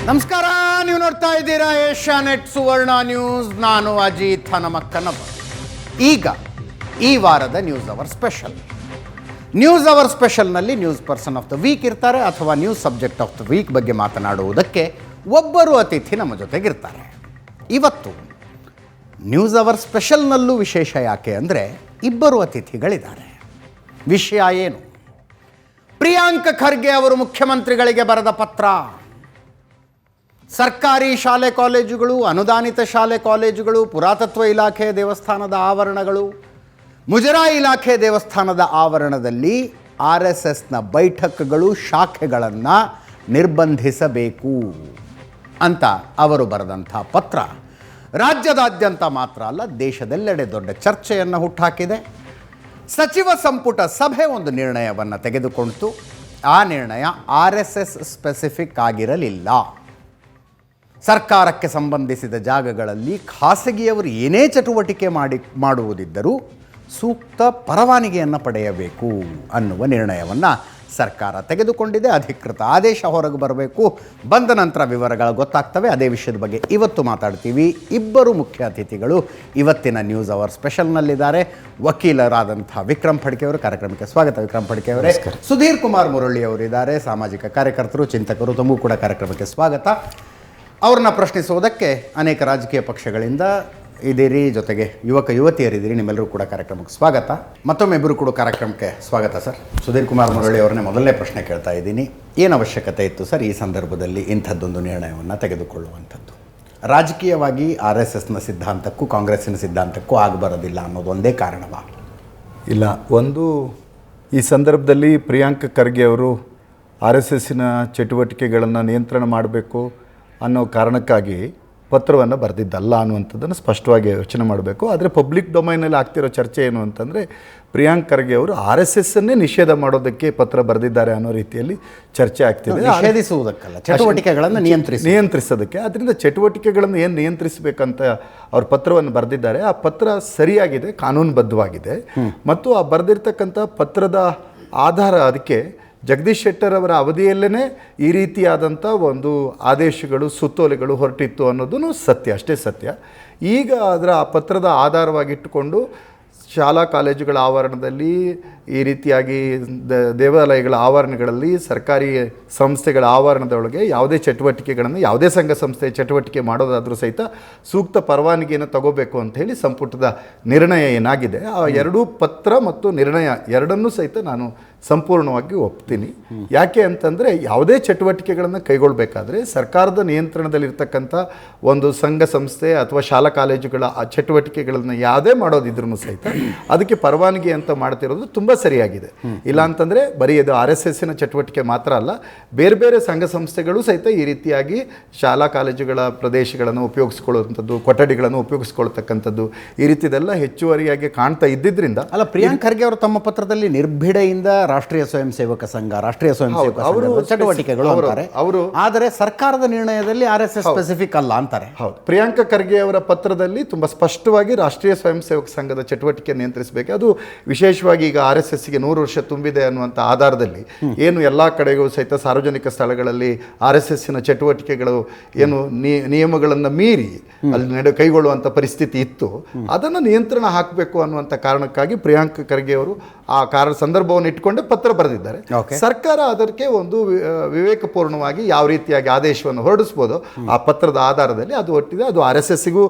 ನಮಸ್ಕಾರ, ನೀವು ನೋಡ್ತಾ ಇದ್ದೀರಾ ಏಷ್ಯಾನೆಟ್ ಸುವರ್ಣ ನ್ಯೂಸ್. ನಾನು ಅಜಿತ್ ಹನಮಕ್ಕನವ. ಈಗ ಈ ವಾರದ news hour special. News hour ಸ್ಪೆಷಲ್ನಲ್ಲಿ news person of the week ಇರ್ತಾರೆ ಅಥವಾ news subject of the week ಬಗ್ಗೆ ಮಾತನಾಡುವುದಕ್ಕೆ ಒಬ್ಬರು ಅತಿಥಿ ನಮ್ಮ ಜೊತೆಗಿರ್ತಾರೆ. ಇವತ್ತು ನ್ಯೂಸ್ ಅವರ್ ಸ್ಪೆಷಲ್ನಲ್ಲೂ ವಿಶೇಷ ಯಾಕೆ ಅಂದರೆ ಇಬ್ಬರು ಅತಿಥಿಗಳಿದ್ದಾರೆ. ವಿಷಯ ಏನು? ಪ್ರಿಯಾಂಕ್ ಖರ್ಗೆ ಅವರು ಮುಖ್ಯಮಂತ್ರಿಗಳಿಗೆ ಬರೆದ ಪತ್ರ. ಸರ್ಕಾರಿ ಶಾಲೆ ಕಾಲೇಜುಗಳು, ಅನುದಾನಿತ ಶಾಲೆ ಕಾಲೇಜುಗಳು, ಪುರಾತತ್ವ ಇಲಾಖೆ ದೇವಸ್ಥಾನದ ಆವರಣಗಳು, ಮುಜರಾಯಿ ಇಲಾಖೆ ದೇವಸ್ಥಾನದ ಆವರಣದಲ್ಲಿ RSSನ ಬೈಠಕ್ಗಳು, ಶಾಖೆಗಳನ್ನು ನಿರ್ಬಂಧಿಸಬೇಕು ಅಂತ ಅವರು ಬರೆದಂಥ ಪತ್ರ ರಾಜ್ಯದಾದ್ಯಂತ ಮಾತ್ರ ಅಲ್ಲ, ದೇಶದೆಲ್ಲೆಡೆ ದೊಡ್ಡ ಚರ್ಚೆಯನ್ನು ಹುಟ್ಟುಹಾಕಿದೆ. ಸಚಿವ ಸಂಪುಟ ಸಭೆ ಒಂದು ನಿರ್ಣಯವನ್ನು ತೆಗೆದುಕೊಂಡಿತು. ಆ ನಿರ್ಣಯ RSS ಸ್ಪೆಸಿಫಿಕ್ ಆಗಿರಲಿಲ್ಲ. ಸರ್ಕಾರಕ್ಕೆ ಸಂಬಂಧಿಸಿದ ಜಾಗಗಳಲ್ಲಿ ಖಾಸಗಿಯವರು ಏನೇ ಚಟುವಟಿಕೆ ಮಾಡುವುದಿದ್ದರೂ ಸೂಕ್ತ ಪರವಾನಗಿಯನ್ನು ಪಡೆಯಬೇಕು ಅನ್ನುವ ನಿರ್ಣಯವನ್ನು ಸರ್ಕಾರ ತೆಗೆದುಕೊಂಡಿದೆ. ಅಧಿಕೃತ ಆದೇಶ ಹೊರಗೆ ಬರಬೇಕು. ಬಂದ ನಂತರ ವಿವರಗಳು ಗೊತ್ತಾಗ್ತವೆ. ಅದೇ ವಿಷಯದ ಬಗ್ಗೆ ಇವತ್ತು ಮಾತಾಡ್ತೀವಿ. ಇಬ್ಬರು ಮುಖ್ಯ ಅತಿಥಿಗಳು ಇವತ್ತಿನ ನ್ಯೂಸ್ ಅವರ್ ಸ್ಪೆಷಲ್ನಲ್ಲಿದ್ದಾರೆ. ವಕೀಲರಾದಂಥ ವಿಕ್ರಮ್ ಫಡ್ಕೆ ಅವರು. ಕಾರ್ಯಕ್ರಮಕ್ಕೆ ಸ್ವಾಗತ ವಿಕ್ರಮ್ ಫಡ್ಕೆ ಅವರೇ. ಸುಧೀರ್ ಕುಮಾರ್ ಮುರಳಿ ಅವರಿದ್ದಾರೆ, ಸಾಮಾಜಿಕ ಕಾರ್ಯಕರ್ತರು, ಚಿಂತಕರು. ತಮಗೂ ಕೂಡ ಕಾರ್ಯಕ್ರಮಕ್ಕೆ ಸ್ವಾಗತ. ಅವ್ರನ್ನ ಪ್ರಶ್ನಿಸುವುದಕ್ಕೆ ಅನೇಕ ರಾಜಕೀಯ ಪಕ್ಷಗಳಿಂದ ಇದ್ದೀರಿ, ಜೊತೆಗೆ ಯುವಕ ಯುವತಿಯರಿದ್ದೀರಿ. ನಿಮ್ಮೆಲ್ಲರೂ ಕೂಡ ಕಾರ್ಯಕ್ರಮಕ್ಕೆ ಸ್ವಾಗತ. ಮತ್ತೊಮ್ಮೆ ಇಬ್ಬರು ಕೂಡ ಕಾರ್ಯಕ್ರಮಕ್ಕೆ ಸ್ವಾಗತ ಸರ್. ಸುಧೀರ್ ಕುಮಾರ್ ಮುರಳಿ ಅವ್ರನ್ನೇ ಮೊದಲನೇ ಪ್ರಶ್ನೆ ಕೇಳ್ತಾ ಇದ್ದೀನಿ. ಏನು ಅವಶ್ಯಕತೆ ಇತ್ತು ಸರ್ ಈ ಸಂದರ್ಭದಲ್ಲಿ ಇಂಥದ್ದೊಂದು ನಿರ್ಣಯವನ್ನು ತೆಗೆದುಕೊಳ್ಳುವಂಥದ್ದು? ರಾಜಕೀಯವಾಗಿ RSSನ ಸಿದ್ಧಾಂತಕ್ಕೂ ಕಾಂಗ್ರೆಸ್ಸಿನ ಸಿದ್ಧಾಂತಕ್ಕೂ ಆಗಬರೋದಿಲ್ಲ ಅನ್ನೋದೊಂದೇ ಕಾರಣವಾ? ಇಲ್ಲ, ಒಂದು ಈ ಸಂದರ್ಭದಲ್ಲಿ ಪ್ರಿಯಾಂಕ್ ಖರ್ಗೆ ಅವರು RSSನ ಚಟುವಟಿಕೆಗಳನ್ನು ನಿಯಂತ್ರಣ ಮಾಡಬೇಕು ಅನ್ನೋ ಕಾರಣಕ್ಕಾಗಿ ಪತ್ರವನ್ನು ಬರೆದಿದ್ದಲ್ಲ ಅನ್ನುವಂಥದ್ದನ್ನು ಸ್ಪಷ್ಟವಾಗಿ ಯೋಚನೆ ಮಾಡಬೇಕು. ಆದರೆ ಪಬ್ಲಿಕ್ ಡೊಮೈನಲ್ಲಿ ಆಗ್ತಿರೋ ಚರ್ಚೆ ಏನು ಅಂತಂದರೆ, ಪ್ರಿಯಾಂಕ್ ಖರ್ಗೆ ಅವರು RSSನ್ನೇ ನಿಷೇಧ ಮಾಡೋದಕ್ಕೆ ಪತ್ರ ಬರೆದಿದ್ದಾರೆ ಅನ್ನೋ ರೀತಿಯಲ್ಲಿ ಚರ್ಚೆ ಆಗ್ತಿದೆ. ನಿಷೇಧಿಸುವುದಕ್ಕಲ್ಲ, ಚಟುವಟಿಕೆಗಳನ್ನು ನಿಯಂತ್ರಿಸೋದಕ್ಕೆ. ಅದರಿಂದ ಚಟುವಟಿಕೆಗಳನ್ನು ಏನು ನಿಯಂತ್ರಿಸಬೇಕಂತ ಅವ್ರ ಪತ್ರವನ್ನು ಬರೆದಿದ್ದಾರೆ. ಆ ಪತ್ರ ಸರಿಯಾಗಿದೆ, ಕಾನೂನುಬದ್ಧವಾಗಿದೆ. ಮತ್ತು ಆ ಬರೆದಿರ್ತಕ್ಕಂಥ ಪತ್ರದ ಆಧಾರ ಅದಕ್ಕೆ ಜಗದೀಶ್ ಶೆಟ್ಟರ್ ಅವರ ಅವಧಿಯಲ್ಲೇ ಈ ರೀತಿಯಾದಂಥ ಒಂದು ಆದೇಶಗಳು, ಸುತ್ತೋಲೆಗಳು ಹೊರಟಿತ್ತು ಅನ್ನೋದು ಸತ್ಯ, ಅಷ್ಟೇ ಸತ್ಯ. ಈಗ ಅದರ ಆ ಪತ್ರದ ಆಧಾರವಾಗಿಟ್ಟುಕೊಂಡು ಶಾಲಾ ಕಾಲೇಜುಗಳ ಆವರಣದಲ್ಲಿ, ಈ ರೀತಿಯಾಗಿ ದೇವಾಲಯಗಳ ಆವರಣಗಳಲ್ಲಿ, ಸರ್ಕಾರಿ ಸಂಸ್ಥೆಗಳ ಆವರಣದೊಳಗೆ ಯಾವುದೇ ಚಟುವಟಿಕೆಗಳನ್ನು, ಯಾವುದೇ ಸಂಘ ಸಂಸ್ಥೆ ಚಟುವಟಿಕೆ ಮಾಡೋದಾದರೂ ಸಹಿತ ಸೂಕ್ತ ಪರವಾನಗಿಯನ್ನು ತಗೋಬೇಕು ಅಂಥೇಳಿ ಸಂಪುಟದ ನಿರ್ಣಯ ಏನಾಗಿದೆ, ಆ ಎರಡೂ ಪತ್ರ ಮತ್ತು ನಿರ್ಣಯ ಎರಡನ್ನೂ ಸಹಿತ ನಾನು ಸಂಪೂರ್ಣವಾಗಿ ಒಪ್ತೀನಿ. ಯಾಕೆ ಅಂತಂದರೆ, ಯಾವುದೇ ಚಟುವಟಿಕೆಗಳನ್ನು ಕೈಗೊಳ್ಳಬೇಕಾದ್ರೆ ಸರ್ಕಾರದ ನಿಯಂತ್ರಣದಲ್ಲಿರ್ತಕ್ಕಂಥ ಒಂದು ಸಂಘ ಸಂಸ್ಥೆ ಅಥವಾ ಶಾಲಾ ಕಾಲೇಜುಗಳ ಆ ಚಟುವಟಿಕೆಗಳನ್ನು ಯಾವುದೇ ಮಾಡೋದಿದ್ರೂ ಸಹಿತ ಅದಕ್ಕೆ ಪರವಾನಗಿ ಅಂತ ಮಾಡ್ತಿರೋದು ತುಂಬ ಸರಿಯಾಗಿದೆ. ಇಲ್ಲ ಅಂತಂದರೆ ಬರೀ ಇದು RSSನ ಚಟುವಟಿಕೆ ಮಾತ್ರ ಅಲ್ಲ, ಬೇರೆ ಬೇರೆ ಸಂಘ ಸಂಸ್ಥೆಗಳು ಸಹಿತ ಈ ರೀತಿಯಾಗಿ ಶಾಲಾ ಕಾಲೇಜುಗಳ ಪ್ರದೇಶಗಳನ್ನು ಉಪಯೋಗಿಸ್ಕೊಳ್ಳುವಂಥದ್ದು, ಕೊಠಡಿಗಳನ್ನು ಉಪಯೋಗಿಸ್ಕೊಳ್ತಕ್ಕಂಥದ್ದು, ಈ ರೀತಿದೆಲ್ಲ ಹೆಚ್ಚುವರಿಯಾಗಿ ಕಾಣ್ತಾ ಇದ್ದಿದ್ದರಿಂದ. ಅಲ್ಲ, ಪ್ರಿಯಾಂಕ್ ಖರ್ಗೆ ಅವರು ತಮ್ಮ ಪತ್ರದಲ್ಲಿ ನಿರ್ಭಿಡೆಯಿಂದ ರಾಷ್ಟ್ರೀಯ ಸ್ವಯಂ ಸೇವಕ ಸಂಘ, ರಾಷ್ಟ್ರೀಯ ಸ್ವಯಂ ಸೇವಕ ಚಟುವಟಿಕೆಗಳು ಅಂತಾರೆ. ಅವರು ಆದರೆ ಸರ್ಕಾರದ ನಿರ್ಣಯದಲ್ಲಿ RSS ಸ್ಪೆಸಿಫಿಕ್ ಅಲ್ಲ ಅಂತಾರೆ. ಹೌದು, ಪ್ರಿಯಾಂಕ್ ಖರ್ಗೆ ಅವರ ಪತ್ರದಲ್ಲಿ ತುಂಬ ಸ್ಪಷ್ಟವಾಗಿ ರಾಷ್ಟ್ರೀಯ ಸ್ವಯಂ ಸೇವಕ ಸಂಘದ ಚಟುವಟಿಕೆ ನಿಯಂತ್ರಿಸಬೇಕು. ಅದು ವಿಶೇಷವಾಗಿ ಈಗ RSSಗೆ 100 ವರ್ಷ ತುಂಬಿದೆ ಅನ್ನುವಂಥ ಆಧಾರದಲ್ಲಿ ಏನು ಎಲ್ಲ ಕಡೆಗೂ ಸಹಿತ ಸಾರ್ವಜನಿಕ ಸ್ಥಳಗಳಲ್ಲಿ RSSನ ಚಟುವಟಿಕೆಗಳು ಏನು ನಿಯಮಗಳನ್ನು ಮೀರಿ ಅಲ್ಲಿ ಕೈಗೊಳ್ಳುವಂಥ ಪರಿಸ್ಥಿತಿ ಇತ್ತು, ಅದನ್ನು ನಿಯಂತ್ರಣ ಹಾಕಬೇಕು ಅನ್ನುವಂಥ ಕಾರಣಕ್ಕಾಗಿ ಪ್ರಿಯಾಂಕ್ ಖರ್ಗೆ ಅವರು ಆ ಸಂದರ್ಭವನ್ನು ಇಟ್ಕೊಂಡು ಪತ್ರ ಬರೆದಿದ್ದಾರೆ. ಸರ್ಕಾರ ಅದಕ್ಕೆ ಒಂದು ವಿವೇಕಪೂರ್ಣವಾಗಿ ಯಾವ ರೀತಿಯಾಗಿ ಆದೇಶವನ್ನು ಹೊರಡಿಸ್ಬೋದು ಆ ಪತ್ರದ ಆಧಾರದಲ್ಲಿ ಅದು ಒಟ್ಟಿದೆ. ಅದು RSSಗೂ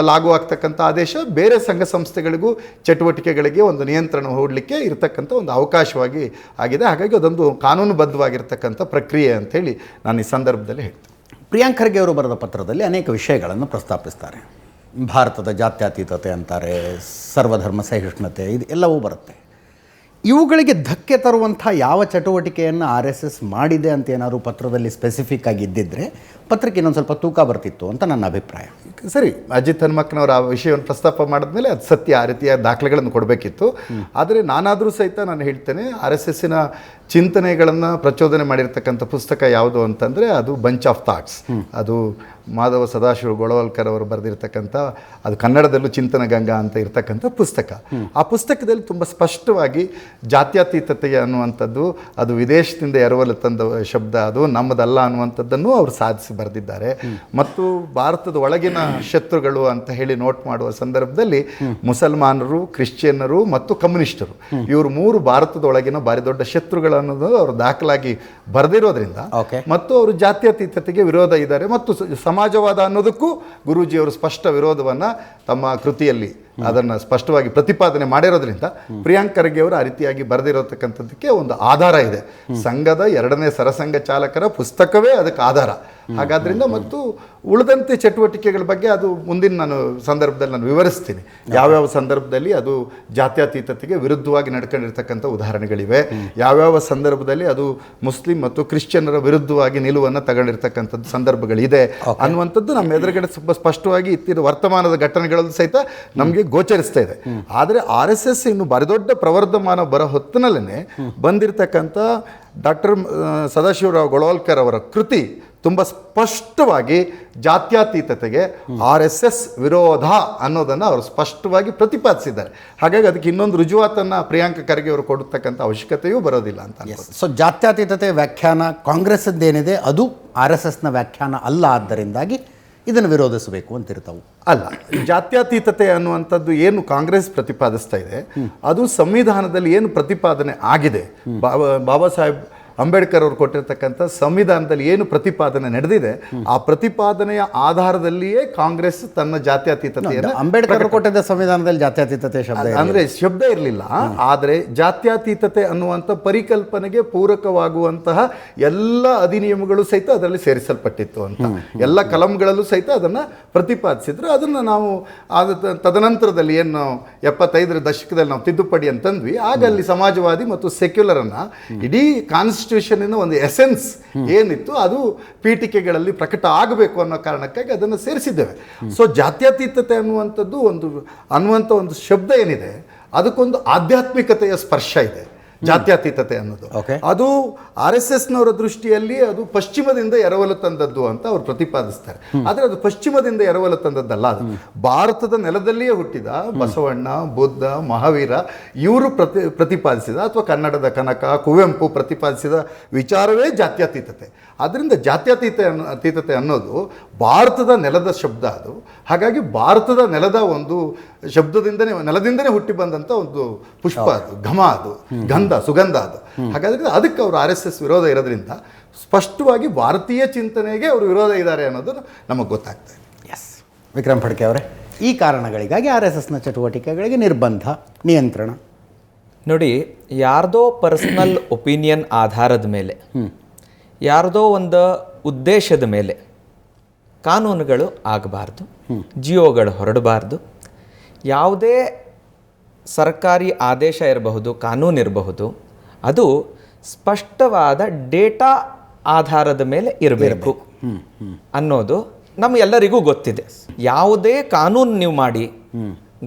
ಲಾಗೂ ಆಗ್ತಕ್ಕಂಥ ಆದೇಶ, ಬೇರೆ ಸಂಘ ಸಂಸ್ಥೆಗಳಿಗೂ ಚಟುವಟಿಕೆಗಳಿಗೆ ಒಂದು ನಿಯಂತ್ರಣ ಹೂಡಲಿಕ್ಕೆ ಇರತಕ್ಕಂಥ ಒಂದು ಅವಕಾಶವಾಗಿ ಆಗಿದೆ. ಹಾಗಾಗಿ ಅದೊಂದು ಕಾನೂನುಬದ್ಧವಾಗಿರ್ತಕ್ಕಂಥ ಪ್ರಕ್ರಿಯೆ ಅಂಥೇಳಿ ನಾನು ಈ ಸಂದರ್ಭದಲ್ಲಿ ಹೇಳ್ತೀನಿ. ಪ್ರಿಯಾಂಕ್ ಖರ್ಗೆ ಅವರು ಬರೆದ ಪತ್ರದಲ್ಲಿ ಅನೇಕ ವಿಷಯಗಳನ್ನು ಪ್ರಸ್ತಾಪಿಸ್ತಾರೆ. ಭಾರತದ ಜಾತ್ಯತೀತತೆ ಅಂತಾರೆ, ಸರ್ವಧರ್ಮ ಸಹಿಷ್ಣುತೆ, ಇದು ಎಲ್ಲವೂ ಬರುತ್ತೆ. ಇವುಗಳಿಗೆ ಧಕ್ಕೆ ತರುವಂಥ ಯಾವ ಚಟುವಟಿಕೆಯನ್ನು RSS ಮಾಡಿದೆ ಅಂತ ಏನಾದರೂ ಪತ್ರದಲ್ಲಿ ಸ್ಪೆಸಿಫಿಕ್ ಆಗಿ ಇದ್ದಿದ್ದರೆ ಪತ್ರಕ್ಕೆ ಇನ್ನೊಂದು ಸ್ವಲ್ಪ ತೂಕ ಬರ್ತಿತ್ತು ಅಂತ ನನ್ನ ಅಭಿಪ್ರಾಯ. ಈಗ ಸರಿ, ಅಜಿತ್ ಹನುಮಕ್ಕನವರು ಆ ವಿಷಯವನ್ನು ಪ್ರಸ್ತಾಪ ಮಾಡಿದ್ಮೇಲೆ ಅದು ಸತ್ಯ, ಆ ರೀತಿಯ ದಾಖಲೆಗಳನ್ನು ಕೊಡಬೇಕಿತ್ತು. ಆದರೆ ನಾನಾದರೂ ಸಹಿತ ನಾನು ಹೇಳ್ತೇನೆ, RSSನ ಚಿಂತನೆಗಳನ್ನು ಪ್ರಚೋದನೆ ಮಾಡಿರ್ತಕ್ಕಂಥ ಪುಸ್ತಕ ಯಾವುದು ಅಂತಂದರೆ ಅದು ಬಂಚ್ ಆಫ್ ಥಾಟ್ಸ್. ಅದು ಮಾಧವ ಸದಾಶಿವ ಗೊಳವಲ್ಕರ್ ಅವರು ಬರೆದಿರ್ತಕ್ಕಂಥ, ಅದು ಕನ್ನಡದಲ್ಲೂ ಚಿಂತನ ಗಂಗಾ ಅಂತ ಇರ್ತಕ್ಕಂಥ ಪುಸ್ತಕ. ಆ ಪುಸ್ತಕದಲ್ಲಿ ತುಂಬ ಸ್ಪಷ್ಟವಾಗಿ ಜಾತ್ಯತೀತತೆ ಅನ್ನುವಂಥದ್ದು ಅದು ವಿದೇಶದಿಂದ ಎರವಲು ತಂದ ಶಬ್ದ, ಅದು ನಮ್ಮದಲ್ಲ ಅನ್ನುವಂಥದ್ದನ್ನು ಅವರು ಸಾಧಿಸಿ ಬರೆದಿದ್ದಾರೆ. ಮತ್ತು ಭಾರತದ ಒಳಗಿನ ಶತ್ರುಗಳು ಅಂತ ಹೇಳಿ ನೋಟ್ ಮಾಡುವ ಸಂದರ್ಭದಲ್ಲಿ ಮುಸಲ್ಮಾನರು, ಕ್ರಿಶ್ಚಿಯನ್ನರು ಮತ್ತು ಕಮ್ಯುನಿಸ್ಟರು, ಇವರು 3 ಭಾರತದ ಒಳಗಿನ ಭಾರಿ ದೊಡ್ಡ ಶತ್ರುಗಳು ಅನ್ನೋದು ಅವರು ದಾಖಲಾಗಿ ಬರೆದಿರೋದ್ರಿಂದ, ಮತ್ತು ಅವರು ಜಾತ್ಯತೀತತೆಗೆ ವಿರೋಧ ಇದ್ದಾರೆ ಮತ್ತು ಸಮಾಜವಾದ ಅನ್ನೋದಕ್ಕೂ ಗುರೂಜಿಯವರು ಸ್ಪಷ್ಟ ವಿರೋಧವನ್ನು ತಮ್ಮ ಕೃತಿಯಲ್ಲಿ ಅದನ್ನು ಸ್ಪಷ್ಟವಾಗಿ ಪ್ರತಿಪಾದನೆ ಮಾಡಿರೋದ್ರಿಂದ ಪ್ರಿಯಾಂಕ್ ಖರ್ಗೆ ಅವರು ಆ ರೀತಿಯಾಗಿ ಬರೆದಿರತಕ್ಕಂಥದ್ದಕ್ಕೆ ಒಂದು ಆಧಾರ ಇದೆ. ಸಂಘದ 2ನೇ ಸರಸಂಘ ಚಾಲಕರ ಪುಸ್ತಕವೇ ಅದಕ್ಕೆ ಆಧಾರ. ಹಾಗಾದ್ರಿಂದ ಮತ್ತು ಉಳಿದಂತೆ ಚಟುವಟಿಕೆಗಳ ಬಗ್ಗೆ ಅದು ಮುಂದಿನ ನಾನು ಸಂದರ್ಭದಲ್ಲಿ ನಾನು ವಿವರಿಸ್ತೀನಿ, ಯಾವ್ಯಾವ ಸಂದರ್ಭದಲ್ಲಿ ಅದು ಜಾತ್ಯತೀತತೆಗೆ ವಿರುದ್ಧವಾಗಿ ನಡ್ಕೊಂಡಿರ್ತಕ್ಕಂಥ ಉದಾಹರಣೆಗಳಿವೆ, ಯಾವ್ಯಾವ ಸಂದರ್ಭದಲ್ಲಿ ಅದು ಮುಸ್ಲಿಂ ಮತ್ತು ಕ್ರಿಶ್ಚಿಯನ್ನರ ವಿರುದ್ಧವಾಗಿ ನಿಲುವನ್ನು ತಗೊಂಡಿರ್ತಕ್ಕಂಥದ್ದು ಸಂದರ್ಭಗಳಿದೆ ಅನ್ನುವಂಥದ್ದು ನಮ್ಮ ಎದುರುಗಡೆ ತುಂಬ ಸ್ಪಷ್ಟವಾಗಿ ಇತ್ತಿನ ವರ್ತಮಾನದ ಘಟನೆಗಳಲ್ಲೂ ಸಹಿತ ನಮಗೆ ಗೋಚರಿಸ್ತಾ ಇದೆ. ಆದರೆ RSS ಇನ್ನು ಬರದೊಡ್ಡ ಪ್ರವರ್ಧಮಾನ ಬರೋ ಹೊತ್ತಿನಲ್ಲೇ ಬಂದಿರತಕ್ಕಂಥ ಡಾಕ್ಟರ್ ಸದಾಶಿವರಾವ್ ಗೊಳವಲ್ಕರ್ ಅವರ ಕೃತಿ ತುಂಬ ಸ್ಪಷ್ಟವಾಗಿ ಜಾತ್ಯತೀತತೆಗೆ RSS ವಿರೋಧ ಅನ್ನೋದನ್ನು ಅವರು ಸ್ಪಷ್ಟವಾಗಿ ಪ್ರತಿಪಾದಿಸಿದ್ದಾರೆ. ಹಾಗಾಗಿ ಅದಕ್ಕೆ ಇನ್ನೊಂದು ರುಜುವಾತನ್ನು ಪ್ರಿಯಾಂಕ್ ಖರ್ಗೆ ಅವರು ಕೊಡತಕ್ಕಂಥ ಅವಶ್ಯಕತೆಯೂ ಬರೋದಿಲ್ಲ ಅಂತ. ಸೊ ಜಾತ್ಯತೀತತೆ ವ್ಯಾಖ್ಯಾನ ಕಾಂಗ್ರೆಸ್ಸದ್ದೇನಿದೆ ಅದು RSSನ ವ್ಯಾಖ್ಯಾನ ಅಲ್ಲ, ಆದ್ದರಿಂದಾಗಿ ಇದನ್ನು ವಿರೋಧಿಸಬೇಕು ಅಂತಿರ್ತಾವೆ. ಅಲ್ಲ, ಜಾತ್ಯತೀತತೆ ಅನ್ನುವಂಥದ್ದು ಏನು ಕಾಂಗ್ರೆಸ್ ಪ್ರತಿಪಾದಿಸ್ತಾ ಇದೆ ಅದು ಸಂವಿಧಾನದಲ್ಲಿ ಏನು ಪ್ರತಿಪಾದನೆ ಆಗಿದೆ, ಬಾಬಾ ಸಾಹೇಬ್ ಅಂಬೇಡ್ಕರ್ ಅವರು ಕೊಟ್ಟಿರ್ತಕ್ಕಂಥ ಸಂವಿಧಾನದಲ್ಲಿ ಏನು ಪ್ರತಿಪಾದನೆ ನಡೆದಿದೆ ಆ ಪ್ರತಿಪಾದನೆಯ ಆಧಾರದಲ್ಲಿಯೇ ಕಾಂಗ್ರೆಸ್ ತನ್ನ ಜಾತ್ಯತೀತತೆಯನ್ನು, ಅಂಬೇಡ್ಕರ್ ಕೊಟ್ಟಿದ್ದ ಸಂವಿಧಾನದಲ್ಲಿ ಜಾತ್ಯತೀತತೆ ಶಬ್ದ ಅಂದರೆ ಶಬ್ದ ಇರಲಿಲ್ಲ, ಆದರೆ ಜಾತ್ಯತೀತತೆ ಅನ್ನುವಂಥ ಪರಿಕಲ್ಪನೆಗೆ ಪೂರಕವಾಗುವಂತಹ ಎಲ್ಲ ಅಧಿನಿಯಮಗಳು ಸಹಿತ ಅದರಲ್ಲಿ ಸೇರಿಸಲ್ಪಟ್ಟಿತ್ತು ಅಂತ, ಎಲ್ಲ ಕಲಂಗಳಲ್ಲೂ ಸಹಿತ ಅದನ್ನು ಪ್ರತಿಪಾದಿಸಿದ್ರು. ಅದನ್ನು ನಾವು ತದನಂತರದಲ್ಲಿ ಏನು 75ರ ದಶಕದಲ್ಲಿ ನಾವು ತಿದ್ದುಪಡಿ ಅಂತಂದ್ವಿ, ಆಗ ಅಲ್ಲಿ ಸಮಾಜವಾದಿ ಮತ್ತು ಸೆಕ್ಯುಲರನ್ನು ಇಡೀ ಕಾನ್ಸ್ಟಿಟ್ಯೂಷನ್ ಒಂದು ಎಸೆನ್ಸ್ ಏನಿತ್ತು ಅದು ಪೀಠಿಕೆಗಳಲ್ಲಿ ಪ್ರಕಟ ಆಗಬೇಕು ಅನ್ನೋ ಕಾರಣಕ್ಕಾಗಿ ಅದನ್ನು ಸೇರಿಸಿದ್ದೇವೆ. ಸೊ ಜಾತ್ಯತೀತತೆ ಅನ್ನುವಂಥ ಒಂದು ಶಬ್ದ ಏನಿದೆ ಅದಕ್ಕೊಂದು ಆಧ್ಯಾತ್ಮಿಕತೆಯ ಸ್ಪರ್ಶ ಇದೆ. ಜಾತ್ಯತೀತತೆ ಅನ್ನೋದು ಅದು RSSನವರ ದೃಷ್ಟಿಯಲ್ಲಿ ಅದು ಪಶ್ಚಿಮದಿಂದ ಎರವಲು ತಂದದ್ದು ಅಂತ ಅವರು ಪ್ರತಿಪಾದಿಸ್ತಾರೆ. ಆದರೆ ಅದು ಪಶ್ಚಿಮದಿಂದ ಎರವಲು ತಂದದ್ದಲ್ಲ, ಅದು ಭಾರತದ ನೆಲದಲ್ಲಿಯೇ ಹುಟ್ಟಿದ ಬಸವಣ್ಣ, ಬುದ್ಧ, ಮಹಾವೀರ ಇವರು ಪ್ರತಿಪಾದಿಸಿದ ಅಥವಾ ಕನ್ನಡದ ಕನಕ, ಕುವೆಂಪು ಪ್ರತಿಪಾದಿಸಿದ ವಿಚಾರವೇ ಜಾತ್ಯತೀತತೆ. ಅದರಿಂದ ಜಾತ್ಯತೀತತೆ ಅನ್ನೋದು ಭಾರತದ ನೆಲದ ಶಬ್ದ ಅದು. ಹಾಗಾಗಿ ಭಾರತದ ನೆಲದ ಒಂದು ನೆಲದಿಂದನೇ ಹುಟ್ಟಿ ಬಂದಂಥ ಒಂದು ಪುಷ್ಪ ಅದು, ಘಮ ಅದು, ಗಂಧ, ಸುಗಂಧ ಅದು. ಹಾಗಾದ್ರೆ ಅದಕ್ಕೆ ಅವರು RSS ವಿರೋಧ ಇರೋದ್ರಿಂದ ಸ್ಪಷ್ಟವಾಗಿ ಭಾರತೀಯ ಚಿಂತನೆಗೆ ಅವರು ವಿರೋಧ ಇದ್ದಾರೆ ಅನ್ನೋದು ನಮಗೆ ಗೊತ್ತಾಗ್ತಾ ಇದೆ. ಎಸ್, ವಿಕ್ರಮ್ ಫಡ್ಕೆ ಅವರೇ, ಈ ಕಾರಣಗಳಿಗಾಗಿ RSSನ ಚಟುವಟಿಕೆಗಳಿಗೆ ನಿರ್ಬಂಧ, ನಿಯಂತ್ರಣ ನೋಡಿ, ಯಾರ್ದೋ ಪರ್ಸನಲ್ ಒಪಿನಿಯನ್ ಆಧಾರದ ಮೇಲೆ, ಯಾರ್ದೋ ಒಂದು ಉದ್ದೇಶದ ಮೇಲೆ ಕಾನೂನುಗಳು ಆಗಬಾರ್ದು, ಜಿಯೋಗಳು ಹೊರಡಬಾರ್ದು. ಯಾವುದೇ ಸರ್ಕಾರಿ ಆದೇಶ ಇರಬಹುದು, ಕಾನೂನು ಇರಬಹುದು, ಅದು ಸ್ಪಷ್ಟವಾದ ಡೇಟಾ ಆಧಾರದ ಮೇಲೆ ಇರಬೇಕು ಅನ್ನೋದು ನಮಗೆಲ್ಲರಿಗೂ ಗೊತ್ತಿದೆ. ಯಾವುದೇ ಕಾನೂನು ನೀವು ಮಾಡಿ,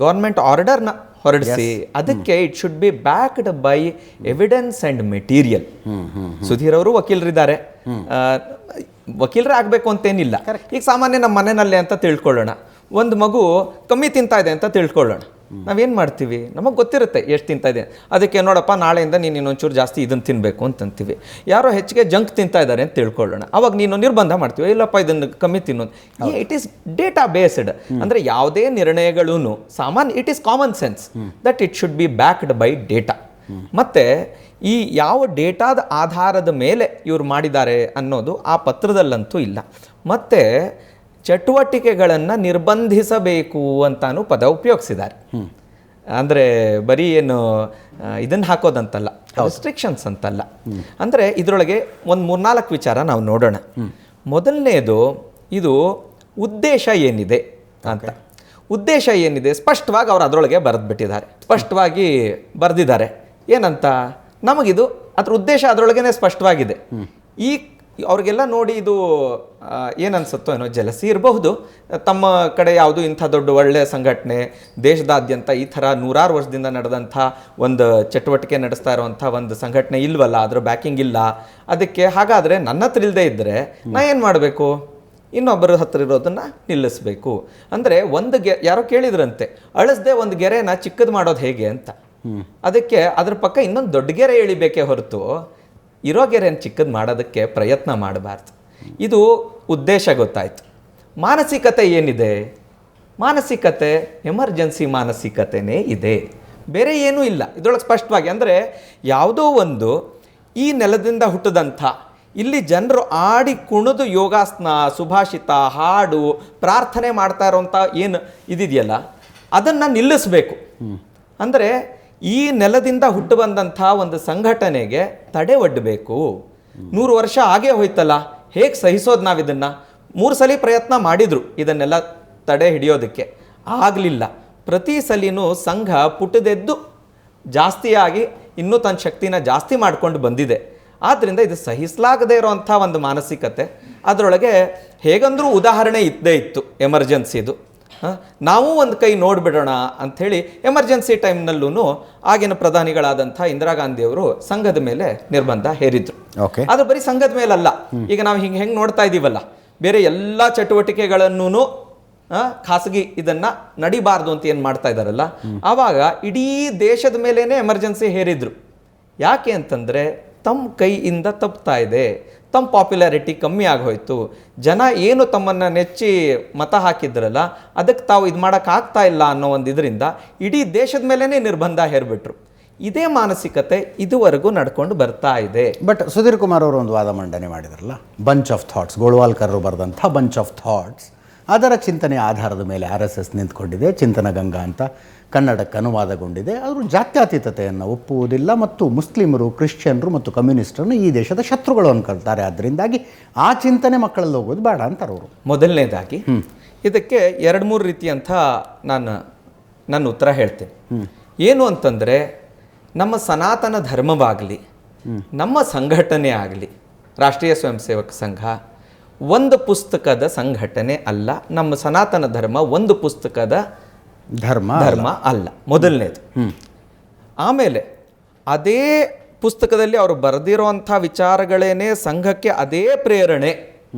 ಗೌರ್ಮೆಂಟ್ ಆರ್ಡರ್ನ ಹೊರಡಿಸಿ, ಅದಕ್ಕೆ it should be backed by evidence and material. Sudhir ಅವರು ವಕೀಲರಿದ್ದಾರೆ, ವಕೀಲರೇ ಆಗಬೇಕು ಅಂತೇನಿಲ್ಲ. ಈಗ ಸಾಮಾನ್ಯ ನಮ್ಮ ಮನೆಯಲ್ಲೇ ಅಂತ ತಿಳ್ಕೊಳ್ಳೋಣ, ಒಂದು ಮಗು ಕಮ್ಮಿ ತಿಂತಾ ಇದೆ ಅಂತ ತಿಳ್ಕೊಳ್ಳೋಣ, ನಾವೇನು ಮಾಡ್ತೀವಿ, ನಮಗೆ ಗೊತ್ತಿರುತ್ತೆ ಎಷ್ಟು ತಿಂತಾ ಇದೆ, ಅದಕ್ಕೆ ನೋಡಪ್ಪ ನಾಳೆಯಿಂದ ನೀನು ಇನ್ನೊಂಚೂರು ಜಾಸ್ತಿ ಇದನ್ನು ತಿನ್ನಬೇಕು ಅಂತಂತೀವಿ. ಯಾರೋ ಹೆಚ್ಚಿಗೆ ಜಂಕ್ ತಿಂತಾ ಇದ್ದಾರೆ ಅಂತ ತಿಳ್ಕೊಳ್ಳೋಣ, ಅವಾಗ ನೀನು ನಿರ್ಬಂಧ ಮಾಡ್ತೀವಿ, ಇಲ್ಲಪ್ಪ ಇದನ್ನು ಕಮ್ಮಿ ತಿನ್ನೋದು. It is data based. ಅಂದರೆ ಯಾವುದೇ ನಿರ್ಣಯಗಳೂ ಸಾಮಾನ್ಯ, it is common sense that it should be backed by data. ಮತ್ತು ಈ ಯಾವ ಡೇಟಾದ ಆಧಾರದ ಮೇಲೆ ಇವರು ಮಾಡಿದ್ದಾರೆ ಅನ್ನೋದು ಆ ಪತ್ರದಲ್ಲಂತೂ ಇಲ್ಲ. ಮತ್ತು ಚಟುವಟಿಕೆಗಳನ್ನು ನಿರ್ಬಂಧಿಸಬೇಕು ಅಂತಾನು ಪದ ಉಪಯೋಗಿಸಿದ್ದಾರೆ. ಅಂದರೆ ಬರೀ ಏನು ಇದನ್ನು ಹಾಕೋದಂತಲ್ಲ, ರೆಸ್ಟ್ರಿಕ್ಷನ್ಸ್ ಅಂತಲ್ಲ. ಅಂದರೆ ಇದರೊಳಗೆ ಒಂದು 3-4 ವಿಚಾರ ನಾವು ನೋಡೋಣ. ಮೊದಲನೇದು, ಇದು ಉದ್ದೇಶ ಏನಿದೆ ಅಂತ. ಉದ್ದೇಶ ಏನಿದೆ ಸ್ಪಷ್ಟವಾಗಿ ಅವರು ಅದರೊಳಗೆ ಬರೆದ್ಬಿಟ್ಟಿದ್ದಾರೆ, ಸ್ಪಷ್ಟವಾಗಿ ಬರೆದಿದ್ದಾರೆ. ಏನಂತ, ನಮಗಿದು ಅದ್ರ ಉದ್ದೇಶ ಅದರೊಳಗೇ ಸ್ಪಷ್ಟವಾಗಿದೆ. ಈ ಅವ್ರಿಗೆಲ್ಲ ನೋಡಿ ಇದು ಏನನ್ಸುತ್ತೋ ಏನೋ ಜಲಸಿ ಇರಬಹುದು, ತಮ್ಮ ಕಡೆ ಯಾವುದು ಇಂಥ ದೊಡ್ಡ ಒಳ್ಳೆಯ ಸಂಘಟನೆ ದೇಶದಾದ್ಯಂತ ಈ ಥರ ನೂರಾರು ವರ್ಷದಿಂದ ನಡೆದಂಥ ಒಂದು ಚಟುವಟಿಕೆ ನಡೆಸ್ತಾ ಇರುವಂಥ ಒಂದು ಸಂಘಟನೆ ಇಲ್ವಲ್ಲ, ಅದರ ಬ್ಯಾಕಿಂಗ್ ಇಲ್ಲ. ಅದಕ್ಕೆ ಹಾಗಾದರೆ ನನ್ನ ಹತ್ರ ಇಲ್ಲದೆ ಇದ್ದರೆ ನಾ ಏನು ಮಾಡಬೇಕು? ಇನ್ನೊಬ್ಬರ ಹತ್ರ ಇರೋದನ್ನು ನಿಲ್ಲಿಸಬೇಕು. ಅಂದರೆ ಯಾರೋ ಕೇಳಿದ್ರಂತೆ, ಅಳಿಸ್ದೆ ಒಂದು ಗೆರೆನ ಚಿಕ್ಕದು ಮಾಡೋದು ಹೇಗೆ ಅಂತ. ಅದಕ್ಕೆ ಅದ್ರ ಪಕ್ಕ ಇನ್ನೊಂದು ದೊಡ್ಡ ಗೆರೆ ಎಳಿಬೇಕೇ ಹೊರತು ಇರೋ ಗೆರೆಯನ್ನು ಚಿಕ್ಕದು ಮಾಡೋದಕ್ಕೆ ಪ್ರಯತ್ನ ಮಾಡಬಾರ್ದು. ಇದು ಉದ್ದೇಶ ಗೊತ್ತಾಯಿತು. ಮಾನಸಿಕತೆ ಏನಿದೆ? ಮಾನಸಿಕತೆ ಎಮರ್ಜೆನ್ಸಿ ಮಾನಸಿಕತೆನೇ ಇದೆ, ಬೇರೆ ಏನೂ ಇಲ್ಲ ಇದರೊಳಗೆ ಸ್ಪಷ್ಟವಾಗಿ. ಅಂದರೆ ಯಾವುದೋ ಒಂದು ಈ ನೆಲದಿಂದ ಹುಟ್ಟಿದಂಥ, ಇಲ್ಲಿ ಜನರು ಆಡಿ ಕುಣಿದು ಯೋಗಾಸನ, ಸುಭಾಷಿತ, ಹಾಡು, ಪ್ರಾರ್ಥನೆ ಮಾಡ್ತಾ ಇರೋಂಥ ಏನು ಇದಿದೆಯಲ್ಲ, ಅದನ್ನು ನಿಲ್ಲಿಸಬೇಕು. ಅಂದರೆ ಈ ನೆಲದಿಂದ ಹುಟ್ಟು ಬಂದಂಥ ಒಂದು ಸಂಘಟನೆಗೆ ತಡೆ ಒಡ್ಡಬೇಕು. 100 ವರ್ಷ ಆಗೇ ಹೋಯ್ತಲ್ಲ, ಹೇಗೆ ಸಹಿಸೋದು ನಾವು ಇದನ್ನು? 3 ಸಲ ಪ್ರಯತ್ನ ಮಾಡಿದರು ಇದನ್ನೆಲ್ಲ ತಡೆ ಹಿಡಿಯೋದಕ್ಕೆ, ಆಗಲಿಲ್ಲ. ಪ್ರತಿ ಸಲಿನೂ ಸಂಘ ಪುಟ್ಟದೆದ್ದು ಜಾಸ್ತಿಯಾಗಿ ಇನ್ನೂ ತನ್ನ ಶಕ್ತಿನ ಜಾಸ್ತಿ ಮಾಡ್ಕೊಂಡು ಬಂದಿದೆ. ಆದ್ದರಿಂದ ಇದು ಸಹಿಸಲಾಗದೇ ಇರೋವಂಥ ಒಂದು ಮಾನಸಿಕತೆ. ಅದರೊಳಗೆ ಹೇಗಂದ್ರೂ ಉದಾಹರಣೆ ಇದ್ದೇ ಇತ್ತು ಎಮರ್ಜೆನ್ಸಿದು. ನಾವು ಒಂದು ಕೈ ನೋಡಿಬಿಡೋಣ ಅಂಥೇಳಿ ಎಮರ್ಜೆನ್ಸಿ ಟೈಮ್ನಲ್ಲೂ ಆಗಿನ ಪ್ರಧಾನಿಗಳಾದಂಥ ಇಂದಿರಾ ಗಾಂಧಿಯವರು ಸಂಘದ ಮೇಲೆ ನಿರ್ಬಂಧ ಹೇರಿದ್ರು. ಅದು ಬರೀ ಸಂಘದ ಮೇಲಲ್ಲ, ಈಗ ನಾವು ಹೆಂಗೆ ನೋಡ್ತಾ ಇದ್ದೀವಲ್ಲ, ಬೇರೆ ಎಲ್ಲ ಚಟುವಟಿಕೆಗಳನ್ನೂ ಖಾಸಗಿ ಇದನ್ನು ನಡಿಬಾರ್ದು ಅಂತ ಏನು ಮಾಡ್ತಾ ಇದ್ದಾರಲ್ಲ, ಆವಾಗ ಇಡೀ ದೇಶದ ಮೇಲೇ ಎಮರ್ಜೆನ್ಸಿ ಹೇರಿದ್ರು. ಯಾಕೆ ಅಂತಂದರೆ ತಮ್ಮ ಕೈಯಿಂದ ತಪ್ತಾ ಇದೆ, ತಮ್ಮ ಪಾಪ್ಯುಲಾರಿಟಿ ಕಮ್ಮಿ ಆಗೋಯ್ತು, ಜನ ಏನು ತಮ್ಮನ್ನು ನೆಚ್ಚಿ ಮತ ಹಾಕಿದ್ರಲ್ಲ ಅದಕ್ಕೆ ತಾವು ಇದು ಮಾಡೋಕ್ಕಾಗ್ತಾ ಇಲ್ಲ ಅನ್ನೋ ಒಂದು ಇದರಿಂದ ಇಡೀ ದೇಶದ ಮೇಲೇ ನಿರ್ಬಂಧ ಹೇರ್ಬಿಟ್ರು. ಇದೇ ಮಾನಸಿಕತೆ ಇದುವರೆಗೂ ನಡ್ಕೊಂಡು ಬರ್ತಾ ಇದೆ. ಬಟ್ ಸುಧೀರ್ ಕುಮಾರ್ ಅವರು ಒಂದು ವಾದ ಮಂಡನೆ ಮಾಡಿದ್ರಲ್ಲ, ಬಂಚ್ ಆಫ್ ಥಾಟ್ಸ್, ಗೋಳ್ವಾಲ್ಕರ್ ಬರೆದಂಥ ಬಂಚ್ ಆಫ್ ಥಾಟ್ಸ್, ಅದರ ಚಿಂತನೆಯ ಆಧಾರದ ಮೇಲೆ RSS ನಿಂತ್ಕೊಂಡಿದೆ, ಚಿಂತನ ಗಂಗಾ ಅಂತ ಕನ್ನಡಕ್ಕೆ ಅನುವಾದಗೊಂಡಿದೆ. ಅವರು ಜಾತ್ಯತೀತತೆಯನ್ನು ಒಪ್ಪುವುದಿಲ್ಲ ಮತ್ತು ಮುಸ್ಲಿಮರು, ಕ್ರಿಶ್ಚಿಯನ್ರು ಮತ್ತು ಕಮ್ಯುನಿಸ್ಟರನ್ನು ಈ ದೇಶದ ಶತ್ರುಗಳು ಅನ್ಕೊಳ್ತಾರೆ. ಅದರಿಂದಾಗಿ ಆ ಚಿಂತನೆ ಮಕ್ಕಳಲ್ಲಿ ಹೋಗೋದು ಬೇಡ ಅಂತಾರೆ ಅವರು. ಮೊದಲನೇದಾಗಿ ಇದಕ್ಕೆ 2-3 ರೀತಿಯಂಥ ನನ್ನ ಉತ್ತರ ಹೇಳ್ತೇನೆ. ಏನು ಅಂತಂದರೆ, ನಮ್ಮ ಸನಾತನ ಧರ್ಮವಾಗಲಿ, ನಮ್ಮ ಸಂಘಟನೆ ಆಗಲಿ, ರಾಷ್ಟ್ರೀಯ ಸ್ವಯಂ ಸೇವಕ ಸಂಘ ಒಂದು ಪುಸ್ತಕದ ಸಂಘಟನೆ ಅಲ್ಲ. ನಮ್ಮ ಸನಾತನ ಧರ್ಮ ಒಂದು ಪುಸ್ತಕದ ಧರ್ಮ ಅಲ್ಲ, ಮೊದಲನೇದು. ಆಮೇಲೆ ಅದೇ ಪುಸ್ತಕದಲ್ಲಿ ಅವರು ಬರೆದಿರೋಂಥ ವಿಚಾರಗಳೇನೆ ಸಂಘಕ್ಕೆ ಅದೇ ಪ್ರೇರಣೆ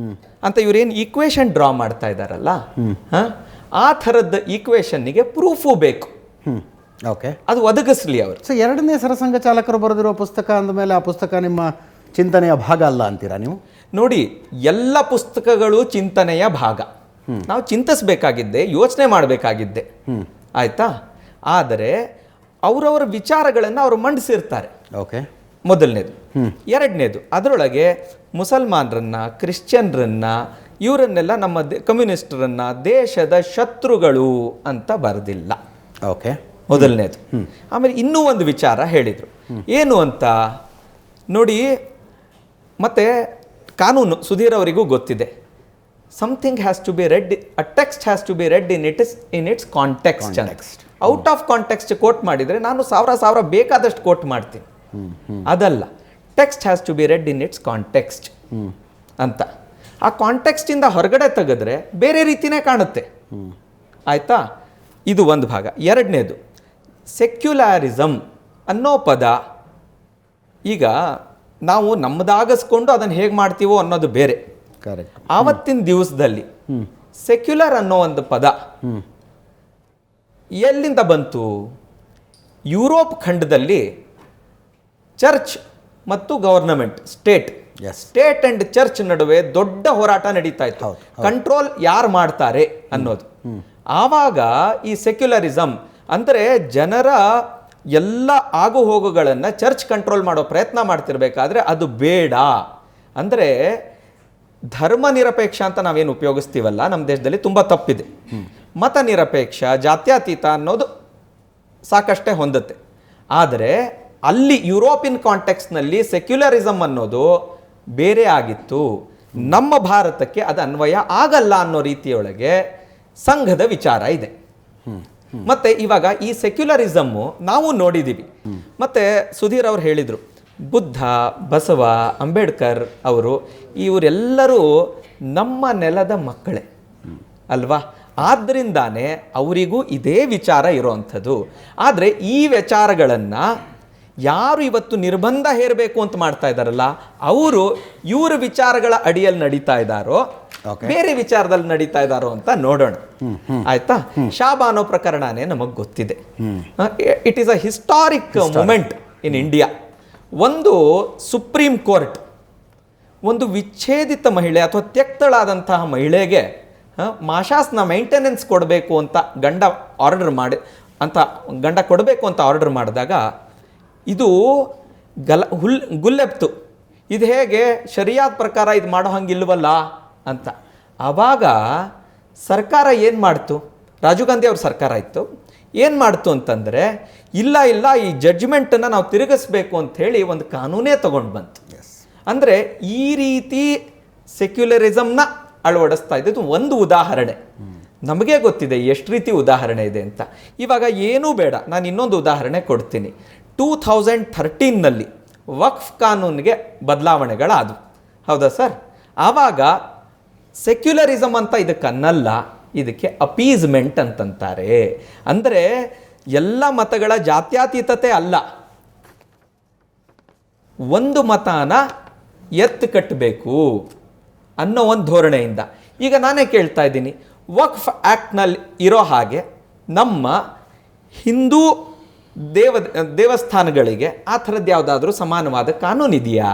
ಅಂತ ಇವರೇನು ಈಕ್ವೇಶನ್ ಡ್ರಾ ಮಾಡ್ತಾ ಇದ್ದಾರಲ್ಲ, ಆ ಥರದ ಈಕ್ವೇಶನ್ನಿಗೆ ಪ್ರೂಫು ಬೇಕು. ಅದು ಒದಗಿಸ್ಲಿ ಅವರು. ಸೊ 2ನೇ ಸರಸಂಘ ಚಾಲಕರು ಬರೆದಿರೋ ಪುಸ್ತಕ ಅಂದಮೇಲೆ ಆ ಪುಸ್ತಕ ನಿಮ್ಮ ಚಿಂತನೆಯ ಭಾಗ ಅಲ್ಲ ಅಂತೀರಾ ನೀವು? ನೋಡಿ, ಎಲ್ಲ ಪುಸ್ತಕಗಳು ಚಿಂತನೆಯ ಭಾಗ. ನಾವು ಚಿಂತಿಸಬೇಕಾಗಿದ್ದೆ, ಯೋಚನೆ ಮಾಡಬೇಕಾಗಿದ್ದೆ, ಆಯ್ತಾ? ಆದರೆ ಅವರವರ ವಿಚಾರಗಳನ್ನು ಅವರು ಮಂಡಿಸಿರ್ತಾರೆ. ಮೊದಲನೇದು. 2ನೇದು, ಅದರೊಳಗೆ ಮುಸಲ್ಮಾನರನ್ನ, ಕ್ರಿಶ್ಚಿಯನ್ರನ್ನ, ಇವರನ್ನೆಲ್ಲ ನಮ್ಮ ಕಮ್ಯುನಿಸ್ಟರನ್ನ ದೇಶದ ಶತ್ರುಗಳು ಅಂತ ಬರೆದಿಲ್ಲ. ಮೊದಲನೇದು. ಆಮೇಲೆ ಇನ್ನೂ ಒಂದು ವಿಚಾರ ಹೇಳಿದರು. ಏನು ಅಂತ ನೋಡಿ, ಮತ್ತೆ ಕಾನೂನು ಸುಧೀರ್ ಅವರಿಗೂ ಗೊತ್ತಿದೆ. Something has to be read, a text has to be read in its context. Out of context quote ಮಾಡಿದರೆ ನಾನು ಸಾವಿರ ಬೇಕಾದಷ್ಟು ಕೋಟ್ ಮಾಡ್ತೀನಿ. ಅದಲ್ಲ, text has to be read in its context ಅಂತ. ಆ ಕಾಂಟೆಕ್ಸ್ಟಿಂದ ಹೊರಗಡೆ ತೆಗೆದ್ರೆ ಬೇರೆ ರೀತಿಯೇ ಕಾಣುತ್ತೆ, ಆಯ್ತಾ? ಇದು ಒಂದು ಭಾಗ. 2ನೇದು, ಸೆಕ್ಯುಲಾರಿಸಮ್ ಅನ್ನೋ ಪದ ಈಗ ನಾವು ನಮ್ಮದಾಗಿಸ್ಕೊಂಡು ಅದನ್ನು ಹೇಗೆ ಮಾಡ್ತೀವೋ ಅನ್ನೋದು ಬೇರೆ. ಆವತ್ತಿನ ದಿವಸದಲ್ಲಿ ಸೆಕ್ಯುಲರ್ ಅನ್ನೋ ಒಂದು ಪದ ಎಲ್ಲಿಂದ ಬಂತು? ಯುರೋಪ್ ಖಂಡದಲ್ಲಿ ಚರ್ಚ್ ಮತ್ತು ಗವರ್ನಮೆಂಟ್, ಸ್ಟೇಟ್ ಅಂಡ್ ಚರ್ಚ್ ನಡುವೆ ದೊಡ್ಡ ಹೋರಾಟ ನಡೀತಾ ಇತ್ತು. ಕಂಟ್ರೋಲ್ ಯಾರು ಮಾಡ್ತಾರೆ ಅನ್ನೋದು. ಆವಾಗ ಈ ಸೆಕ್ಯುಲರಿಸಮ್ ಅಂದರೆ ಜನರ ಎಲ್ಲ ಆಗು ಹೋಗುಗಳನ್ನು ಚರ್ಚ್ ಕಂಟ್ರೋಲ್ ಮಾಡೋ ಪ್ರಯತ್ನ ಮಾಡ್ತಿರ್ಬೇಕಾದ್ರೆ ಅದು ಬೇಡ. ಅಂದರೆ ಧರ್ಮ ನಿರಪೇಕ್ಷ ಅಂತ ನಾವೇನು ಉಪಯೋಗಿಸ್ತೀವಲ್ಲ ನಮ್ಮ ದೇಶದಲ್ಲಿ ತುಂಬ ತಪ್ಪಿದೆ. ಮತ ನಿರಪೇಕ್ಷ, ಜಾತ್ಯತೀತ ಅನ್ನೋದು ಸಾಕಷ್ಟೇ ಹೊಂದುತ್ತೆ. ಆದರೆ ಅಲ್ಲಿ ಯುರೋಪಿಯನ್ ಕಾಂಟೆಕ್ಸ್ನಲ್ಲಿ ಸೆಕ್ಯುಲರಿಸಮ್ ಅನ್ನೋದು ಬೇರೆ ಆಗಿತ್ತು. ನಮ್ಮ ಭಾರತಕ್ಕೆ ಅದು ಅನ್ವಯ ಆಗಲ್ಲ ಅನ್ನೋ ರೀತಿಯೊಳಗೆ ಸಂಘದ ವಿಚಾರ ಇದೆ. ಮತ್ತೆ ಇವಾಗ ಈ ಸೆಕ್ಯುಲರಿಸಮ್ಮು ನಾವು ನೋಡಿದ್ದೀವಿ. ಮತ್ತೆ ಸುಧೀರ್ ಅವರು ಹೇಳಿದರು, ಬುದ್ಧ, ಬಸವ, ಅಂಬೇಡ್ಕರ್ ಅವರು ಇವರೆಲ್ಲರೂ ನಮ್ಮ ನೆಲದ ಮಕ್ಕಳೇ ಅಲ್ವಾ? ಆದ್ದರಿಂದಾನೇ ಅವರಿಗೂ ಇದೇ ವಿಚಾರ ಇರೋವಂಥದ್ದು. ಆದರೆ ಈ ವಿಚಾರಗಳನ್ನು ಯಾರು ಇವತ್ತು ನಿರ್ಬಂಧ ಹೇರಬೇಕು ಅಂತ ಮಾಡ್ತಾ ಇದ್ದಾರಲ್ಲ, ಅವರು ಇವರ ವಿಚಾರಗಳ ಅಡಿಯಲ್ಲಿ ನಡೀತಾ ಇದ್ದಾರೋ ಬೇರೆ ವಿಚಾರದಲ್ಲಿ ನಡೀತಾ ಇದ್ದಾರೋ ಅಂತ ನೋಡೋಣ. ಆಯ್ತಾ? ಶಾಬಾನೋ ಪ್ರಕರಣನೇ ನಮಗೆ ಗೊತ್ತಿದೆ. It is a historic moment in India. ಒಂದು ಸುಪ್ರೀಂ ಕೋರ್ಟ್ ಒಂದು ವಿಚ್ಛೇದಿತ ಮಹಿಳೆ ಅಥವಾ ತ್ಯಕ್ತಳಾದಂತಹ ಮಹಿಳೆಗೆ ಮಾಶಾಸ್ನ ಮೇಂಟೆನೆನ್ಸ್ ಕೊಡಬೇಕು ಅಂತ ಗಂಡ ಕೊಡಬೇಕು ಅಂತ ಆರ್ಡರ್ ಮಾಡಿದಾಗ ಇದು ಗುಲ್ಲೆಬ್ತು. ಇದು ಹೇಗೆ ಶರಿಯಾದ ಪ್ರಕಾರ ಇದು ಮಾಡೋ ಹಂಗಿಲ್ವಲ್ಲ ಅಂತ. ಆವಾಗ ಸರ್ಕಾರ ಏನು ಮಾಡ್ತು? ರಾಜೀವ್ ಗಾಂಧಿ ಅವ್ರ ಸರ್ಕಾರ ಇತ್ತು. ಏನು ಮಾಡ್ತು ಅಂತಂದರೆ, ಇಲ್ಲ ಈ ಜಡ್ಜ್ಮೆಂಟನ್ನು ನಾವು ತಿರುಗಿಸ್ಬೇಕು ಅಂಥೇಳಿ ಒಂದು ಕಾನೂನೇ ತಗೊಂಡು ಬಂತು. ಅಂದರೆ ಈ ರೀತಿ ಸೆಕ್ಯುಲರಿಸಮ್ನ ಅಳವಡಿಸ್ತಾ ಇದ್ದು ಒಂದು ಉದಾಹರಣೆ. ನಮಗೆ ಗೊತ್ತಿದೆ ಎಷ್ಟು ರೀತಿ ಉದಾಹರಣೆ ಇದೆ ಅಂತ. ಇವಾಗ ಏನೂ ಬೇಡ, ನಾನು ಇನ್ನೊಂದು ಉದಾಹರಣೆ ಕೊಡ್ತೀನಿ. 2013ನಲ್ಲಿ ವಕ್ಫ್ ಕಾನೂನಿಗೆ ಬದಲಾವಣೆಗಳಾದವು, ಹೌದಾ ಸರ್? ಆವಾಗ ಸೆಕ್ಯುಲರಿಸಮ್ ಅಂತ ಇದಕ್ಕೆ ಅನ್ನಲ್ಲ, ಇದಕ್ಕೆ ಅಪೀಸ್ಮೆಂಟ್ ಅಂತಂತಾರೆ. ಅಂದರೆ ಎಲ್ಲ ಮತಗಳ ಜಾತ್ಯತೀತತೆ ಅಲ್ಲ, ಒಂದು ಮತನ ಎತ್ತು ಕಟ್ಟಬೇಕು ಅನ್ನೋ ಒಂದು ಧೋರಣೆಯಿಂದ. ಈಗ ನಾನೇ ಕೇಳ್ತಾ ಇದ್ದೀನಿ, ವಕ್ಫ್ ಆ್ಯಕ್ಟ್ನಲ್ಲಿ ಇರೋ ಹಾಗೆ ನಮ್ಮ ಹಿಂದೂ ದೇವಸ್ಥಾನಗಳಿಗೆ ಆ ಥರದ್ದು ಯಾವುದಾದ್ರೂ ಸಮಾನವಾದ ಕಾನೂನು ಇದೆಯಾ?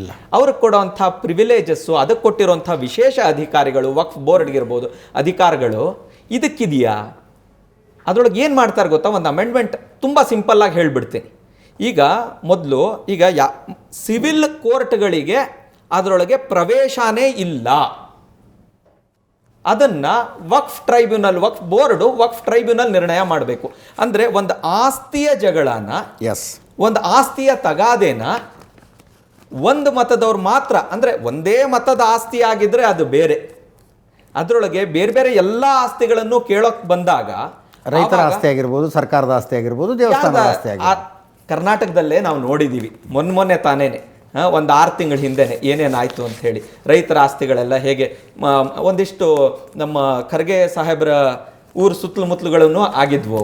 ಇಲ್ಲ. ಅವ್ರಿಗೆ ಕೊಡೋವಂಥ ಪ್ರಿವಿಲೇಜಸ್ಸು, ಅದಕ್ಕೆ ಕೊಟ್ಟಿರೋಂಥ ವಿಶೇಷ ಅಧಿಕಾರಿಗಳು, ವಕ್ಫ್ ಬೋರ್ಡ್ಗಿರ್ಬೋದು ಅಧಿಕಾರಗಳು ಇದಕ್ಕಿದೆಯಾ? ಅದರೊಳಗೆ ಏನು ಮಾಡ್ತಾರೆ ಗೊತ್ತಾ? ಒಂದು ಅಮೆಂಡ್ಮೆಂಟ್ ತುಂಬ ಸಿಂಪಲ್ಲಾಗಿ ಹೇಳಿಬಿಡ್ತೀನಿ. ಈಗ ಮೊದಲು ಸಿವಿಲ್ ಕೋರ್ಟ್ಗಳಿಗೆ ಅದರೊಳಗೆ ಪ್ರವೇಶನೇ ಇಲ್ಲ. ಅದನ್ನು ವಕ್ಫ್ ಬೋರ್ಡು ವಕ್ಫ್ ಟ್ರೈಬ್ಯುನಲ್ ನಿರ್ಣಯ ಮಾಡಬೇಕು. ಅಂದರೆ ಒಂದು ಆಸ್ತಿಯ ಜಗಳನ, ಒಂದು ಆಸ್ತಿಯ ತಗಾದೆನ ಒಂದು ಮತದವ್ರು ಮಾತ್ರ, ಅಂದರೆ ಒಂದೇ ಮತದ ಆಸ್ತಿ ಆಗಿದ್ರೆ ಅದು ಬೇರೆ. ಅದರೊಳಗೆ ಬೇರೆ ಬೇರೆ ಎಲ್ಲ ಆಸ್ತಿಗಳನ್ನು ಕೇಳೋಕೆ ಬಂದಾಗ ರೈತರ ಆಸ್ತಿ ಆಗಿರ್ಬೋದು, ಸರ್ಕಾರದ ಆಸ್ತಿ ಆಗಿರ್ಬೋದು, ದೇವಸ್ಥಾನದ ಆಸ್ತಿ ಆಗಿರ್ಬೋದು, ಕರ್ನಾಟಕದಲ್ಲೇ ನಾವು ನೋಡಿದ್ದೀವಿ. ಮೊನ್ನೆ ತಾನೇನೆ ಒಂದು 6 ತಿಂಗಳ ಹಿಂದೆನೆ ಏನೇನಾಯಿತು ಅಂತ ಹೇಳಿ ರೈತರ ಆಸ್ತಿಗಳೆಲ್ಲ ಹೇಗೆ ಒಂದಿಷ್ಟು ನಮ್ಮ ಖರ್ಗೆ ಸಾಹೇಬ್ರ ಊರು ಸುತ್ತಲುಮುತ್ತಲುಗಳನ್ನು ಆಗಿದ್ವು.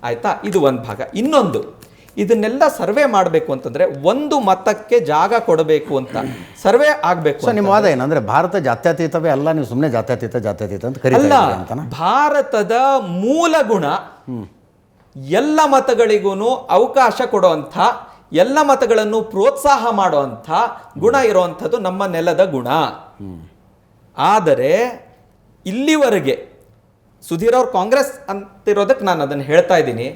ಆಯಿತಾ? ಇದು ಒಂದು ಭಾಗ. ಇನ್ನೊಂದು, ಇದನ್ನೆಲ್ಲ ಸರ್ವೆ ಮಾಡಬೇಕು ಅಂತಂದರೆ ಒಂದು ಮತಕ್ಕೆ ಜಾಗ ಕೊಡಬೇಕು ಅಂತ ಸರ್ವೆ ಆಗಬೇಕು. ಸೊ ನಿಮ್ಮ ವಾದ ಏನಂದರೆ ಭಾರತ ಜಾತ್ಯತೀತವೇ ಅಲ್ಲ, ನೀವು ಸುಮ್ಮನೆ ಜಾತ್ಯತೀತ ಅಂತ ಕರೀತಾ ಅಲ್ಲ. ಭಾರತದ ಮೂಲ ಗುಣ ಎಲ್ಲ ಮತಗಳಿಗೂ ಅವಕಾಶ ಕೊಡುವಂಥ, ಎಲ್ಲ ಮತಗಳನ್ನು ಪ್ರೋತ್ಸಾಹ ಮಾಡುವಂಥ ಗುಣ ಇರುವಂಥದ್ದು ನಮ್ಮ ನೆಲದ ಗುಣ. ಆದರೆ ಇಲ್ಲಿವರೆಗೆ ಸುಧೀರ್ ಅವ್ರು ಕಾಂಗ್ರೆಸ್ ಅಂತಿರೋದಕ್ಕೆ ನಾನು ಅದನ್ನು ಹೇಳ್ತಾ ಇದ್ದೀನಿ.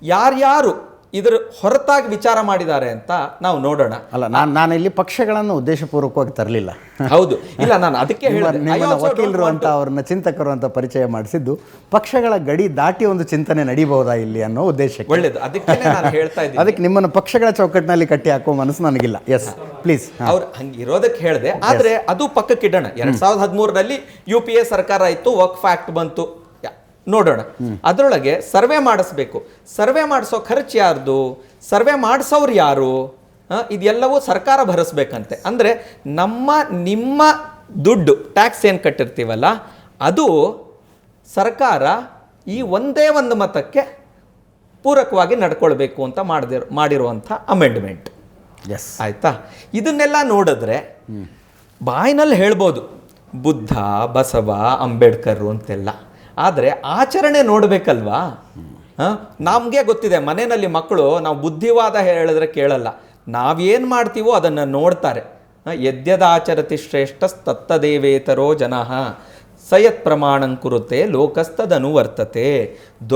ಯಾರ್ಯಾರು ಇದರ ಹೊರತಾಗಿ ವಿಚಾರ ಮಾಡಿದ್ದಾರೆ ಅಂತ ನಾವು ನೋಡೋಣ. ಅಲ್ಲ, ನಾನು ಇಲ್ಲಿ ಪಕ್ಷಗಳನ್ನು ಉದ್ದೇಶಪೂರ್ವಕವಾಗಿ ತರಲಿಲ್ಲ. ಹೌದು, ಇಲ್ಲ, ನಾನು ಅದಕ್ಕೆ ವಕೀಲರು ಅಂತ ಅವ್ರನ್ನ ಚಿಂತಕರು ಅಂತ ಪರಿಚಯ ಮಾಡಿಸಿದ್ದು ಪಕ್ಷಗಳ ಗಡಿ ದಾಟಿ ಒಂದು ಚಿಂತನೆ ನಡೀಬಹುದಾ ಇಲ್ಲಿ ಅನ್ನೋ ಉದ್ದೇಶಕ್ಕೆ. ಒಳ್ಳೇದು, ಅದಕ್ಕೆ ನಾನು ಹೇಳ್ತಾ ಇದ್ದೀನಿ. ಅದಕ್ಕೆ ನಿಮ್ಮನ್ನು ಪಕ್ಷಗಳ ಚೌಕಟ್ಟಿನಲ್ಲಿ ಕಟ್ಟಿ ಹಾಕೋ ಮನಸ್ಸು ನನಗಿಲ್ಲ. Yes please. ಅವ್ರು ಹಂಗಿರೋದಕ್ಕೆ ಹೇಳಿದೆ. ಆದರೆ ಅದು ಪಕ್ಕಕ್ಕಿಡೋಣ. 2013ರಲ್ಲಿ UPA ಸರ್ಕಾರ ಇತ್ತು, ವಕ್ಫ್ ಆಕ್ಟ್ ಬಂತು, ನೋಡೋಣ. ಅದರೊಳಗೆ ಸರ್ವೆ ಮಾಡಿಸ್ಬೇಕು. ಸರ್ವೆ ಮಾಡಿಸೋ ಖರ್ಚು ಯಾರ್ದು? ಸರ್ವೆ ಮಾಡಿಸೋರು ಯಾರು? ಇದೆಲ್ಲವೂ ಸರ್ಕಾರ ಭರಿಸ್ಬೇಕಂತೆ. ಅಂದರೆ ನಿಮ್ಮ ದುಡ್ಡು ಟ್ಯಾಕ್ಸ್ ಏನು ಕಟ್ಟಿರ್ತೀವಲ್ಲ, ಅದು ಸರ್ಕಾರ ಈ ಒಂದೇ ಒಂದು ಮತಕ್ಕೆ ಪೂರಕವಾಗಿ ನಡ್ಕೊಳ್ಬೇಕು ಅಂತ ಮಾಡಿರುವಂಥ ಅಮೆಂಡ್ಮೆಂಟ್. ಆಯಿತಾ? ಇದನ್ನೆಲ್ಲ ನೋಡಿದ್ರೆ ಬಾಯಿನಲ್ಲಿ ಹೇಳ್ಬೋದು ಬುದ್ಧ, ಬಸವ, ಅಂಬೇಡ್ಕರ್ ಅಂತೆಲ್ಲ. ಆದರೆ ಆಚರಣೆ ನೋಡಬೇಕಲ್ವಾ? ನಮಗೆ ಗೊತ್ತಿದೆ, ಮನೆಯಲ್ಲಿ ಮಕ್ಕಳು ನಾವು ಬುದ್ಧಿವಾದ ಹೇಳಿದ್ರೆ ಕೇಳಲ್ಲ. ನಾವೇನು ಮಾಡ್ತೀವೋ ಅದನ್ನು ನೋಡ್ತಾರೆ. ಯದ್ಯದಾಚರತಿ ಶ್ರೇಷ್ಠ ತತ್ತದೇವೇತರೋ ಜನಃ ಸಯತ್ ಪ್ರಮಾಣಂ ಕುರುತೆ ಲೋಕಸ್ತದನುವರ್ತತೆ.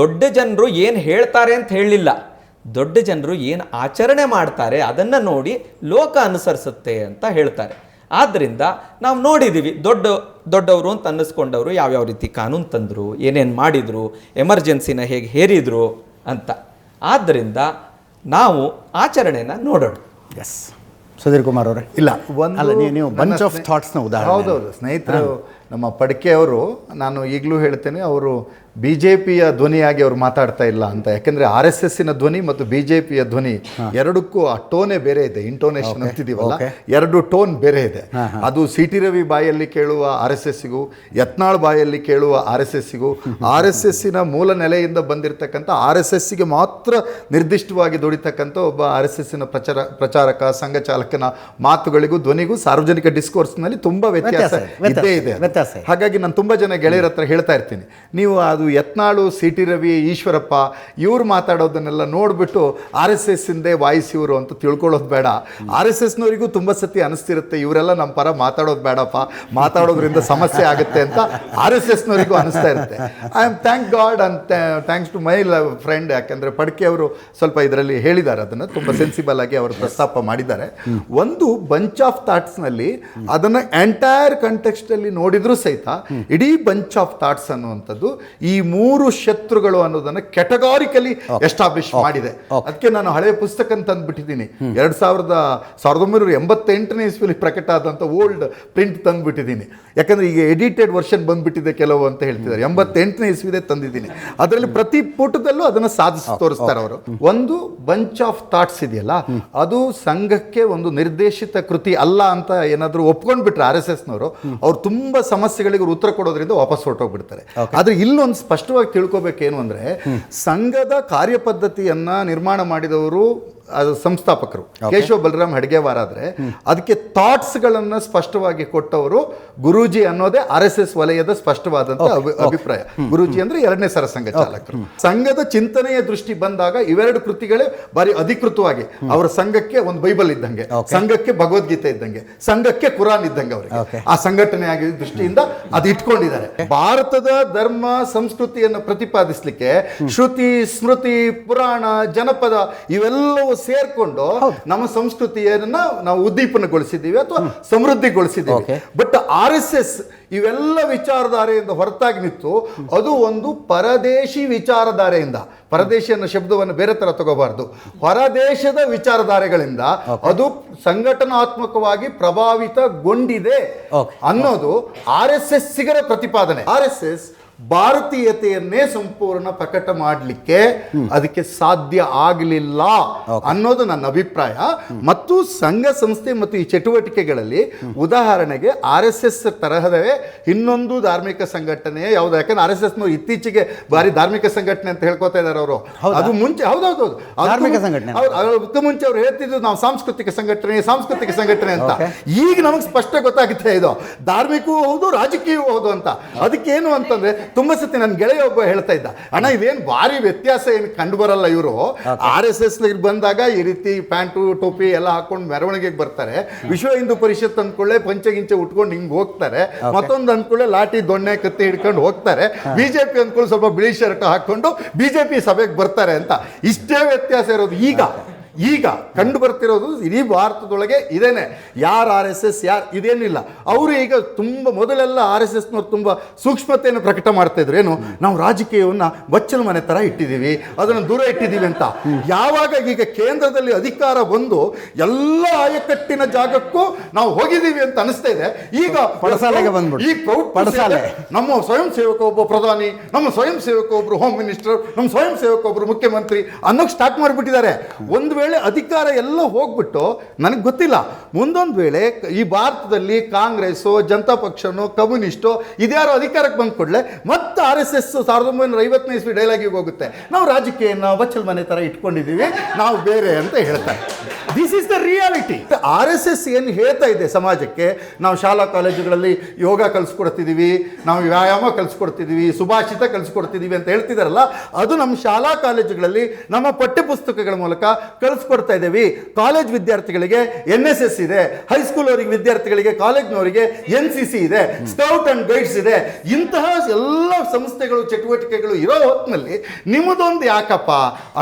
ದೊಡ್ಡ ಜನರು ಏನು ಹೇಳ್ತಾರೆ ಅಂತ ಹೇಳಲಿಲ್ಲ, ದೊಡ್ಡ ಜನರು ಏನು ಆಚರಣೆ ಮಾಡ್ತಾರೆ ಅದನ್ನು ನೋಡಿ ಲೋಕ ಅನುಸರಿಸುತ್ತೆ ಅಂತ ಹೇಳ್ತಾರೆ. ಆದ್ದರಿಂದ ನಾವು ನೋಡಿದ್ದೀವಿ, ದೊಡ್ಡವರು ಅಂತ ಅನ್ನಿಸ್ಕೊಂಡವರು ಯಾವ್ಯಾವ ರೀತಿ ಕಾನೂನು ತಂದರು, ಏನೇನು ಮಾಡಿದರು, ಎಮರ್ಜೆನ್ಸಿನ ಹೇಗೆ ಹೇರಿದರು ಅಂತ. ಆದ್ದರಿಂದ ನಾವು ಆಚರಣೆನ ನೋಡೋಣ. ಸುಧೀರ್ ಕುಮಾರ್ ಅವರೇ, ಇಲ್ಲ, ನೀವು ಬಂಚ್ ಆಫ್ ಥಾಟ್ಸ್ನ ಉದಾಹರಣೆ. ಹೌದೌದು, ಸ್ನೇಹಿತರು ನಮ್ಮ ಪಡ್ಕೆ ಅವರು, ನಾನು ಈಗಲೂ ಹೇಳ್ತೇನೆ, ಅವರು BJPಯ ಧ್ವನಿಯಾಗಿ ಅವರು ಮಾತಾಡ್ತಾ ಇಲ್ಲ ಅಂತ. ಯಾಕೆಂದರೆ RSSನ ಧ್ವನಿ ಮತ್ತು BJPಯ ಧ್ವನಿ ಎರಡಕ್ಕೂ ಆ ಟೋನೇ ಬೇರೆ ಇದೆ. ಇಂಟೋನೇಷನ್ ಅಂತಿದ್ದೀವಲ್ಲ, ಎರಡು ಟೋನ್ ಬೇರೆ ಇದೆ. ಅದು ಸಿ ಟಿ ರವಿ ಬಾಯಲ್ಲಿ ಕೇಳುವ RSSಗೂ, ಯತ್ನಾಳ್ ಬಾಯಲ್ಲಿ ಕೇಳುವ RSSಗೂ, RSSನ ಮೂಲ ನೆಲೆಯಿಂದ ಬಂದಿರತಕ್ಕಂಥ RSSಗೆ ಮಾತ್ರ ನಿರ್ದಿಷ್ಟವಾಗಿ ದುಡಿತಕ್ಕಂಥ ಒಬ್ಬ RSSನ ಪ್ರಚಾರಕ, ಸಂಘ ಚಾಲಕನ ಮಾತುಗಳಿಗೂ ಧ್ವನಿಗೂ ಸಾರ್ವಜನಿಕ ಡಿಸ್ಕೋರ್ಸ್ನಲ್ಲಿ ತುಂಬ ವ್ಯತ್ಯಾಸ ಇದ್ದೇ ಇದೆ. ಹಾಗಾಗಿ ನಾನು ತುಂಬ ಜನ ಗೆಳೆಯರ ಹತ್ರ ಹೇಳ್ತಾ ಇರ್ತೀನಿ, ನೀವು ಅದು ಯತ್ನಾಳು, ಸಿ ಟಿ ರವಿ, ಈಶ್ವರಪ್ಪ ಇವ್ರು ಮಾತಾಡೋದನ್ನೆಲ್ಲ ನೋಡಿಬಿಟ್ಟು RSS ಇಂದೇ ವಾಯ್ಸ್ ಇವರು ಅಂತ ತಿಳ್ಕೊಳ್ಳೋದು ಬೇಡ. RSSನವರಿಗೂ ತುಂಬ ಸತಿ ಅನಿಸ್ತಿರುತ್ತೆ, ಇವರೆಲ್ಲ ನಮ್ಮ ಪರ ಮಾತಾಡೋದು ಬೇಡಪ್ಪ, ಮಾತಾಡೋದ್ರಿಂದ ಸಮಸ್ಯೆ ಆಗುತ್ತೆ ಅಂತ RSSನವರಿಗೂ ಅನಿಸ್ತಾ ಇರುತ್ತೆ. I am thank God and thanks to my friend. ಯಾಕೆಂದರೆ ಪಡ್ಕೆ ಅವರು ಸ್ವಲ್ಪ ಇದರಲ್ಲಿ ಹೇಳಿದ್ದಾರೆ, ಅದನ್ನು ತುಂಬ ಸೆನ್ಸಿಬಲ್ ಆಗಿ ಅವರು ಪ್ರಸ್ತಾಪ ಮಾಡಿದ್ದಾರೆ. ಒಂದು ಬಂಚ್ ಆಫ್ ಥಾಟ್ಸ್ನಲ್ಲಿ ಅದನ್ನು ಎಂಟೈರ್ ಕಂಟೆಕ್ಸ್ಟಲ್ಲಿ ನೋಡಿದರೂ ಸಹಿತ ಇಡೀ ಬಂಚ್ ಆಫ್ ಥಾಟ್ಸ್ ಅನ್ನುವಂಥದ್ದು ಈ ಮೂರು ಶತ್ರುಗಳು ಅನ್ನೋದನ್ನು ಕೆಟಗಾರಿಕಲಿ ಎಸ್ಟಾಬ್ಲಿಷ್ ಮಾಡಿದೆ. ಅದಕ್ಕೆ ನಾನು ಹಳೆಯ ಪುಸ್ತಕ ತಂದುಬಿಟ್ಟಿದ್ದೀನಿ, 1988ನೇ ಇಸ್ವಿಲಿ ಪ್ರಕಟ ಆದಂಥ ಓಲ್ಡ್ ಪ್ರಿಂಟ್ ತಂದುಬಿಟ್ಟಿದ್ದೀನಿ. ಯಾಕಂದರೆ ಈಗ ಎಡಿಟೆಡ್ ವರ್ಷನ್ ಬಂದುಬಿಟ್ಟಿದೆ ಕೆಲವು ಅಂತ ಹೇಳ್ತಿದ್ದಾರೆ. 88ನೇ ಇಸ್ವಿದೆ ತಂದಿದ್ದೀನಿ. ಅದರಲ್ಲಿ ಪ್ರತಿ ಪುಟದಲ್ಲೂ ಅದನ್ನು ಸಾಧಿಸಿ ತೋರಿಸ್ತಾರೆ ಅವರು. ಒಂದು ಬಂಚ್ ಆಫ್ ಥಾಟ್ಸ್ ಇದೆಯಲ್ಲ, ಅದು ಸಂಘಕ್ಕೆ ಒಂದು ನಿರ್ದೇಶಿತ ಕೃತಿ ಅಲ್ಲ ಅಂತ ಏನಾದರೂ ಒಪ್ಕೊಂಡ್ಬಿಟ್ರೆ RSSನವರು, ಅವ್ರು ತುಂಬ ಸಮಸ್ಯೆಗಳಿಗೆ ಉತ್ತರ ಕೊಡೋದ್ರಿಂದ ವಾಪಸ್ ಹೊರಟೋಗ್ಬಿಡ್ತಾರೆ. ಆದರೆ ಇಲ್ಲೊಂದು ಸ್ಪಷ್ಟವಾಗಿ ತಿಳ್ಕೊಬೇಕೇನು ಅಂದರೆ, ಸಂಘದ ಕಾರ್ಯಪದ್ಧತಿಯನ್ನ ನಿರ್ಮಾಣ ಮಾಡಿದವರು ಅದು ಸಂಸ್ಥಾಪಕರು ಕೇಶವ ಬಲರಾಮ್ ಹೆಡ್ಗೇವಾರ್. ಆದರೆ ಅದಕ್ಕೆ ಥಾಟ್ಸ್ಗಳನ್ನು ಸ್ಪಷ್ಟವಾಗಿ ಕೊಟ್ಟವರು ಗುರೂಜಿ ಅನ್ನೋದೇ RSS ವಲಯದ ಸ್ಪಷ್ಟವಾದಂಥ ಅಭಿಪ್ರಾಯ. ಗುರೂಜಿ ಅಂದರೆ 2ನೇ ಸರಸಂಘ ಚಾಲಕರು. ಸಂಘದ ಚಿಂತನೆಯ ದೃಷ್ಟಿ ಬಂದಾಗ ಇವೆರಡು ಕೃತಿಗಳೇ ಬಾರಿ ಅಧಿಕೃತವಾಗಿ ಅವರ ಸಂಘಕ್ಕೆ ಒಂದು ಬೈಬಲ್ ಇದ್ದಂಗೆ, ಸಂಘಕ್ಕೆ ಭಗವದ್ಗೀತೆ ಇದ್ದಂಗೆ, ಸಂಘಕ್ಕೆ ಕುರಾನ್ ಇದ್ದಂಗೆ ಅವರಿಗೆ ಆ ಸಂಘಟನೆ ಆಗಿದ್ದ ದೃಷ್ಟಿಯಿಂದ ಅದು ಇಟ್ಕೊಂಡಿದ್ದಾರೆ. ಭಾರತದ ಧರ್ಮ ಸಂಸ್ಕೃತಿಯನ್ನು ಪ್ರತಿಪಾದಿಸಲಿಕ್ಕೆ ಶ್ರುತಿ, ಸ್ಮೃತಿ, ಪುರಾಣ, ಜನಪದ ಇವೆಲ್ಲವೂ ಸೇರ್ಕೊಂಡು ನಮ್ಮ ಸಂಸ್ಕೃತಿಯನ್ನ ನಾವು ಉದ್ದೀಪನಗೊಳಿಸಿದ್ದೀವಿ ಅಥವಾ ಸಮೃದ್ಧಿಗೊಳಿಸಿದ್ದೀವಿ. ಬಟ್ RSS ಇವೆಲ್ಲ ವಿಚಾರಧಾರೆಯಿಂದ ಹೊರತಾಗಿ ನಿಂತು ಅದು ಒಂದು ಪರದೇಶಿ ವಿಚಾರಧಾರೆಯಿಂದ, ಪರದೇಶಿ ಅನ್ನೋ ಶಬ್ದವನ್ನು ಬೇರೆ ತರ ತಗೋಬಾರ್ದು, ಹೊರದೇಶದ ವಿಚಾರಧಾರೆಗಳಿಂದ ಅದು ಸಂಘಟನಾತ್ಮಕವಾಗಿ ಪ್ರಭಾವಿತಗೊಂಡಿದೆ ಅನ್ನೋದು RSSಗರ ಪ್ರತಿಪಾದನೆ. RSS ಭಾರತೀಯತೆಯನ್ನೇ ಸಂಪೂರ್ಣ ಪ್ರಕಟ ಮಾಡಲಿಕ್ಕೆ ಅದಕ್ಕೆ ಸಾಧ್ಯ ಆಗಲಿಲ್ಲ ಅನ್ನೋದು ನನ್ನ ಅಭಿಪ್ರಾಯ. ಮತ್ತು ಸಂಘ ಸಂಸ್ಥೆ ಮತ್ತು ಈ ಚಟುವಟಿಕೆಗಳಲ್ಲಿ ಉದಾಹರಣೆಗೆ RSS ತರಹದವೇ ಇನ್ನೊಂದು ಧಾರ್ಮಿಕ ಸಂಘಟನೆ ಯಾವುದು? ಯಾಕಂದ್ರೆ RSSನವರು ಇತ್ತೀಚೆಗೆ ಬಾರಿ ಧಾರ್ಮಿಕ ಸಂಘಟನೆ ಅಂತ ಹೇಳ್ಕೊತಾ ಇದ್ದಾರೆ ಅವರು. ಅದು ಮುಂಚೆ ಹೌದೌದು ಧಾರ್ಮಿಕ ಸಂಘಟನೆ, ಅದಕ್ಕೆ ಮುಂಚೆ ಅವ್ರು ಹೇಳ್ತಿದ್ರು ನಾವು ಸಾಂಸ್ಕೃತಿಕ ಸಂಘಟನೆ ಅಂತ. ಈಗ ನಮಗೆ ಸ್ಪಷ್ಟ ಗೊತ್ತಾಗುತ್ತೆ ಇದು ಧಾರ್ಮಿಕವೂ ಹೌದು, ರಾಜಕೀಯವೂ ಹೌದು ಅಂತ. ಅದಕ್ಕೇನು ಅಂತಂದ್ರೆ, ತುಂಬ ಸತಿ ನನ್ನ ಗೆಳೆಯ ಒಬ್ಬ ಹೇಳ್ತಾ ಇದ್ದ, ಅಣ್ಣ ಇದೇನು ಭಾರಿ ವ್ಯತ್ಯಾಸ ಏನು ಕಂಡು ಬರಲ್ಲ, ಇವರು RSS ಬಂದಾಗ ಈ ರೀತಿ ಪ್ಯಾಂಟು ಟೋಪಿ ಎಲ್ಲ ಹಾಕೊಂಡು ಮೆರವಣಿಗೆಗೆ ಬರ್ತಾರೆ, ವಿಶ್ವ ಹಿಂದೂ ಪರಿಷತ್ ಅಂದ್ಕೊಳ್ಳೆ ಪಂಚಗಿಂಚೆ ಉಟ್ಕೊಂಡು ಹಿಂಗೆ ಹೋಗ್ತಾರೆ, ಮತ್ತೊಂದು ಅಂದ್ಕೊಳ್ಳೆ ಲಾಠಿ ದೊಣ್ಣೆ ಕತ್ತಿ ಹಿಡ್ಕೊಂಡು ಹೋಗ್ತಾರೆ, BJP ಅಂದ್ಕೊಳ್ಳಿ ಸ್ವಲ್ಪ ಬಿಳಿ ಶರ್ಟ್ ಹಾಕೊಂಡು BJP ಸಭೆಗೆ ಬರ್ತಾರೆ ಅಂತ. ಇಷ್ಟೇ ವ್ಯತ್ಯಾಸ ಇರೋದು. ಈಗ ಕಂಡು ಬರ್ತಿರೋದು ಇಡೀ ಭಾರತದೊಳಗೆ ಇದೇನೆ. ಯಾರು RSS ಯಾರು ಇದೇನಿಲ್ಲ. ಅವರು ಈಗ ತುಂಬ ಮೊದಲೆಲ್ಲ RSSನವ್ರು ತುಂಬ ಸೂಕ್ಷ್ಮತೆಯನ್ನು ಪ್ರಕಟ ಮಾಡ್ತಾ ಇದ್ರು. ಏನು, ನಾವು ರಾಜಕೀಯವನ್ನು ಬಚ್ಚಲ ಮನೆ ಥರ ಇಟ್ಟಿದ್ದೀವಿ, ಅದನ್ನು ದೂರ ಇಟ್ಟಿದ್ದೀವಿ ಅಂತ. ಯಾವಾಗ ಈಗ ಕೇಂದ್ರದಲ್ಲಿ ಅಧಿಕಾರ ಬಂದು ಎಲ್ಲ ಆಯಕಟ್ಟಿನ ಜಾಗಕ್ಕೂ ನಾವು ಹೋಗಿದ್ದೀವಿ ಅಂತ ಅನಿಸ್ತಾ ಇದೆ. ಈಗ ಪಡಸಾಲೆಗೆ ಬಂದ್ಬಿಟ್ಟು ಈ ಪಡಸಾಲೆ ನಮ್ಮ ಸ್ವಯಂ ಸೇವಕ ಒಬ್ಬ ಪ್ರಧಾನಿ, ನಮ್ಮ ಸ್ವಯಂ ಸೇವಕ ಒಬ್ರು ಹೋಮ್ ಮಿನಿಸ್ಟರ್, ನಮ್ಮ ಸ್ವಯಂ ಸೇವಕ ಒಬ್ರು ಮುಖ್ಯಮಂತ್ರಿ ಅನ್ನೋಕೆ ಸ್ಟಾರ್ಟ್ ಮಾಡಿಬಿಟ್ಟಿದ್ದಾರೆ. ಒಂದು ವೇಳೆ ಅಧಿಕಾರ ಎಲ್ಲ ಹೋಗ್ಬಿಟ್ಟು ನನಗೆ ಗೊತ್ತಿಲ್ಲ, ಮುಂದೊಂದು ವೇಳೆ ಈ ಭಾರತದಲ್ಲಿ ಕಾಂಗ್ರೆಸ್ಸೋ ಜನತಾ ಪಕ್ಷನೋ ಕಮ್ಯುನಿಸ್ಟೋ ಇದ್ಯಾರೋ ಅಧಿಕಾರಕ್ಕೆ ಬಂದ ಕೂಡಲೇ ಮತ್ತೆ RSS 1950ನೇ ಇಸ್ವಿ ಡೈಲಾಗಿಗೆ ಹೋಗುತ್ತೆ, ನಾವು ರಾಜಕೀಯನ ಬಚ್ಚಲ ಮನೆ ಥರ ಇಟ್ಕೊಂಡಿದ್ದೀವಿ, ನಾವು ಬೇರೆ ಅಂತ ಹೇಳ್ತಾರೆ. This is the reality. RSS ಏನು ಹೇಳ್ತಾ ಇದೆ ಸಮಾಜಕ್ಕೆ, ನಾವು ಶಾಲಾ ಕಾಲೇಜುಗಳಲ್ಲಿ ಯೋಗ ಕಲಿಸ್ಕೊಡ್ತಿದ್ದೀವಿ, ನಾವು ವ್ಯಾಯಾಮ ಕಲಿಸ್ಕೊಡ್ತಿದ್ದೀವಿ, ಸುಭಾಷಿತ ಕಲಿಸ್ಕೊಡ್ತಿದ್ದೀವಿ ಅಂತ ಹೇಳ್ತಿದಾರಲ್ಲ, ಅದು ನಮ್ಮ ಶಾಲಾ ಕಾಲೇಜುಗಳಲ್ಲಿ ನಮ್ಮ ಪಠ್ಯಪುಸ್ತಕಗಳ ಮೂಲಕ ಕಲಿಸ್ಕೊಡ್ತಾ ಇದ್ದೀವಿ. ಕಾಲೇಜ್ ವಿದ್ಯಾರ್ಥಿಗಳಿಗೆ NSS ಇದೆ, ಹೈಸ್ಕೂಲ್ ಅವರಿಗೆ ವಿದ್ಯಾರ್ಥಿಗಳಿಗೆ, ಕಾಲೇಜ್ನವರಿಗೆ NCC ಇದೆ, ಸ್ಕೌಟ್ ಅಂಡ್ ಗೈಡ್ಸ್ ಇದೆ. ಇಂತಹ ಎಲ್ಲ ಸಂಸ್ಥೆಗಳು ಚಟುವಟಿಕೆಗಳು ಇರೋ ಹೊತ್ತಿನಲ್ಲಿ ನಿಮ್ಮದೊಂದು ಯಾಕಪ್ಪ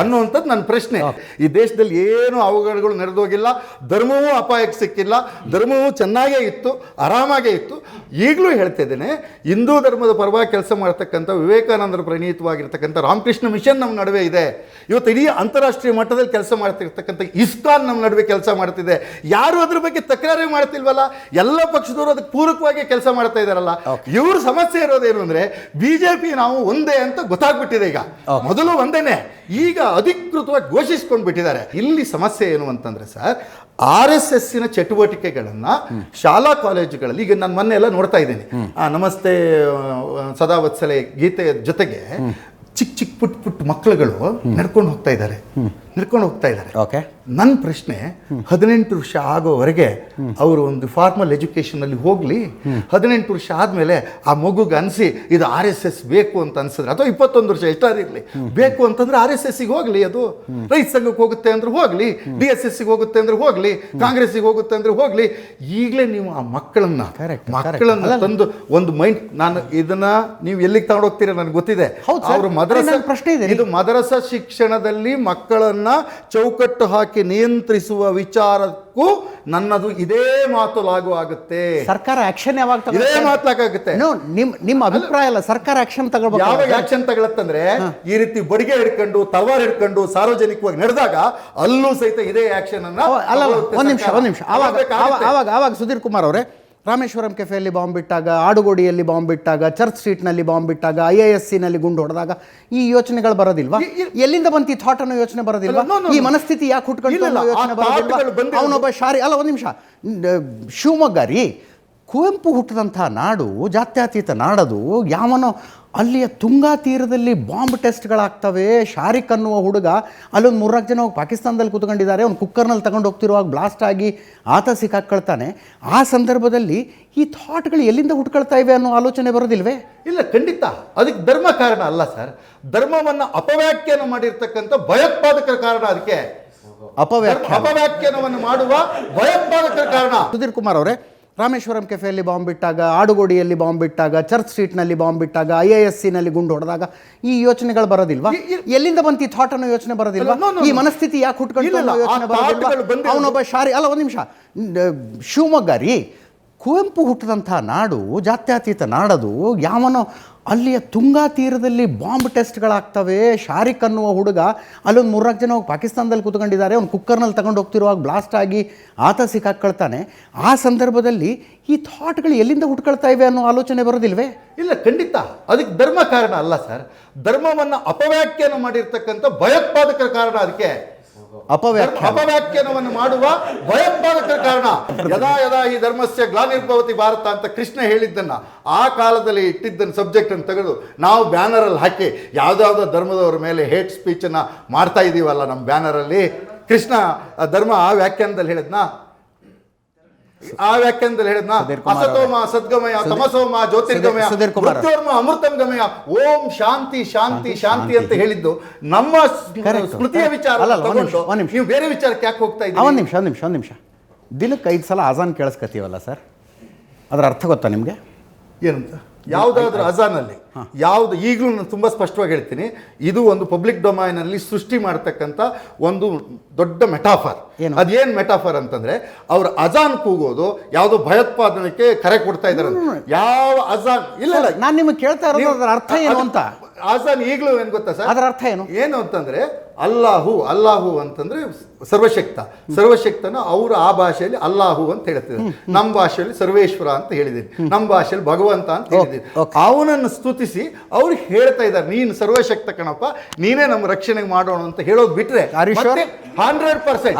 ಅನ್ನುವಂಥದ್ದು ನನ್ನ ಪ್ರಶ್ನೆ. ಈ ದೇಶದಲ್ಲಿ ಏನು ಅವಘಡಗಳು ನೆರೆದೋಗಿಲ್ಲ, ಧರ್ಮವೂ ಅಪಾಯಕ್ಕೆ ಸಿಕ್ಕಿಲ್ಲ, ಧರ್ಮವೂ ಚೆನ್ನಾಗೇ ಇತ್ತು, ಆರಾಮಾಗೇ ಇತ್ತು. ಈಗಲೂ ಹೇಳ್ತಾ ಇದ್ದೇನೆ, ಹಿಂದೂ ಧರ್ಮದ ಪರವಾಗಿ ಕೆಲಸ ಮಾಡ್ತಕ್ಕಂಥ ವಿವೇಕಾನಂದರ ಪ್ರಣೀತವಾಗಿರ್ತಕ್ಕಂಥ ರಾಮಕೃಷ್ಣ ಮಿಷನ್ ನಮ್ಮ ನಡುವೆ ಇದೆ. ಇವತ್ತು ಇಡೀ ಅಂತಾರಾಷ್ಟ್ರೀಯ ಮಟ್ಟದಲ್ಲಿ ಕೆಲಸ ಮಾಡ್ತಿರ್ತಕ್ಕಂಥ ಇಸ್ಕಾನ್ ನಮ್ಮ ನಡುವೆ ಕೆಲಸ ಮಾಡ್ತಿದೆ. ಯಾರು ಅದ್ರ ಬಗ್ಗೆ ತಕರಾರು ಮಾಡ್ತಿಲ್ವಲ್ಲ, ಎಲ್ಲ ಪಕ್ಷದವರು ಅದಕ್ಕೆ ಪೂರಕವಾಗಿ ಕೆಲಸ ಮಾಡ್ತಾ ಇದ್ದಾರಲ್ಲ. ಇವ್ರ ಸಮಸ್ಯೆ ಇರೋದೇನು ಅಂದ್ರೆ ಬಿಜೆಪಿ ನಾವು ಒಂದೇ ಅಂತ ಗೊತ್ತಾಗ್ಬಿಟ್ಟಿದೆ. ಈಗ ಮೊದಲು ಒಂದೇನೆ, ಈಗ ಅಧಿಕೃತವಾಗಿ ಘೋಷಿಸ್ಕೊಂಡು ಬಿಟ್ಟಿದ್ದಾರೆ. ಇಲ್ಲಿ ಸಮಸ್ಯೆ ಏನು ಅಂತಂದ್ರೆ ಸರ್, RSSನ ಚಟುವಟಿಕೆಗಳನ್ನ ಶಾಲಾ ಕಾಲೇಜುಗಳಲ್ಲಿ ಈಗ ನಾನು ಮೊನ್ನೆ ಎಲ್ಲ ನೋಡ್ತಾ ಇದ್ದೀನಿ. ನಮಸ್ತೆ ಸದಾವತ್ಸಲೆ ಗೀತೆಯ ಜೊತೆಗೆ ಚಿಕ್ಕ ಚಿಕ್ಕ ಪುಟ್ಟ ಮಕ್ಕಳುಗಳು ನಡ್ಕೊಂಡು ಹೋಗ್ತಾ ಇದ್ದಾರೆ. ಓಕೆ, ನನ್ನ ಪ್ರಶ್ನೆ, 18 ವರ್ಷ ಆಗೋವರೆಗೆ ಅವರು ಒಂದು ಫಾರ್ಮಲ್ ಎಜುಕೇಶನ್ ಅಲ್ಲಿ ಹೋಗ್ಲಿ, 18 ವರ್ಷ ಆದ್ಮೇಲೆ ಆ ಮಗುಗೆ ಅನ್ಸಿ ಇದು RSS ಬೇಕು ಅಂತ ಅನ್ಸಿದ್ರೆ, ಅಥವಾ 21 ವರ್ಷ ಎಷ್ಟಾದಿರ್ಲಿ ಬೇಕು ಅಂತಂದ್ರೆ RSSಗೆ ಹೋಗ್ಲಿ, ಅದು ರೈತ ಸಂಘಕ್ಕೆ ಹೋಗುತ್ತೆ ಅಂದ್ರೆ ಹೋಗ್ಲಿ, DSSಗೆ ಹೋಗುತ್ತೆ ಅಂದ್ರೆ ಹೋಗ್ಲಿ, ಕಾಂಗ್ರೆಸ್ಗೆ ಹೋಗುತ್ತೆ ಅಂದ್ರೆ ಹೋಗ್ಲಿ. ಈಗಲೇ ನೀವು ಆ ಮಕ್ಕಳನ್ನ ತಂದು ಒಂದು ಮೈಂಡ್, ನಾನು ಇದನ್ನ ನೀವು ಎಲ್ಲಿಗೆ ತಗೊಂಡು ಹೋಗ್ತೀರಾ ನನಗೆ ಗೊತ್ತಿದೆ. ಅವರು ಇದು ಮದರಸಾ ಶಿಕ್ಷಣದಲ್ಲಿ ಮಕ್ಕಳನ್ನ ಚೌಕಟ್ಟು ಹಾಕಿ ನಿಯಂತ್ರಿಸುವ ವಿಚಾರಕ್ಕೂ ನನ್ನದು ಇದೇ ಮಾತು ಲಾಗು ಆಗುತ್ತೆ. ಸರ್ಕಾರ ಆಕ್ಷನ್ ಯಾವಾಗ ಇದೇ ಮಾತಾಗುತ್ತೆ. ನಿಮ್ಮ ಅಭಿಪ್ರಾಯ ಅಲ್ಲ, ಸರ್ಕಾರ ಆಕ್ಷನ್ ತಗೊಳ್ಬೇಕು. ಯಾವಾಗ ಆಕ್ಷನ್ ತಗೊಳತ್ತಂದ್ರೆ, ಈ ರೀತಿ ಬಡಿಗೆ ಹಿಡ್ಕೊಂಡು ತಲವಾರ್ ಹಿಡ್ಕೊಂಡು ಸಾರ್ವಜನಿಕವಾಗಿ ನಡೆದಾಗ ಅಲ್ಲೂ ಸಹಿತ ಇದೇ ಆಕ್ಷನ್ ಅನ್ನ. ಒಂದ್ ನಿಮಿಷ ಆವಾಗ ಸುಧೀರ್ ಕುಮಾರ್ ಅವರೇ, ರಾಮೇಶ್ವರಂ ಕೆಫೆಯಲ್ಲಿ ಬಾಂಬ್ ಬಿಟ್ಟಾಗ, ಆಡುಗೋಡಿಯಲ್ಲಿ ಬಾಂಬ್ ಬಿಟ್ಟಾಗ, ಚರ್ಚ್ ಸ್ಟ್ರೀಟ್ನಲ್ಲಿ ಬಾಂಬ್ ಬಿಟ್ಟಾಗ, IIScನಲ್ಲಿ ಗುಂಡು ಹೊಡೆದಾಗ ಈ ಯೋಚನೆಗಳು ಬರೋದಿಲ್ವಾ? ಎಲ್ಲಿಂದ ಬಂತು ಈ ಥಾಟ್ ಅನ್ನೋ ಯೋಚನೆ ಬರೋದಿಲ್ವಾ? ಈ ಮನಸ್ಥಿತಿ ಯಾಕೆ ಹುಟ್ಕೊಂಡು ಯೋಚನೆ ಬರೋದಿಲ್ವಾ? ಅವನೊಬ್ಬ ಒಂದ್ ನಿಮಿಷ, ಶಿವಮೊಗ್ಗ ರೀ, ಕುವೆಂಪು ಹುಟ್ಟಿದಂಥ ನಾಡು, ಜಾತ್ಯತೀತ ನಾಡದು. ಯಾವನೋ ಅಲ್ಲಿಯ ತುಂಗಾ ತೀರದಲ್ಲಿ ಬಾಂಬ್ ಟೆಸ್ಟ್ಗಳಾಗ್ತವೆ. ಶಾರಿಕ್ ಅನ್ನುವ ಹುಡುಗ ಅಲ್ಲೊಂದು 3-4 ಜನ ಹೋಗಿ ಪಾಕಿಸ್ತಾನದಲ್ಲಿ ಕೂತ್ಕೊಂಡಿದ್ದಾರೆ. ಅವ್ನು ಕುಕ್ಕರ್ನಲ್ಲಿ ತಗೊಂಡು ಹೋಗ್ತಿರುವಾಗ ಬ್ಲಾಸ್ಟ್ ಆಗಿ ಆತ ಸಿಕ್ಕಾಕೊಳ್ತಾನೆ. ಆ ಸಂದರ್ಭದಲ್ಲಿ ಈ ಥಾಟ್ಗಳು ಎಲ್ಲಿಂದ ಹುಟ್ಕೊಳ್ತಾ ಇವೆ ಅನ್ನೋ ಆಲೋಚನೆ ಬರೋದಿಲ್ವೇ? ಇಲ್ಲ, ಖಂಡಿತ ಅದಕ್ಕೆ ಧರ್ಮ ಕಾರಣ ಅಲ್ಲ ಸರ್. ಧರ್ಮವನ್ನು ಅಪವ್ಯಾಖ್ಯಾನ ಮಾಡಿರ್ತಕ್ಕಂಥ ಭಯೋತ್ಪಾದಕರ ಕಾರಣ. ಅದಕ್ಕೆ ಅಪವ್ಯಾಖ್ಯಾನವನ್ನು ಮಾಡುವ ಭಯೋತ್ಪಾದಕರ ಕಾರಣ. ಸುಧೀರ್ ಕುಮಾರ್ ಅವರೇ, ರಾಮೇಶ್ವರಂ ಕೆಫೆಯಲ್ಲಿ ಬಾಂಬ್ ಬಿಟ್ಟಾಗ, ಆಡುಗೋಡಿಯಲ್ಲಿ ಬಾಂಬ್ ಬಿಟ್ಟಾಗ, ಚರ್ಚ್ ಸ್ಟ್ರೀಟ್ನಲ್ಲಿ ಬಾಂಬ್ ಬಿಟ್ಟಾಗ, IIScನಲ್ಲಿ ಗುಂಡು ಹೊಡೆದಾಗ ಈ ಯೋಚನೆಗಳು ಬರೋದಿಲ್ವಾ? ಎಲ್ಲಿಂದ ಬಂತು ಈ ಥಾಟ್ ಅನ್ನೋ ಯೋಚನೆ ಬರೋದಿಲ್ವಾ? ಈ ಮನಸ್ಥಿತಿ ಯಾಕೆ ಹುಟ್ಕೊಂಡು ಯೋಚನೆ ಬರೋದಿಲ್ವಾ? ಅವನೊಬ್ಬ ಒಂದ್ ನಿಮಿಷ, ಶಿವಮೊಗ್ಗ ರೀ, ಕುವೆಂಪು ಹುಟ್ಟಿದಂಥ ನಾಡು, ಜಾತ್ಯತೀತ ನಾಡದು. ಯಾವನೋ ಅಲ್ಲಿಯ ತುಂಗಾ ತೀರದಲ್ಲಿ ಬಾಂಬ್ ಟೆಸ್ಟ್ಗಳಾಗ್ತವೆ. ಶಾರಿಕ್ ಅನ್ನುವ ಹುಡುಗ ಅಲ್ಲೊಂದು 3-4 ಜನ ಹೋಗಿ ಪಾಕಿಸ್ತಾನದಲ್ಲಿ ಕೂತ್ಕೊಂಡಿದ್ದಾರೆ. ಅವ್ನು ಕುಕ್ಕರ್ನಲ್ಲಿ ತಗೊಂಡು ಹೋಗ್ತಿರುವಾಗ ಬ್ಲಾಸ್ಟ್ ಆಗಿ ಆತ ಸಿಕ್ಕಾಕೊಳ್ತಾನೆ. ಆ ಸಂದರ್ಭದಲ್ಲಿ ಈ ಥಾಟ್ಗಳು ಎಲ್ಲಿಂದ ಹುಟ್ಕೊಳ್ತಾ ಇವೆ ಅನ್ನೋ ಆಲೋಚನೆ ಬರೋದಿಲ್ವೇ? ಇಲ್ಲ, ಖಂಡಿತ ಅದಕ್ಕೆ ಧರ್ಮ ಕಾರಣ ಅಲ್ಲ ಸರ್. ಧರ್ಮವನ್ನು ಅಪವ್ಯಾಖ್ಯಾನ ಮಾಡಿರ್ತಕ್ಕಂಥ ಭಯೋತ್ಪಾದಕರ ಕಾರಣ. ಅದಕ್ಕೆ ಅಪವ್ಯಾಖ್ಯಾನವನ್ನು ಮಾಡುವ ಭಯೋತ್ಪಾದಕರ ಕಾರಣ. ಯದಾ ಈ ಧರ್ಮಸ್ಯ ಗ್ಲಾನಿರ್ಭವತಿ ಭಾರತ ಅಂತ ಕೃಷ್ಣ ಹೇಳಿದ್ದನ್ನ ಆ ಕಾಲದಲ್ಲಿ ಇಟ್ಟಿದ್ದನ್ನು ಸಬ್ಜೆಕ್ಟ್ ಅನ್ನು ತೆಗೆದು ನಾವು ಬ್ಯಾನರ್ ಅಲ್ಲಿ ಹಾಕಿ ಯಾವ್ದಾವ್ದೋ ಧರ್ಮದವರ ಮೇಲೆ ಹೇಟ್ ಸ್ಪೀಚ್ ಅನ್ನ ಮಾಡ್ತಾ ಇದೀವಲ್ಲ ನಮ್ಮ ಬ್ಯಾನರ್ ಅಲ್ಲಿ. ಕೃಷ್ಣ ಧರ್ಮ ಆ ವ್ಯಾಖ್ಯಾನದಲ್ಲಿ ಹೇಳಿದ್ನಾ ಅಸತೋಮ ಸದ್ಗಮಯ, ತಮಸೋಮ ಜ್ಯೋತಿರ್ಗಮಯ, ಮೃತ್ಯೋರ್ಮ ಅಮೃತಂ ಗಮಯ, ಓಂ ಶಾಂತಿ ಶಾಂತಿ ಶಾಂತಿ ಅಂತ ಹೇಳಿದ್ದು ನಮ್ಮ ಸ್ಮೃತಿಯ ವಿಚಾರ. ನೀವು ಬೇರೆ ವಿಚಾರಕ್ಕೆ ಯಾಕೆ ಹೋಗ್ತಾ ಇದ್ದೀರಿ? ಒಂದ್ ನಿಮಿಷ, ದಿನಕ್ಕೆ 5 ಸಲ ಅಜಾನ್ ಕೇಳಿಸ್ಕೊತೀವಲ್ಲ ಸರ್, ಅದರ ಅರ್ಥ ಗೊತ್ತಾ ನಿಮಗೆ? ಏನಂತ? ಯಾವುದಾದ್ರೂ ಅಜಾನಲ್ಲಿ ಯಾವುದು, ಈಗಲೂ ನಾನು ತುಂಬ ಸ್ಪಷ್ಟವಾಗಿ ಹೇಳ್ತೀನಿ, ಇದು ಒಂದು ಪಬ್ಲಿಕ್ ಡೊಮೈನಲ್ಲಿ ಸೃಷ್ಟಿ ಮಾಡ್ತಕ್ಕಂಥ ಒಂದು ದೊಡ್ಡ ಮೆಟಾಫರ್. ಅದೇನು ಮೆಟಾಫರ್ ಅಂತಂದ್ರೆ, ಅವ್ರ ಅಜಾನ್ ಕೂಗೋದು ಯಾವುದೋ ಭಯೋತ್ಪಾದನೆಗೆ ಕರೆ ಕೊಡ್ತಾ ಇದ್ದಾರೆ. ಯಾವ ಅಜಾನ್ ಇಲ್ಲ, ನಾನು ನಿಮಗೆ ಕೇಳ್ತಾ ಇರೋದು ಅದರ ಅರ್ಥ ಏನು ಅಂತ. ಅಜಾನ್ ಈಗಲೂ ಏನು ಗೊತ್ತಾ ಸರ್, ಅದರ ಅರ್ಥ ಏನು ಅಂತಂದ್ರೆ ಅಲ್ಲಾಹು ಅಂತಂದ್ರೆ ಸರ್ವಶಕ್ತನ ಅವರು ಆ ಭಾಷೆಯಲ್ಲಿ ಅಲ್ಲಾಹು ಅಂತ ಹೇಳ್ತಿದ್ದಾರೆ. ನಮ್ಮ ಭಾಷೆಯಲ್ಲಿ ಸರ್ವೇಶ್ವರ ಅಂತ ಹೇಳಿದ್ದೀನಿ, ನಮ್ಮ ಭಾಷೆಯಲ್ಲಿ ಭಗವಂತ ಅಂತ ಹೇಳಿದ್ದೀನಿ. ಅವನನ್ನು ಸ್ತುತಿಸಿ ಅವ್ರು ಹೇಳ್ತಾ ಇದ್ದಾರೆ, ನೀನು ಸರ್ವಶಕ್ತ ಕಣಪ್ಪ, ನೀನೇ ನಮ್ಮ ರಕ್ಷಣೆ ಮಾಡೋಣ ಅಂತ ಹೇಳೋದು ಬಿಟ್ರೆ 100%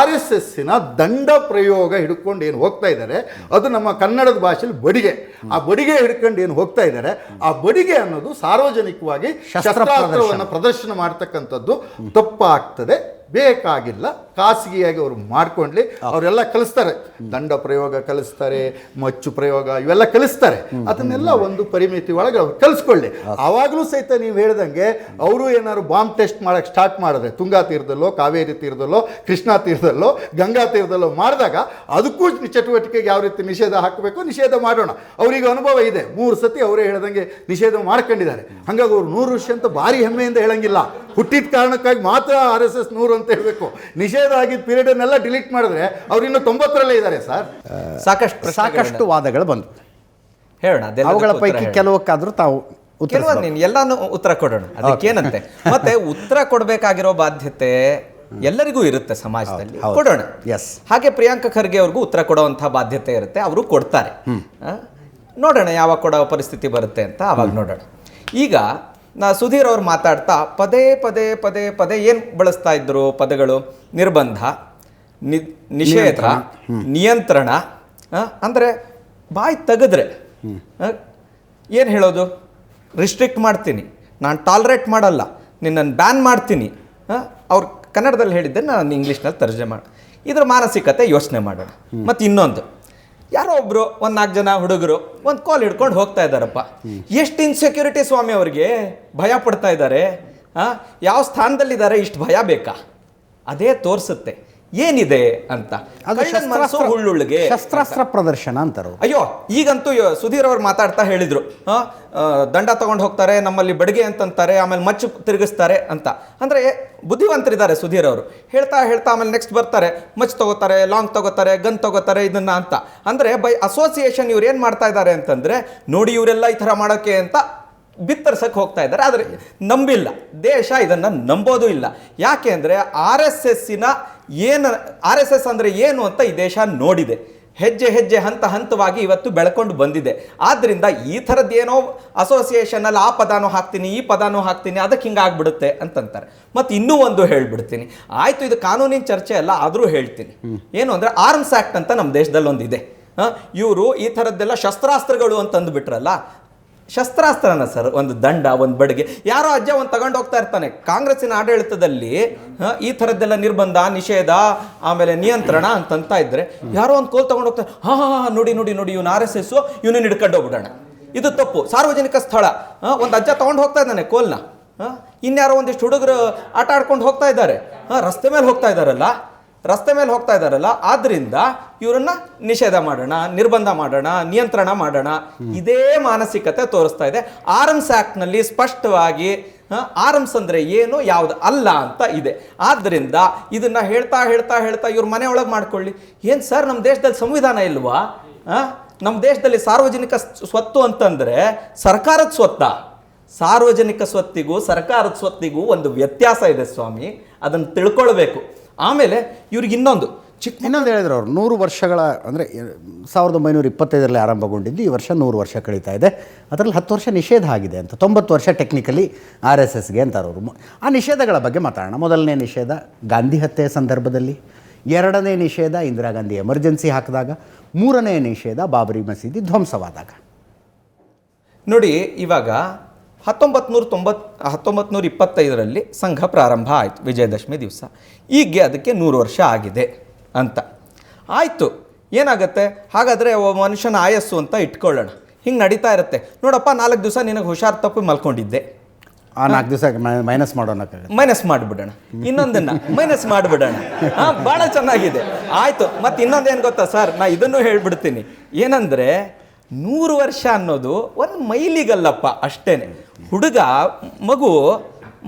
RSSನ ದಂಡ ಪ್ರಯೋಗ ಹಿಡ್ಕೊಂಡು ಏನು ಹೋಗ್ತಾ ಇದ್ದಾರೆ, ಅದು ನಮ್ಮ ಕನ್ನಡದ ಭಾಷೆಯಲ್ಲಿ ಬಡಿಗೆ. ಆ ಬಡಿಗೆ ಹಿಡ್ಕೊಂಡು ಏನು ಹೋಗ್ತಾ ಇದ್ದಾರೆ, ಆ ಬಡಿಗೆ ಅನ್ನೋದು ಸಾರ್ವಜನಿಕವಾಗಿ ಶಸ್ತ್ರಾಸ್ತ್ರವನ್ನು ಪ್ರದರ್ಶನ ಮಾಡ್ತಕ್ಕಂಥದ್ದು ತಪ್ಪಾಗ್ತದೆ. ಬೇಕಾಗಿಲ್ಲ, ಖಾಸಗಿಯಾಗಿ ಅವರು ಮಾಡ್ಕೊಂಡ್ಲಿ. ಅವರೆಲ್ಲ ಕಲಿಸ್ತಾರೆ, ದಂಡ ಪ್ರಯೋಗ ಕಲಿಸ್ತಾರೆ, ಮಚ್ಚು ಪ್ರಯೋಗ ಇವೆಲ್ಲ ಕಲಿಸ್ತಾರೆ. ಅದನ್ನೆಲ್ಲ ಒಂದು ಪರಿಮಿತಿ ಒಳಗೆ ಅವ್ರು ಕಲಿಸ್ಕೊಳ್ಳಿ. ಆವಾಗಲೂ ಸಹಿತ ನೀವು ಹೇಳ್ದಂಗೆ ಅವರು ಏನಾದ್ರು ಬಾಂಬ್ ಟೆಸ್ಟ್ ಮಾಡಕ್ಕೆ ಸ್ಟಾರ್ಟ್ ಮಾಡಿದ್ರೆ ತುಂಗಾ ತೀರದಲ್ಲೋ, ಕಾವೇರಿ ತೀರದಲ್ಲೋ, ಕೃಷ್ಣಾ ತೀರದಲ್ಲೋ, ಗಂಗಾ ತೀರದಲ್ಲೋ ಮಾಡಿದಾಗ ಅದಕ್ಕೂ ಚಟುವಟಿಕೆಗೆ ಯಾವ ರೀತಿ ನಿಷೇಧ ಹಾಕಬೇಕು ನಿಷೇಧ ಮಾಡೋಣ. ಅವರಿಗೆ ಅನುಭವ ಇದೆ, 3 ಸತಿ ಅವರೇ ಹೇಳ್ದಂಗೆ ನಿಷೇಧ ಮಾಡ್ಕೊಂಡಿದ್ದಾರೆ. ಹಾಗಾಗಿ ಅವರು 100 ವರ್ಷ ಅಂತ ಭಾರಿ ಹೆಮ್ಮೆಯಿಂದ ಹೇಳಂಗಿಲ್ಲ. ಹುಟ್ಟಿದ ಕಾರಣಕ್ಕಾಗಿ ಮಾತ್ರ RSS 100 ಅಂತ ಹೇಳಬೇಕು. ನಿಷೇಧ ಆಗಿದ್ದ ಪೀರಿಯಡನ್ನೆಲ್ಲ ಡಿಲೀಟ್ ಮಾಡಿದ್ರೆ ಅವ್ರು ಇನ್ನೂ 90ರಲ್ಲೇ ಇದ್ದಾರೆ ಸರ್. ಸಾಕಷ್ಟು ವಾದಗಳು ಬಂತು, ಹೇಳೋಣ. ಅವುಗಳ ಪೈಕಿ ಕೆಲವಕ್ಕಾದ್ರೂ ತಾವು ಕೆಲವೊಂದು ನೀನು ಎಲ್ಲಾನು ಉತ್ತರ ಕೊಡೋಣ, ಅದಕ್ಕೇನಂತೆ. ಮತ್ತೆ ಉತ್ತರ ಕೊಡಬೇಕಾಗಿರೋ ಬಾಧ್ಯತೆ ಎಲ್ಲರಿಗೂ ಇರುತ್ತೆ ಸಮಾಜದಲ್ಲಿ, ಕೊಡೋಣ. ಹಾಗೆ ಪ್ರಿಯಾಂಕ ಖರ್ಗೆ ಅವ್ರಿಗೂ ಉತ್ತರ ಕೊಡುವಂತಹ ಬಾಧ್ಯತೆ ಇರುತ್ತೆ, ಅವರು ಕೊಡ್ತಾರೆ. ನೋಡೋಣ ಯಾವಾಗ ಕೊಡೋ ಪರಿಸ್ಥಿತಿ ಬರುತ್ತೆ ಅಂತ, ಅವಾಗ ನೋಡೋಣ. ಈಗ ಸುಧೀರ್ ಅವ್ರು ಮಾತಾಡ್ತಾ ಪದೇ ಪದೇ ಪದೇ ಪದೇ ಏನು ಬಳಸ್ತಾ ಇದ್ರು ಪದಗಳು? ನಿರ್ಬಂಧ, ನಿಷೇಧ, ನಿಯಂತ್ರಣ. ಅಂದರೆ ಬಾಯಿ ತೆಗೆದ್ರೆ ಏನು ಹೇಳೋದು? ರಿಸ್ಟ್ರಿಕ್ಟ್ ಮಾಡ್ತೀನಿ, ನಾನು ಟಾಲರೇಟ್ ಮಾಡಲ್ಲ, ನಿನ್ನನ್ನು ಬ್ಯಾನ್ ಮಾಡ್ತೀನಿ. ಅವ್ರು ಕನ್ನಡದಲ್ಲಿ ಹೇಳಿದ್ದೆ, ನಾನು ಇಂಗ್ಲೀಷ್ನಲ್ಲಿ ತರ್ಜಮೆ ಮಾಡಿ. ಇದ್ರ ಮಾನಸಿಕತೆ ಯೋಚನೆ ಮಾಡೋಣ. ಮತ್ತು ಇನ್ನೊಂದು, ಯಾರೋ ಒಬ್ರು 1-4 ಜನ ಹುಡುಗರು ಒಂದು ಕಾಲ್ ಹಿಡ್ಕೊಂಡು ಹೋಗ್ತಾ ಇದ್ದಾರಪ್ಪ. ಎಷ್ಟು ಇನ್ಸೆಕ್ಯೂರಿಟಿ ಸ್ವಾಮಿ, ಅವ್ರಿಗೆ ಭಯ ಪಡ್ತಾ ಇದ್ದಾರೆ. ಯಾವ ಸ್ಥಾನದಲ್ಲಿದ್ದಾರೆ, ಇಷ್ಟು ಭಯ ಬೇಕಾ? ಅದೇ ತೋರಿಸುತ್ತೆ ಏನಿದೆ ಅಂತ. ಹುಳ್ಳುಳ್ಳಿಗೆ ಶಸ್ತ್ರಾಸ್ತ್ರ ಪ್ರದರ್ಶನ ಅಂತಾರೆ. ಅಯ್ಯೋ, ಈಗಂತೂ ಸುಧೀರ್ ಅವ್ರು ಮಾತಾಡ್ತಾ ಹೇಳಿದ್ರು, ದಂಡ ತಗೊಂಡು ಹೋಗ್ತಾರೆ, ನಮ್ಮಲ್ಲಿ ಬಡಿಗೆ ಅಂತಂತಾರೆ, ಆಮೇಲೆ ಮಚ್ಚು ತಿರುಗಿಸ್ತಾರೆ ಅಂತ. ಅಂದರೆ ಬುದ್ಧಿವಂತರಿದ್ದಾರೆ ಸುಧೀರ್ ಅವರು. ಹೇಳ್ತಾ ಹೇಳ್ತಾ ಆಮೇಲೆ ನೆಕ್ಸ್ಟ್ ಬರ್ತಾರೆ, ಮಚ್ ತಗೋತಾರೆ, ಲಾಂಗ್ ತಗೋತಾರೆ, ಗನ್ ತಗೋತಾರೆ, ಇದನ್ನ ಅಂತ. ಅಂದರೆ ಬೈ ಅಸೋಸಿಯೇಷನ್ ಇವ್ರು ಏನು ಮಾಡ್ತಾ ಇದ್ದಾರೆ ಅಂತಂದರೆ, ನೋಡಿ ಇವರೆಲ್ಲ ಈ ಥರ ಮಾಡೋಕ್ಕೆ ಅಂತ ಬಿತ್ತರ್ಸಕ್ಕೆ ಹೋಗ್ತಾ ಇದ್ದಾರೆ. ಆದರೆ ನಂಬಿಲ್ಲ, ದೇಶ ಇದನ್ನು ನಂಬೋದು ಇಲ್ಲ. ಯಾಕೆ ಅಂದರೆ RSSನ RSS ಅಂದರೆ ಏನು ಅಂತ ಈ ದೇಶ ನೋಡಿದೆ. ಹೆಜ್ಜೆ ಹೆಜ್ಜೆ ಹಂತವಾಗಿ ಇವತ್ತು ಬೆಳ್ಕೊಂಡು ಬಂದಿದೆ. ಆದ್ದರಿಂದ ಈ ಥರದ್ದೇನೋ ಅಸೋಸಿಯೇಷನಲ್ಲಿ ಆ ಪದಾನೂ ಹಾಕ್ತೀನಿ, ಈ ಪದಾನೂ ಹಾಕ್ತೀನಿ, ಅದಕ್ಕೆ ಹಿಂಗಾಗ್ಬಿಡುತ್ತೆ ಅಂತಂತಾರೆ. ಮತ್ತು ಇನ್ನೂ ಒಂದು ಹೇಳ್ಬಿಡ್ತೀನಿ, ಆಯಿತು ಇದು ಕಾನೂನಿನ ಚರ್ಚೆ ಅಲ್ಲ, ಆದರೂ ಹೇಳ್ತೀನಿ. ಏನು ಅಂದರೆ ಆರ್ಮ್ಸ್ ಆ್ಯಕ್ಟ್ ಅಂತ ನಮ್ಮ ದೇಶದಲ್ಲಿ ಒಂದಿದೆ. ಇವರು ಈ ಥರದ್ದೆಲ್ಲ ಶಸ್ತ್ರಾಸ್ತ್ರಗಳು ಅಂತಂದು ಬಿಟ್ರಲ್ಲ, ಶಸ್ತ್ರಾಸ್ತ್ರನ ಸರ್, ಒಂದು ದಂಡ, ಒಂದು ಬಡಿಗೆ. ಯಾರೋ ಅಜ್ಜ ಒಂದು ತಗೊಂಡು ಹೋಗ್ತಾ ಇರ್ತಾನೆ. ಕಾಂಗ್ರೆಸ್ಸಿನ ಆಡಳಿತದಲ್ಲಿ ಈ ಥರದ್ದೆಲ್ಲ ನಿರ್ಬಂಧ, ನಿಷೇಧ, ಆಮೇಲೆ ನಿಯಂತ್ರಣ ಅಂತಂತ ಇದ್ರೆ ಯಾರೋ ಒಂದು ಕೋಲ್ ತಗೊಂಡು ಹೋಗ್ತಾರೆ. ನೋಡಿ ನೋಡಿ ನೋಡಿ, ಇವನು RSS, ಇವನನ್ನು ಹಿಡ್ಕೊಂಡು ಹೋಗ್ಬಿಡೋಣ. ಇದು ತಪ್ಪು. ಸಾರ್ವಜನಿಕ ಸ್ಥಳ, ಒಂದು ಅಜ್ಜ ತಗೊಂಡು ಹೋಗ್ತಾ ಇದ್ದಾನೆ ಕೋಲ್ನ, ಇನ್ಯಾರೋ ಒಂದಿಷ್ಟು ಹುಡುಗರು ಆಟ ಆಡ್ಕೊಂಡು ಹೋಗ್ತಾ ಇದ್ದಾರೆ, ರಸ್ತೆ ಮೇಲೆ ಹೋಗ್ತಾ ಇದ್ದಾರಲ್ಲ. ಆದ್ದರಿಂದ ಇವರನ್ನ ನಿಷೇಧ ಮಾಡೋಣ, ನಿರ್ಬಂಧ ಮಾಡೋಣ, ನಿಯಂತ್ರಣ ಮಾಡೋಣ. ಇದೇ ಮಾನಸಿಕತೆ ತೋರಿಸ್ತಾ ಇದೆ. ಆರ್ಮ್ಸ್ ಆ್ಯಕ್ಟ್ನಲ್ಲಿ ಸ್ಪಷ್ಟವಾಗಿ ಆರ್ಮ್ಸ್ ಅಂದರೆ ಏನು, ಯಾವುದು ಅಲ್ಲ ಅಂತ ಇದೆ. ಆದ್ದರಿಂದ ಇದನ್ನ ಹೇಳ್ತಾ ಹೇಳ್ತಾ ಹೇಳ್ತಾ ಇವ್ರ ಮನೆ ಒಳಗೆ ಮಾಡ್ಕೊಳ್ಳಿ. ಏನು ಸರ್, ನಮ್ಮ ದೇಶದಲ್ಲಿ ಸಂವಿಧಾನ ಇಲ್ವಾ? ನಮ್ಮ ದೇಶದಲ್ಲಿ ಸಾರ್ವಜನಿಕ ಸ್ವತ್ತು ಅಂತಂದರೆ ಸರ್ಕಾರದ ಸ್ವತ್ತ. ಸಾರ್ವಜನಿಕ ಸ್ವತ್ತಿಗೂ ಸರ್ಕಾರದ ಸ್ವತ್ತಿಗೂ ಒಂದು ವ್ಯತ್ಯಾಸ ಇದೆ ಸ್ವಾಮಿ, ಅದನ್ನು ತಿಳ್ಕೊಳ್ಬೇಕು. ಆಮೇಲೆ ಇವ್ರಿಗೆ ಇನ್ನೊಂದು ಹೇಳಿದ್ರು ಅವರು, 100 ವರ್ಷಗಳ ಅಂದರೆ 1925ರಲ್ಲಿ ಆರಂಭಗೊಂಡಿದ್ದು, ಈ ವರ್ಷ 100 ವರ್ಷ ಕಳೀತಾ ಇದೆ. ಅದರಲ್ಲಿ 10 ವರ್ಷ ನಿಷೇಧ ಆಗಿದೆ ಅಂತ, 90 ವರ್ಷ ಟೆಕ್ನಿಕಲಿ RSSಗೆ ಅಂತಾರೆ ಅವರು. ಆ ನಿಷೇಧಗಳ ಬಗ್ಗೆ ಮಾತಾಡೋಣ. ಮೊದಲನೇ ನಿಷೇಧ ಗಾಂಧಿ ಹತ್ಯೆ ಸಂದರ್ಭದಲ್ಲಿ, 2ನೇ ನಿಷೇಧ ಇಂದಿರಾ ಗಾಂಧಿ ಎಮರ್ಜೆನ್ಸಿ ಹಾಕಿದಾಗ, 3ನೇ ನಿಷೇಧ ಬಾಬರಿ ಮಸೀದಿ ಧ್ವಂಸವಾದಾಗ. ನೋಡಿ, ಇವಾಗ 1925ರಲ್ಲಿ ಸಂಘ ಪ್ರಾರಂಭ ಆಯಿತು, ವಿಜಯದಶಮಿ ದಿವಸ. ಈಗ ಅದಕ್ಕೆ 100 ವರ್ಷ ಆಗಿದೆ ಅಂತ ಆಯಿತು. ಏನಾಗುತ್ತೆ ಹಾಗಾದರೆ ಮನುಷ್ಯನ ಆಯಸ್ಸು ಅಂತ ಇಟ್ಕೊಳ್ಳೋಣ. ಹಿಂಗೆ ನಡೀತಾ ಇರುತ್ತೆ. ನೋಡಪ್ಪ, 4 ದಿವಸ ನಿನಗೆ ಹುಷಾರು ತಪ್ಪಿ ಮಲ್ಕೊಂಡಿದ್ದೆ, ಆ 4 ದಿವಸ ಮೈನಸ್ ಮಾಡಿಬಿಡೋಣ, ಇನ್ನೊಂದನ್ನು ಮೈನಸ್ ಮಾಡಿಬಿಡೋಣ. ಭಾಳ ಚೆನ್ನಾಗಿದೆ, ಆಯಿತು. ಮತ್ತು ಇನ್ನೊಂದೇನು ಗೊತ್ತಾ ಸರ್, ನಾ ಇದನ್ನು ಹೇಳ್ಬಿಡ್ತೀನಿ. ಏನಂದರೆ 100 ವರ್ಷ ಅನ್ನೋದು ಒಂದು ಮೈಲಿಗಲ್ಲಪ್ಪ, ಅಷ್ಟೇ. ಮಗು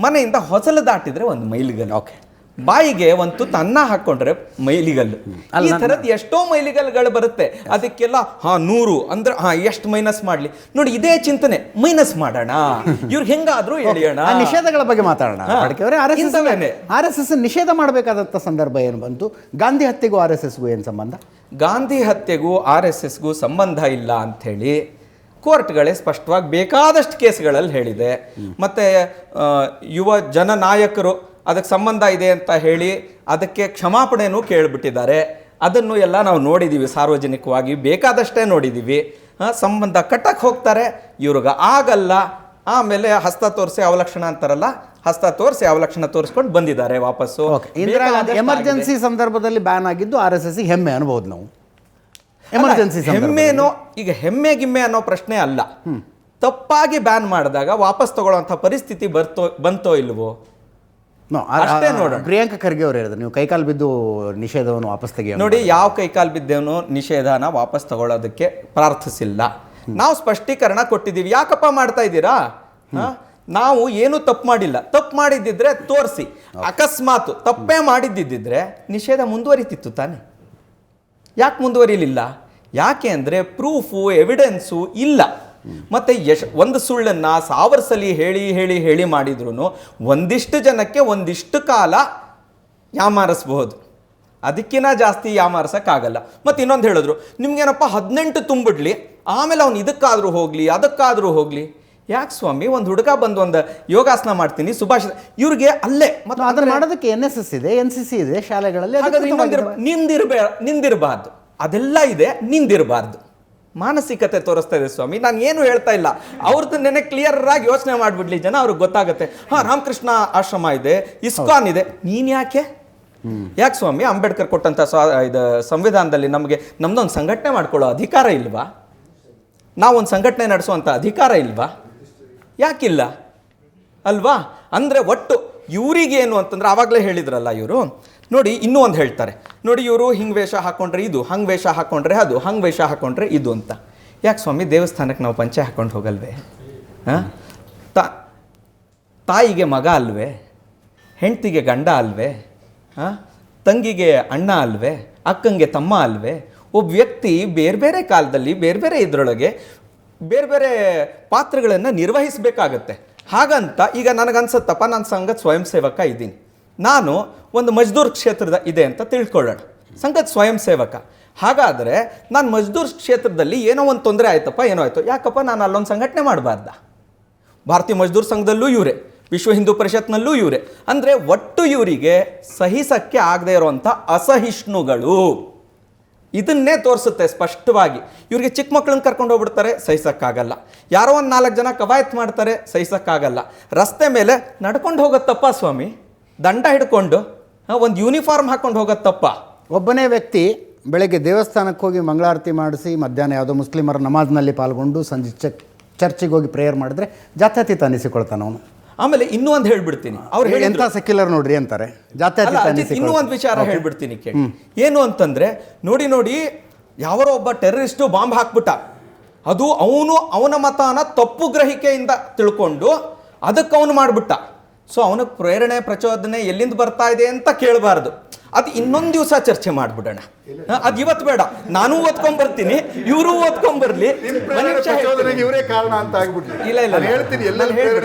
ಮನೆಯಿಂದ ಹೊಸಲು ದಾಟಿದ್ರೆ ಒಂದು ಮೈಲಿಗಲ್ಲು, ಬಾಯಿಗೆ ಒಂದು ತುತ್ತು ಅನ್ನ ಹಾಕ್ಕೊಂಡ್ರೆ ಮೈಲಿಗಲ್ಲು. ಈ ಥರದ್ದು ಎಷ್ಟೋ ಮೈಲಿಗಲ್ಲುಗಳು ಬರುತ್ತೆ. ಅದಕ್ಕೆಲ್ಲ 100 ಅಂದ್ರೆ ಎಷ್ಟು ಮೈನಸ್ ಮಾಡಲಿ ನೋಡಿ, ಇದೇ ಚಿಂತನೆ, ಮೈನಸ್ ಮಾಡೋಣ, ಇವ್ರು ಹೆಂಗಾದ್ರೂ ಎಳೆಯೋಣ. ನಿಷೇಧಗಳ ಬಗ್ಗೆ ಮಾತಾಡೋಣ. RSS ನಿಷೇಧ ಮಾಡಬೇಕಾದಂಥ ಸಂದರ್ಭ ಏನು ಬಂತು? ಗಾಂಧಿ ಹತ್ಯೆಗೂ RSSಗೂ ಏನು ಸಂಬಂಧ? ಗಾಂಧಿ ಹತ್ಯೆಗೂ RSSಗೂ ಸಂಬಂಧ ಇಲ್ಲ ಅಂಥೇಳಿ ಕೋರ್ಟ್ಗಳೇ ಸ್ಪಷ್ಟವಾಗಿ ಬೇಕಾದಷ್ಟು ಕೇಸ್ಗಳಲ್ಲಿ ಹೇಳಿದೆ. ಮತ್ತು ಯುವ ಜನನಾಯಕರು ಅದಕ್ಕೆ ಸಂಬಂಧ ಇದೆ ಅಂತ ಹೇಳಿ ಅದಕ್ಕೆ ಕ್ಷಮಾಪಣೆನೂ ಕೇಳಿಬಿಟ್ಟಿದ್ದಾರೆ. ಅದನ್ನು ಎಲ್ಲ ನಾವು ನೋಡಿದ್ದೀವಿ, ಸಾರ್ವಜನಿಕವಾಗಿ ಬೇಕಾದಷ್ಟೇ ನೋಡಿದ್ದೀವಿ. ಸಂಬಂಧ ಕಟ್ಟಕ್ಕೆ ಹೋಗ್ತಾರೆ, ಇವ್ರಿಗೆ ಆಗಲ್ಲ ಆಮೇಲೆ ಹಸ್ತ ತೋರಿಸಿ ಅವಲಕ್ಷಣ ಅಂತಾರಲ್ಲ, ಹಸ್ತ ತೋರಿಸಿ ಅವಲಕ್ಷಣ ತೋರಿಸ್ಕೊಂಡು ಬಂದಿದ್ದಾರೆ ವಾಪಸ್ಸು. ಇಂದಿರಾ ಗಾಂಧಿ ಎಮರ್ಜೆನ್ಸಿ ಸಂದರ್ಭದಲ್ಲಿ ಬ್ಯಾನ್ ಆಗಿದ್ದು RSS ಹೆಮ್ಮೆ ಅನ್ಬೋದು ನಾವು. ಎಮರ್ಜೆನ್ಸಿ ಹೆಮ್ಮೆನೋ, ಈಗ ಹೆಮ್ಮೆ ಗಿಮ್ಮೆ ಅನ್ನೋ ಪ್ರಶ್ನೆ ಅಲ್ಲ. ತಪ್ಪಾಗಿ ಬ್ಯಾನ್ ಮಾಡಿದಾಗ ವಾಪಸ್ ತಗೊಳ್ಳೋಂಥ ಪರಿಸ್ಥಿತಿ ಬಂತೋ ಇಲ್ವೋ ಅಷ್ಟೇ ನೋಡೋಣ. ಪ್ರಿಯಾಂಕ ಖರ್ಗೆ ಅವರು ಹೇಳಿದ್ರು, ನೀವು ಕೈಕಾಲು ಬಿದ್ದು ನಿಷೇಧವನ್ನು ವಾಪಸ್ ತೆಗೆಯ ನೋಡಿ. ಯಾವ ಕೈಕಾಲು ಬಿದ್ದೇವನು ನಿಷೇಧನ ವಾಪಸ್ ತಗೊಳ್ಳೋದಕ್ಕೆ ಪ್ರಾರ್ಥಿಸಿಲ್ಲ. ನಾವು ಸ್ಪಷ್ಟೀಕರಣ ಕೊಟ್ಟಿದ್ದೀವಿ. ಯಾಕಪ್ಪ ಮಾಡ್ತಾ ಇದ್ದೀರಾ? ನಾವು ಏನು ತಪ್ಪು ಮಾಡಿಲ್ಲ. ತಪ್ಪು ಮಾಡಿದ್ದಿದ್ರೆ ತೋರಿಸಿ. ಅಕಸ್ಮಾತ್ ತಪ್ಪೇ ಮಾಡಿದ್ದಿದ್ರೆ ನಿಷೇಧ ಮುಂದುವರಿತಿತ್ತು ತಾನೆ. ಯಾಕೆ ಮುಂದುವರಿಲಿಲ್ಲ? ಯಾಕೆ ಅಂದರೆ ಪ್ರೂಫು, ಎವಿಡೆನ್ಸು ಇಲ್ಲ. ಮತ್ತು ಒಂದು ಸುಳ್ಳನ್ನು 1000 ಸಲ ಹೇಳಿ ಮಾಡಿದ್ರು ಒಂದಿಷ್ಟು ಜನಕ್ಕೆ ಒಂದಿಷ್ಟು ಕಾಲ ಯಾಮಾರಿಸ್ಬಹುದು, ಅದಕ್ಕಿಂತ ಜಾಸ್ತಿ ಯಾಮಾರ್ಸೋಕ್ಕಾಗಲ್ಲ. ಮತ್ತು ಇನ್ನೊಂದು ಹೇಳಿದ್ರು, ನಿಮ್ಗೇನಪ್ಪ 18 ತುಂಬಿಡ್ಲಿ, ಆಮೇಲೆ ಅವ್ನು ಇದಕ್ಕಾದರೂ ಹೋಗಲಿ ಅದಕ್ಕಾದರೂ ಹೋಗಲಿ. ಯಾಕೆ ಸ್ವಾಮಿ? ಒಂದು ಹುಡುಗ ಬಂದು ಒಂದು ಯೋಗಾಸನ ಮಾಡ್ತೀನಿ ಸುಭಾಷ್, ಇವ್ರಿಗೆ ಅಲ್ಲೇ ಮತ್ತು ಅದನ್ನು ಮಾಡೋದಕ್ಕೆ NSS ಇದೆ, NCC ಇದೆ ಶಾಲೆಗಳಲ್ಲಿ. ನಿಂದಿರಬಾರ್ದು. ಅದೆಲ್ಲ ಇದೆ, ನಿಂದಿರಬಾರ್ದು. ಮಾನಸಿಕತೆ ತೋರಿಸ್ತಾ ಇದೆ ಸ್ವಾಮಿ. ನಾನು ಏನು ಹೇಳ್ತಾ ಇಲ್ಲ. ಅವ್ರದ್ದು ನೆನೆ ಕ್ಲಿಯರ್ ಆಗಿ ಯೋಚನೆ ಮಾಡಿಬಿಡ್ಲಿ ಜನ, ಅವ್ರಿಗೆ ಗೊತ್ತಾಗುತ್ತೆ. ರಾಮಕೃಷ್ಣ ಆಶ್ರಮ ಇದೆ, ಇಸ್ಕಾನ್ ಇದೆ, ನೀನು ಯಾಕೆ ಸ್ವಾಮಿ? ಅಂಬೇಡ್ಕರ್ ಕೊಟ್ಟಂಥ ಇದು ಸಂವಿಧಾನದಲ್ಲಿ ನಮ್ದೊಂದು ಸಂಘಟನೆ ಮಾಡ್ಕೊಳ್ಳೋ ಅಧಿಕಾರ ಇಲ್ವಾ? ನಾವೊಂದು ಸಂಘಟನೆ ನಡೆಸುವಂಥ ಅಧಿಕಾರ ಇಲ್ವಾ? ಯಾಕಿಲ್ಲ ಅಲ್ವಾ? ಅಂದರೆ ಒಟ್ಟು ಇವರಿಗೇನು ಅಂತಂದ್ರೆ, ಆವಾಗಲೇ ಹೇಳಿದ್ರಲ್ಲ ಇವರು. ನೋಡಿ, ಇನ್ನೂ ಒಂದು ಹೇಳ್ತಾರೆ ನೋಡಿ, ಇವರು ಹಿಂಗೆ ವೇಷ ಹಾಕ್ಕೊಂಡ್ರೆ ಇದು, ಹಂಗೆ ವೇಷ ಹಾಕ್ಕೊಂಡ್ರೆ ಅದು, ಹಂಗೆ ವೇಷ ಹಾಕ್ಕೊಂಡ್ರೆ ಇದು ಅಂತ. ಯಾಕೆ ಸ್ವಾಮಿ? ದೇವಸ್ಥಾನಕ್ಕೆ ನಾವು ಪಂಚೆ ಹಾಕ್ಕೊಂಡು ಹೋಗಲ್ವೇ? ತಾಯಿಗೆ ಮಗ ಅಲ್ವೇ? ಹೆಂಡ್ತಿಗೆ ಗಂಡ ಅಲ್ವೇ? ತಂಗಿಗೆ ಅಣ್ಣ ಅಲ್ವೇ? ಅಕ್ಕಂಗೆ ತಮ್ಮ ಅಲ್ವೇ? ಒಬ್ಬ ವ್ಯಕ್ತಿ ಬೇರೆ ಬೇರೆ ಕಾಲದಲ್ಲಿ ಬೇರೆ ಬೇರೆ ಇದರೊಳಗೆ ಬೇರೆ ಬೇರೆ ಪಾತ್ರಗಳನ್ನು ನಿರ್ವಹಿಸಬೇಕಾಗತ್ತೆ. ಹಾಗಂತ ಈಗ ನನಗನ್ಸತ್ತಪ್ಪ, ನಾನು ಸಂಘದ ಸ್ವಯಂ ಸೇವಕ ಇದ್ದೀನಿ, ನಾನು ಒಂದು ಮಜ್ದೂರ್ ಕ್ಷೇತ್ರದ ಇದೆ ಅಂತ ತಿಳ್ಕೊಳ್ಳೋಣ, ಸಂಘದ ಸ್ವಯಂ ಸೇವಕ. ಹಾಗಾದರೆ ನಾನು ಮಜ್ದೂರ್ ಕ್ಷೇತ್ರದಲ್ಲಿ ಏನೋ ಒಂದು ತೊಂದರೆ ಆಯ್ತಪ್ಪ, ಏನೋ ಆಯಿತು, ಯಾಕಪ್ಪ ನಾನು ಅಲ್ಲೊಂದು ಸಂಘಟನೆ ಮಾಡಬಾರ್ದ? ಭಾರತೀಯ ಮಜ್ದೂರ್ ಸಂಘದಲ್ಲೂ ಇವರೇ, ವಿಶ್ವ ಹಿಂದೂ ಪರಿಷತ್ನಲ್ಲೂ ಇವರೇ. ಅಂದರೆ ಒಟ್ಟು ಇವರಿಗೆ ಸಹಿಸಕ್ಕೆ ಆಗದೆ ಇರುವಂಥ ಅಸಹಿಷ್ಣುಗಳು. ಇದನ್ನೇ ತೋರಿಸುತ್ತೆ ಸ್ಪಷ್ಟವಾಗಿ. ಇವರಿಗೆ ಚಿಕ್ಕ ಮಕ್ಕಳನ್ನ ಕರ್ಕೊಂಡು ಹೋಗ್ಬಿಡ್ತಾರೆ, ಸಹಿಸೋಕ್ಕಾಗಲ್ಲ. ಯಾರೋ ಒಂದು 4 ಜನ ಕವಾಯತ್ ಮಾಡ್ತಾರೆ, ಸಹಿಸೋಕ್ಕಾಗಲ್ಲ. ರಸ್ತೆ ಮೇಲೆ ನಡ್ಕೊಂಡು ಹೋಗೋತ್ತಪ್ಪ ಸ್ವಾಮಿ, ದಂಡ ಹಿಡ್ಕೊಂಡು ಒಂದು ಯೂನಿಫಾರ್ಮ್ ಹಾಕ್ಕೊಂಡು ಹೋಗೋತ್ತಪ್ಪ. ಒಬ್ಬನೇ ವ್ಯಕ್ತಿ ಬೆಳಗ್ಗೆ ದೇವಸ್ಥಾನಕ್ಕೆ ಹೋಗಿ ಮಂಗಳಾರತಿ ಮಾಡಿಸಿ, ಮಧ್ಯಾಹ್ನ ಯಾವುದೋ ಮುಸ್ಲಿಮರ ನಮಾಜ್ನಲ್ಲಿ ಪಾಲ್ಗೊಂಡು ಸಂಜೆ ಚರ್ಚಿಗೆ ಹೋಗಿ ಪ್ರೇಯರ್ ಮಾಡಿದ್ರೆ ಜಾತ್ಯತೀತ ಅನಿಸಿಕೊಳ್ತಾನೆ ಅವನು. ಆಮೇಲೆ ಇನ್ನೂ ಒಂದು ಹೇಳ್ಬಿಡ್ತೀನಿ, ಅವ್ರು ಎಂಥ ಸೆಕ್ಯುಲರ್ ನೋಡ್ರಿ ಅಂತಾರೆ, ಜಾತ್ಯತೀತ. ಇನ್ನೂ ಒಂದು ವಿಚಾರ ಹೇಳ್ಬಿಡ್ತೀನಿ ಕೇಳಿ. ಏನು ಅಂತಂದ್ರೆ, ನೋಡಿ ಯಾವರೋ ಒಬ್ಬ ಟೆರರಿಸ್ಟು ಬಾಂಬ್ ಹಾಕ್ಬಿಟ್ಟ, ಅದು ಅವನ ಮತನ ತಪ್ಪು ಗ್ರಹಿಕೆಯಿಂದ ತಿಳ್ಕೊಂಡು ಅದಕ್ಕೆ ಅವನು ಮಾಡಿಬಿಟ್ಟ. ಸೊ ಅವನಿಗೆ ಪ್ರೇರಣೆ ಪ್ರಚೋದನೆ ಎಲ್ಲಿಂದ ಬರ್ತಾ ಇದೆ ಅಂತ ಕೇಳಬಾರ್ದು. ಅದು ಇನ್ನೊಂದು ದಿವಸ ಚರ್ಚೆ ಮಾಡಿಬಿಡೋಣ. ಅದು ಇವತ್ತು ಬೇಡ, ನಾನು ಓದ್ಕೊಂಡ್ಬರ್ತೀನಿ, ಇವರು ಓದ್ಕೊಂಡ್ಬರ್ಲಿ. ಇವರೇ ಕಾರಣ ಅಂತ ಆಗ್ಬಿಟ್ಲಿ. ಇಲ್ಲ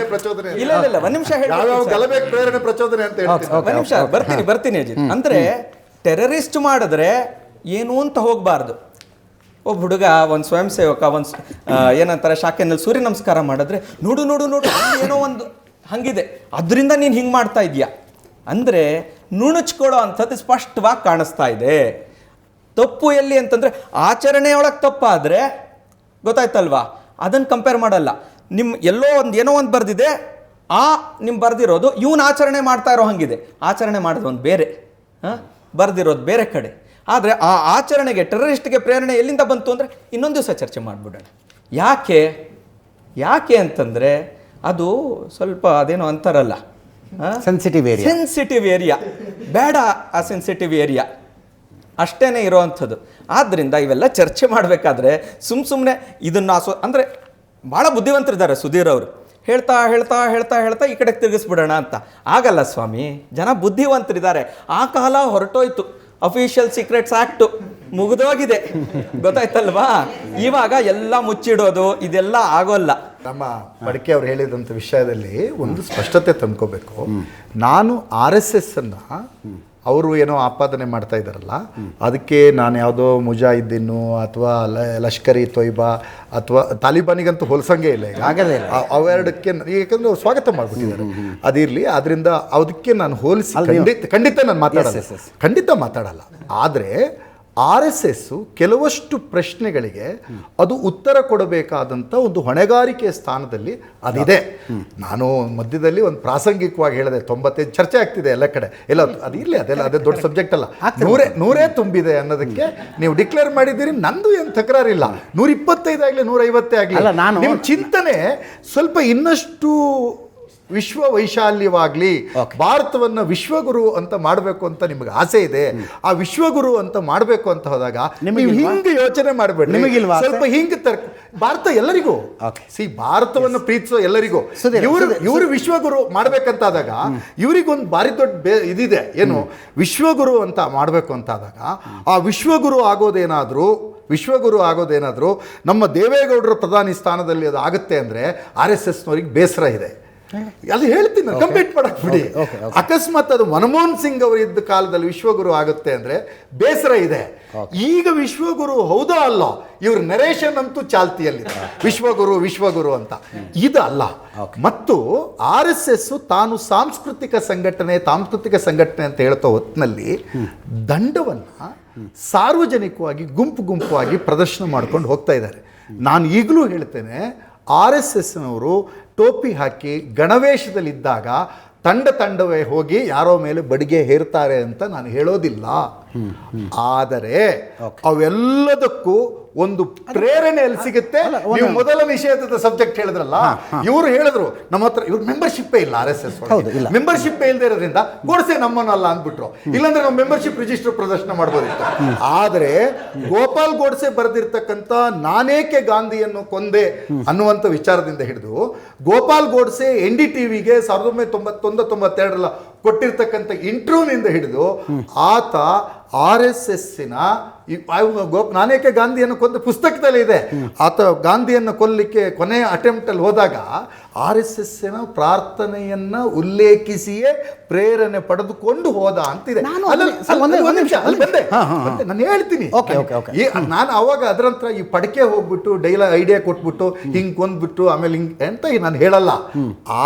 ಒಂದ್ ನಿಮಿಷ ಬರ್ತೀನಿ ಅಜಿತ್. ಅಂದ್ರೆ ಟೆರರಿಸ್ಟ್ ಮಾಡಿದ್ರೆ ಏನು ಅಂತ ಹೋಗ್ಬಾರ್ದು. ಒಬ್ಬ ಹುಡುಗ ಒಂದು ಸ್ವಯಂ ಸೇವಕ ಒಂದು ಏನಂತಾರೆ ಶಾಖೆನಲ್ಲಿ ಸೂರ್ಯ ನಮಸ್ಕಾರ ಮಾಡಿದ್ರೆ ನೋಡು ಏನೋ ಒಂದು ಹಂಗಿದೆ, ಅದರಿಂದ ನೀನು ಹಿಂಗೆ ಮಾಡ್ತಾ ಇದೀಯಾ ಅಂದರೆ ನುಣುಚ್ಕೊಳ್ಳೋ ಅಂಥದ್ದು ಸ್ಪಷ್ಟವಾಗಿ ಕಾಣಿಸ್ತಾ ಇದೆ. ತಪ್ಪು ಎಲ್ಲಿ ಅಂತಂದರೆ ಆಚರಣೆಯೊಳಗೆ ತಪ್ಪಾದರೆ ಗೊತ್ತಾಯ್ತಲ್ವಾ, ಅದನ್ನು ಕಂಪೇರ್ ಮಾಡಲ್ಲ. ಎಲ್ಲೋ ಏನೋ ಒಂದು ಬರೆದಿದೆ, ನಿಮ್ಮ ಬರೆದಿರೋದು ಇವನು ಆಚರಣೆ ಮಾಡ್ತಾ ಇರೋ ಹಂಗಿದೆ. ಆಚರಣೆ ಮಾಡೋದು ಒಂದು ಬೇರೆ, ಬರೆದಿರೋದು ಬೇರೆ ಕಡೆ. ಆದರೆ ಆ ಆಚರಣೆಗೆ ಟೆರರಿಸ್ಟ್ಗೆ ಪ್ರೇರಣೆ ಎಲ್ಲಿಂದ ಬಂತು ಅಂದರೆ ಇನ್ನೊಂದು ದಿವಸ ಚರ್ಚೆ ಮಾಡಿಬಿಡೋಣ. ಯಾಕೆ ಅಂತಂದರೆ ಅದು ಸ್ವಲ್ಪ ಅದೇನೋ ಅಂತಾರಲ್ಲ, ಸೆನ್ಸಿಟಿವ್ ಏರಿಯಾ ಬೇಡ. ಆ ಸೆನ್ಸಿಟಿವ್ ಏರಿಯಾ ಅಷ್ಟೇ ಇರೋವಂಥದ್ದು. ಆದ್ದರಿಂದ ಇವೆಲ್ಲ ಚರ್ಚೆ ಮಾಡಬೇಕಾದ್ರೆ ಸುಮ್ಮನೆ ಇದನ್ನು ಅಂದರೆ ಭಾಳ ಬುದ್ಧಿವಂತರಿದ್ದಾರೆ ಸುಧೀರ್ ಅವರು. ಹೇಳ್ತಾ ಈ ಕಡೆಗೆ ತಿರುಗಿಸ್ಬಿಡೋಣ ಅಂತ ಆಗಲ್ಲ ಸ್ವಾಮಿ. ಜನ ಬುದ್ಧಿವಂತರಿದ್ದಾರೆ. ಆ ಕಾಲ ಹೊರಟೋಯ್ತು. ಅಫಿಷಿಯಲ್ ಸೀಕ್ರೆಟ್ಸ್ ಆ್ಯಕ್ಟು ಮುಗಿದೋಗಿದೆ, ಗೊತ್ತಾಯ್ತಲ್ವಾ? ಇವಾಗ ಎಲ್ಲ ಮುಚ್ಚಿಡೋದು ಇದೆಲ್ಲ ಆಗೋಲ್ಲ. ನಮ್ಮ ಮಡಿಕೆ ಅವ್ರು ಹೇಳಿದಂಥ ವಿಷಯದಲ್ಲಿ ಒಂದು ಸ್ಪಷ್ಟತೆ ತಂದ್ಕೋಬೇಕು. ನಾನು RSS ಅನ್ನು ಅವರು ಏನೋ ಆಪಾದನೆ ಮಾಡ್ತಾ ಇದ್ದಾರಲ್ಲ, ಅದಕ್ಕೆ ನಾನು ಯಾವುದೋ ಮುಜಾಹಿದ್ದೀನು ಅಥವಾ ಲಷ್ಕರ್ ಇ ತೊಯ್ಬಾ ಅಥವಾ ತಾಲಿಬಾನಿಗಂತೂ ಹೋಲ್ಸಂಗೇ ಇಲ್ಲ. ಅವೆರಡಕ್ಕೆ ಯಾಕಂದ್ರೆ ಅವ್ರು ಸ್ವಾಗತ ಮಾಡಿಬಿಟ್ಟಿದ್ದಾರೆ, ಅದಿರಲಿ. ಅದರಿಂದ ಅದಕ್ಕೆ ನಾನು ಹೋಲಿಸಿ ಖಂಡಿತ ನಾನು ಖಂಡಿತ ಮಾತಾಡಲ್ಲ. ಆದರೆ RSS ಕೆಲವಷ್ಟು ಪ್ರಶ್ನೆಗಳಿಗೆ ಅದು ಉತ್ತರ ಕೊಡಬೇಕಾದಂಥ ಒಂದು ಹೊಣೆಗಾರಿಕೆಯ ಸ್ಥಾನದಲ್ಲಿ ಅದಿದೆ. ನಾನು ಮಧ್ಯದಲ್ಲಿ ಒಂದು ಪ್ರಾಸಂಗಿಕವಾಗಿ ಹೇಳಿದೆ, 95 ಚರ್ಚೆ ಆಗ್ತಿದೆ ಎಲ್ಲ ಕಡೆ, ಎಲ್ಲ ಅದು ಇರಲಿ, ಅದೆಲ್ಲ ಅದೇ ದೊಡ್ಡ ಸಬ್ಜೆಕ್ಟ್ ಅಲ್ಲ. ನೂರೇ ತುಂಬಿದೆ ಅನ್ನೋದಕ್ಕೆ ನೀವು ಡಿಕ್ಲೇರ್ ಮಾಡಿದ್ದೀರಿ, ನಂದು ಏನು ತಕರಾರಿಲ್ಲ. 125 ಆಗಲಿ 150 ಆಗಲಿ, ನಿಮ್ಮ ಚಿಂತನೆ ಸ್ವಲ್ಪ ಇನ್ನಷ್ಟು ವಿಶ್ವ ವೈಶಾಲ್ಯವಾಗಲಿ, ಭಾರತವನ್ನು ವಿಶ್ವಗುರು ಅಂತ ಮಾಡಬೇಕು ಅಂತ ನಿಮಗೆ ಆಸೆ ಇದೆ. ಆ ವಿಶ್ವಗುರು ಅಂತ ಮಾಡಬೇಕು ಅಂತ ಹೋದಾಗ ನೀವು ಹಿಂಗೆ ಯೋಚನೆ ಮಾಡಬೇಡಿ, ಸ್ವಲ್ಪ ಹಿಂಗೆ ಭಾರತ ಎಲ್ಲರಿಗೂ ಭಾರತವನ್ನು ಪ್ರೀತಿಸೋ ಎಲ್ಲರಿಗೂ ಇವರು ವಿಶ್ವಗುರು ಮಾಡ್ಬೇಕಂತಾದಾಗ ಇವರಿಗೊಂದು ಭಾರಿ ದೊಡ್ಡ ಇದಿದೆ, ಏನು ವಿಶ್ವಗುರು ಅಂತ ಮಾಡಬೇಕು ಅಂತಾದಾಗ ಆ ವಿಶ್ವಗುರು ಆಗೋದೇನಾದರೂ ನಮ್ಮ ದೇವೇಗೌಡರ ಪ್ರಧಾನಿ ಸ್ಥಾನದಲ್ಲಿ ಅದು ಆಗುತ್ತೆ ಅಂದರೆ RSSನವ್ರಿಗೆ ಬೇಸರ ಇದೆ. ಅದು ಹೇಳ್ತೀನಿ, ಕಂಪ್ಲೀಟ್ ಮಾಡಕ್ ಬಿಡಿ. ಅಕಸ್ಮಾತ್ ಅದು ಮನಮೋಹನ್ ಸಿಂಗ್ ಅವರು ಇದ್ದ ಕಾಲದಲ್ಲಿ ವಿಶ್ವಗುರು ಆಗುತ್ತೆ ಅಂದ್ರೆ ಬೇಸರ ಇದೆ. ಈಗ ವಿಶ್ವಗುರು ಹೌದಾ ಅಲ್ಲ, ಇವ್ರ ನರೇಶನ್ ಅಂತೂ ಚಾಲ್ತಿಯಲ್ಲಿದೆ, ವಿಶ್ವಗುರು ಅಂತ. ಇದಲ್ಲ. ಮತ್ತು RSS ತಾನು ಸಾಂಸ್ಕೃತಿಕ ಸಂಘಟನೆ ಅಂತ ಹೇಳ್ತಾ ಹೊತ್ತಿನಲ್ಲಿ ದಂಡವನ್ನ ಸಾರ್ವಜನಿಕವಾಗಿ ಗುಂಪುವಾಗಿ ಪ್ರದರ್ಶನ ಮಾಡ್ಕೊಂಡು ಹೋಗ್ತಾ ಇದ್ದಾರೆ. ನಾನು ಈಗಲೂ ಹೇಳ್ತೇನೆ, RSSನವರು ಟೋಪಿ ಹಾಕಿ ಗಣವೇಶದಲ್ಲಿದ್ದಾಗ ತಂಡವೇ ಹೋಗಿ ಯಾರೋ ಮೇಲೆ ಬಡಿಗೆ ಹೇರ್ತಾರೆ ಅಂತ ನಾನು ಹೇಳೋದಿಲ್ಲ. ಆದರೆ ಅವೆಲ್ಲದಕ್ಕೂ ಒಂದು ಪ್ರೇರಣೆ ಎಲ್ಲಿ ಸಿಗುತ್ತೆ? ನೀವು ಮೊದಲ ನಿಷೇಧದ ಸಬ್ಜೆಕ್ಟ್ ಹೇಳಿದ್ರಲ್ಲ, ಇವರು ಹೇಳಿದ್ರು ನಮ್ಮ ಹತ್ರ ಇವ್ರ ಮೆಂಬರ್ಶಿಪ್ಪೇ ಇಲ್ಲ, RSS ಮೆಂಬರ್ಶಿಪ್ಪೇ ಇಲ್ಲದೆ ಇರೋದ್ರಿಂದ ಗೋಡ್ಸೆ ನಮ್ಮನ್ನಲ್ಲ ಅಂದ್ಬಿಟ್ರು. ಇಲ್ಲಾಂದ್ರೆ ನಾವು ಮೆಂಬರ್ಶಿಪ್ ರಿಜಿಸ್ಟರ್ ಪ್ರದರ್ಶನ ಮಾಡ್ಬೋದಿತ್ತು. ಆದರೆ ಗೋಪಾಲ್ ಗೋಡ್ಸೆ ಬರೆದಿರ್ತಕ್ಕಂಥ ನಾನೇಕೆ ಗಾಂಧಿಯನ್ನು ಕೊಂದೆ ಅನ್ನುವಂಥ ವಿಚಾರದಿಂದ ಹಿಡಿದು ಗೋಪಾಲ್ ಗೋಡ್ಸೆ NDTVಗೆ 1992 ಕೊಟ್ಟಿರ್ತಕ್ಕಂಥ ಇಂಟರ್ವ್ಯೂನಿಂದ ಹಿಡಿದು ಆತ RSSನ ನಾನೇಕೆ ಗಾಂಧಿಯನ್ನು ಕೊಂದ ಪುಸ್ತಕದಲ್ಲಿ ಇದೆ. ಆತ ಗಾಂಧಿಯನ್ನು ಕೊಲ್ಲಿಕ್ಕೆ ಕೊನೆಯ ಅಟೆಂಪ್ಟಲ್ಲಿ ಹೋದಾಗ RSSನ ಪ್ರಾರ್ಥನೆಯನ್ನ ಉಲ್ಲೇಖಿಸಿಯೇ ಪ್ರೇರಣೆ ಪಡೆದುಕೊಂಡು ಹೋದ ಅಂತಿದೆ. ನಾನು ಹೇಳ್ತೀನಿ, ನಾನು ಅವಾಗ ಅದರಂತರ ಈ ಪಡಕೆ ಹೋಗ್ಬಿಟ್ಟು ಐಡಿಯಾ ಕೊಟ್ಬಿಟ್ಟು ಹಿಂಗೆ ಕೊಂದ್ಬಿಟ್ಟು ಆಮೇಲೆ ಹಿಂಗೆ ಅಂತ ನಾನು ಹೇಳಲ್ಲ.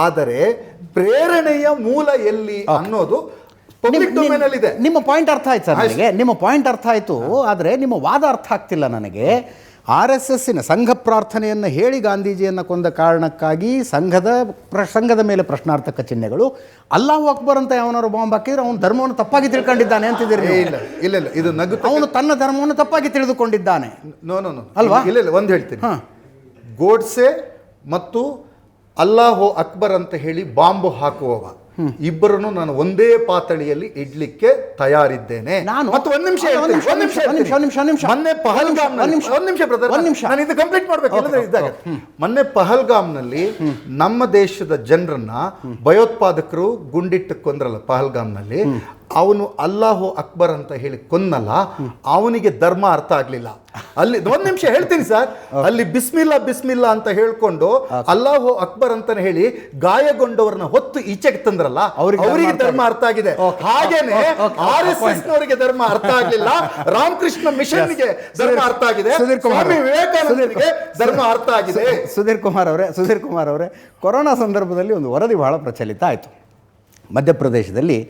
ಆದರೆ ಪ್ರೇರಣೆಯ ಮೂಲ ಎಲ್ಲಿ ಅನ್ನೋದು ನಿಮ್ಮ ಪಾಯಿಂಟ್ ಅರ್ಥ ಆಯ್ತು ಸರ್, ನನಗೆ ನಿಮ್ಮ ಪಾಯಿಂಟ್ ಅರ್ಥ ಆಯಿತು. ಆದರೆ ನಿಮ್ಮ ವಾದ ಅರ್ಥ ಆಗ್ತಿಲ್ಲ ನನಗೆ. RSSನ ಸಂಘ ಪ್ರಾರ್ಥನೆಯನ್ನು ಹೇಳಿ ಗಾಂಧೀಜಿಯನ್ನು ಕೊಂದ ಕಾರಣಕ್ಕಾಗಿ ಸಂಘದ ಮೇಲೆ ಪ್ರಶ್ನಾರ್ಥಕ ಚಿಹ್ನೆಗಳು, ಅಲ್ಲಾಹು ಅಕ್ಬರ್ ಅಂತ ಯಾವನಾರು ಬಾಂಬ್ ಹಾಕಿದ್ರೆ ಅವನು ಧರ್ಮವನ್ನು ತಪ್ಪಾಗಿ ತಿಳ್ಕೊಂಡಿದ್ದಾನೆ ಅಂತಿದ್ದೀರಿ. ಇಲ್ಲ, ಇದು ಅವನು ತನ್ನ ಧರ್ಮವನ್ನು ತಪ್ಪಾಗಿ ತಿಳಿದುಕೊಂಡಿದ್ದಾನೆ. ನೋ ಅಲ್ವಾ? ಇಲ್ಲ, ಒಂದು ಹೇಳ್ತೀನಿ, ಗೋಡ್ಸೆ ಮತ್ತು ಅಲ್ಲಾಹು ಅಕ್ಬರ್ ಅಂತ ಹೇಳಿ ಬಾಂಬ್ ಹಾಕುವವ ಇಬ್ಬರನ್ನು ನಾನು ಒಂದೇ ಪಾತಳಿಯಲ್ಲಿ ಇಡ್ಲಿಕ್ಕೆ ತಯಾರಿದ್ದೇನೆ. ಮತ್ತು ಒಂದು ನಿಮಿಷ ಮೊನ್ನೆ ಪಹಲ್ಗಾಮ್ನಲ್ಲಿ ನಮ್ಮ ದೇಶದ ಜನರನ್ನ ಭಯೋತ್ಪಾದಕರು ಗುಂಡಿಟ್ಟು ಕೊಂದ್ರಲ್ಲ ಪಹಲ್ಗಾಮ್ನಲ್ಲಿ, ಅವನು ಅಲ್ಲಾಹು ಅಕ್ಬರ್ ಅಂತ ಹೇಳಿ ಕೊಂದಲ್ಲ, ಅವನಿಗೆ ಧರ್ಮ ಅರ್ಥ ಆಗ್ಲಿಲ್ಲ. ಅಲ್ಲಿ ಒಂದ್ ನಿಮಿಷ ಹೇಳ್ತೀನಿ ಸರ್, ಅಲ್ಲಿ ಬಿಸ್ಮಿಲ್ಲಾ ಅಂತ ಹೇಳ್ಕೊಂಡು ಅಲ್ಲಾಹು ಅಕ್ಬರ್ ಅಂತಾನೆ ಹೇಳಿ ಗಾಯಗೊಂಡವರನ್ನ ಹೊತ್ತು ಈಚೆಗೆ ತಂದ್ರಲ್ಲ, ಅವರಿಗೆ ಧರ್ಮ ಅರ್ಥ ಆಗಿದೆ. ಹಾಗೇನೆ RSSನವರಿಗೆ ಧರ್ಮ ಅರ್ಥ ಆಗ್ಲಿಲ್ಲ, ರಾಮಕೃಷ್ಣ ಮಿಷನ್ಗೆ ಧರ್ಮ ಅರ್ಥ ಆಗಿದೆ, ಸ್ವಾಮಿ ವಿವೇಕಾನಂದರಿಗೆ ಧರ್ಮ ಅರ್ಥ ಆಗಿದೆ. ಸುಧೀರ್ ಕುಮಾರ್ ಅವರೇ, ಕೊರೋನಾ ಸಂದರ್ಭದಲ್ಲಿ ಒಂದು ವರದಿ ಬಹಳ ಪ್ರಚಲಿತ ಆಯಿತು. ಮಧ್ಯಪ್ರದೇಶದಲ್ಲಿ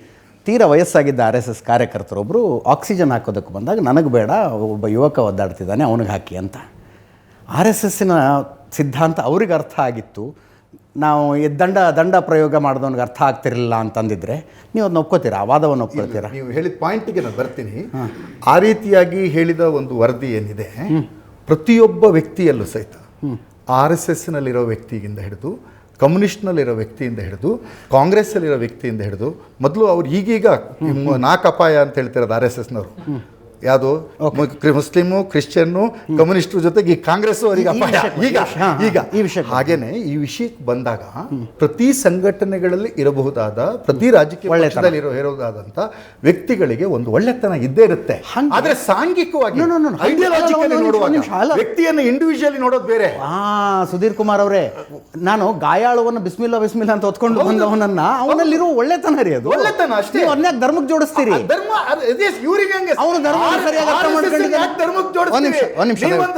ತೀರಾ ವಯಸ್ಸಾಗಿದ್ದ RSS ಕಾರ್ಯಕರ್ತರೊಬ್ಬರು ಆಕ್ಸಿಜನ್ ಹಾಕೋದಕ್ಕೆ ಬಂದಾಗ ನನಗೆ ಬೇಡ, ಒಬ್ಬ ಯುವಕ ಒದ್ದಾಡ್ತಿದ್ದಾನೆ ಅವನಿಗೆ ಹಾಕಿ ಅಂತ. RSSನ ಸಿದ್ಧಾಂತ ಅವ್ರಿಗೆ ಅರ್ಥ ಆಗಿತ್ತು, ನಾವು ದಂಡ ಪ್ರಯೋಗ ಮಾಡಿದವನಿಗೆ ಅರ್ಥ ಆಗ್ತಿರಲಿಲ್ಲ ಅಂತಂದಿದ್ರೆ ನೀವು ಅದನ್ನ ಒಪ್ಕೋತೀರಾ? ಆ ವಾದವನ್ನು ಒಪ್ಕೊಳ್ತೀರಾ? ನೀವು ಹೇಳಿದ ಪಾಯಿಂಟಿಗೆ ನಾನು ಬರ್ತೀನಿ. ಆ ರೀತಿಯಾಗಿ ಹೇಳಿದ ಒಂದು ವರದಿ ಏನಿದೆ, ಪ್ರತಿಯೊಬ್ಬ ವ್ಯಕ್ತಿಯಲ್ಲೂ ಸಹಿತ RSSನಲ್ಲಿರೋ ವ್ಯಕ್ತಿಗಿಂದ ಹಿಡಿದು, ಕಮ್ಯುನಿಸ್ಟ್ನಲ್ಲಿರೋ ವ್ಯಕ್ತಿಯಿಂದ ಹಿಡಿದು, ಕಾಂಗ್ರೆಸ್ಸಲ್ಲಿರೋ ವ್ಯಕ್ತಿಯಿಂದ ಹಿಡಿದು, ಮೊದಲು ಅವ್ರು ಈಗೀಗ 4 ಅಪಾಯ ಅಂತ ಹೇಳ್ತಿರೋದು RSSನವರು. ಯಾವುದು? ಮುಸ್ಲಿಮು, ಕ್ರಿಶ್ಚಿಯನ್ನು, ಕಮ್ಯುನಿಸ್ಟರು ಜೊತೆಗೆ ಈ ಕಾಂಗ್ರೆಸ್ ಅವರಿಗೆ ಅಪಾಯ. ಈಗ ಹಾಗೇನೆ ಈ ವಿಷಯಕ್ಕೆ ಬಂದಾಗ ಪ್ರತಿ ಸಂಘಟನೆಗಳಲ್ಲಿ ಇರಬಹುದಾದ, ಪ್ರತಿ ರಾಜಕೀಯ ಪಕ್ಷದಲ್ಲಿ ಇರಬಹುದಾದಂತ ವ್ಯಕ್ತಿಗಳಿಗೆ ಒಂದು ಒಳ್ಳೆತನ ಇದ್ದೇ ಇರುತ್ತೆ. ಆದ್ರೆ ಸಾಂಘಿಕವಾಗಿ ವ್ಯಕ್ತಿಯನ್ನು ಇಂಡಿವಿಜುವಲಿ ನೋಡೋದು ಬೇರೆ. ಸುಧೀರ್ ಕುಮಾರ್ ಅವರೇ, ನಾನು ಗಾಯಾಳುವನ್ನು ಬಿಸ್ಮಿಲ್ಲಾ ಅಂತ ಹೊತ್ಕೊಂಡು ಬಂದವನನ್ನ ಅವನಲ್ಲಿರೋ ಒಳ್ಳೆತನ ರೀ ಅದು. ಒಳ್ಳೆತನ ಅಷ್ಟೇ. ಅದನ್ನ ಧರ್ಮಕ್ಕೆ ಜೋಡಿಸ್ತೀರಿ? ಇವರಿಗೆ ಅವನು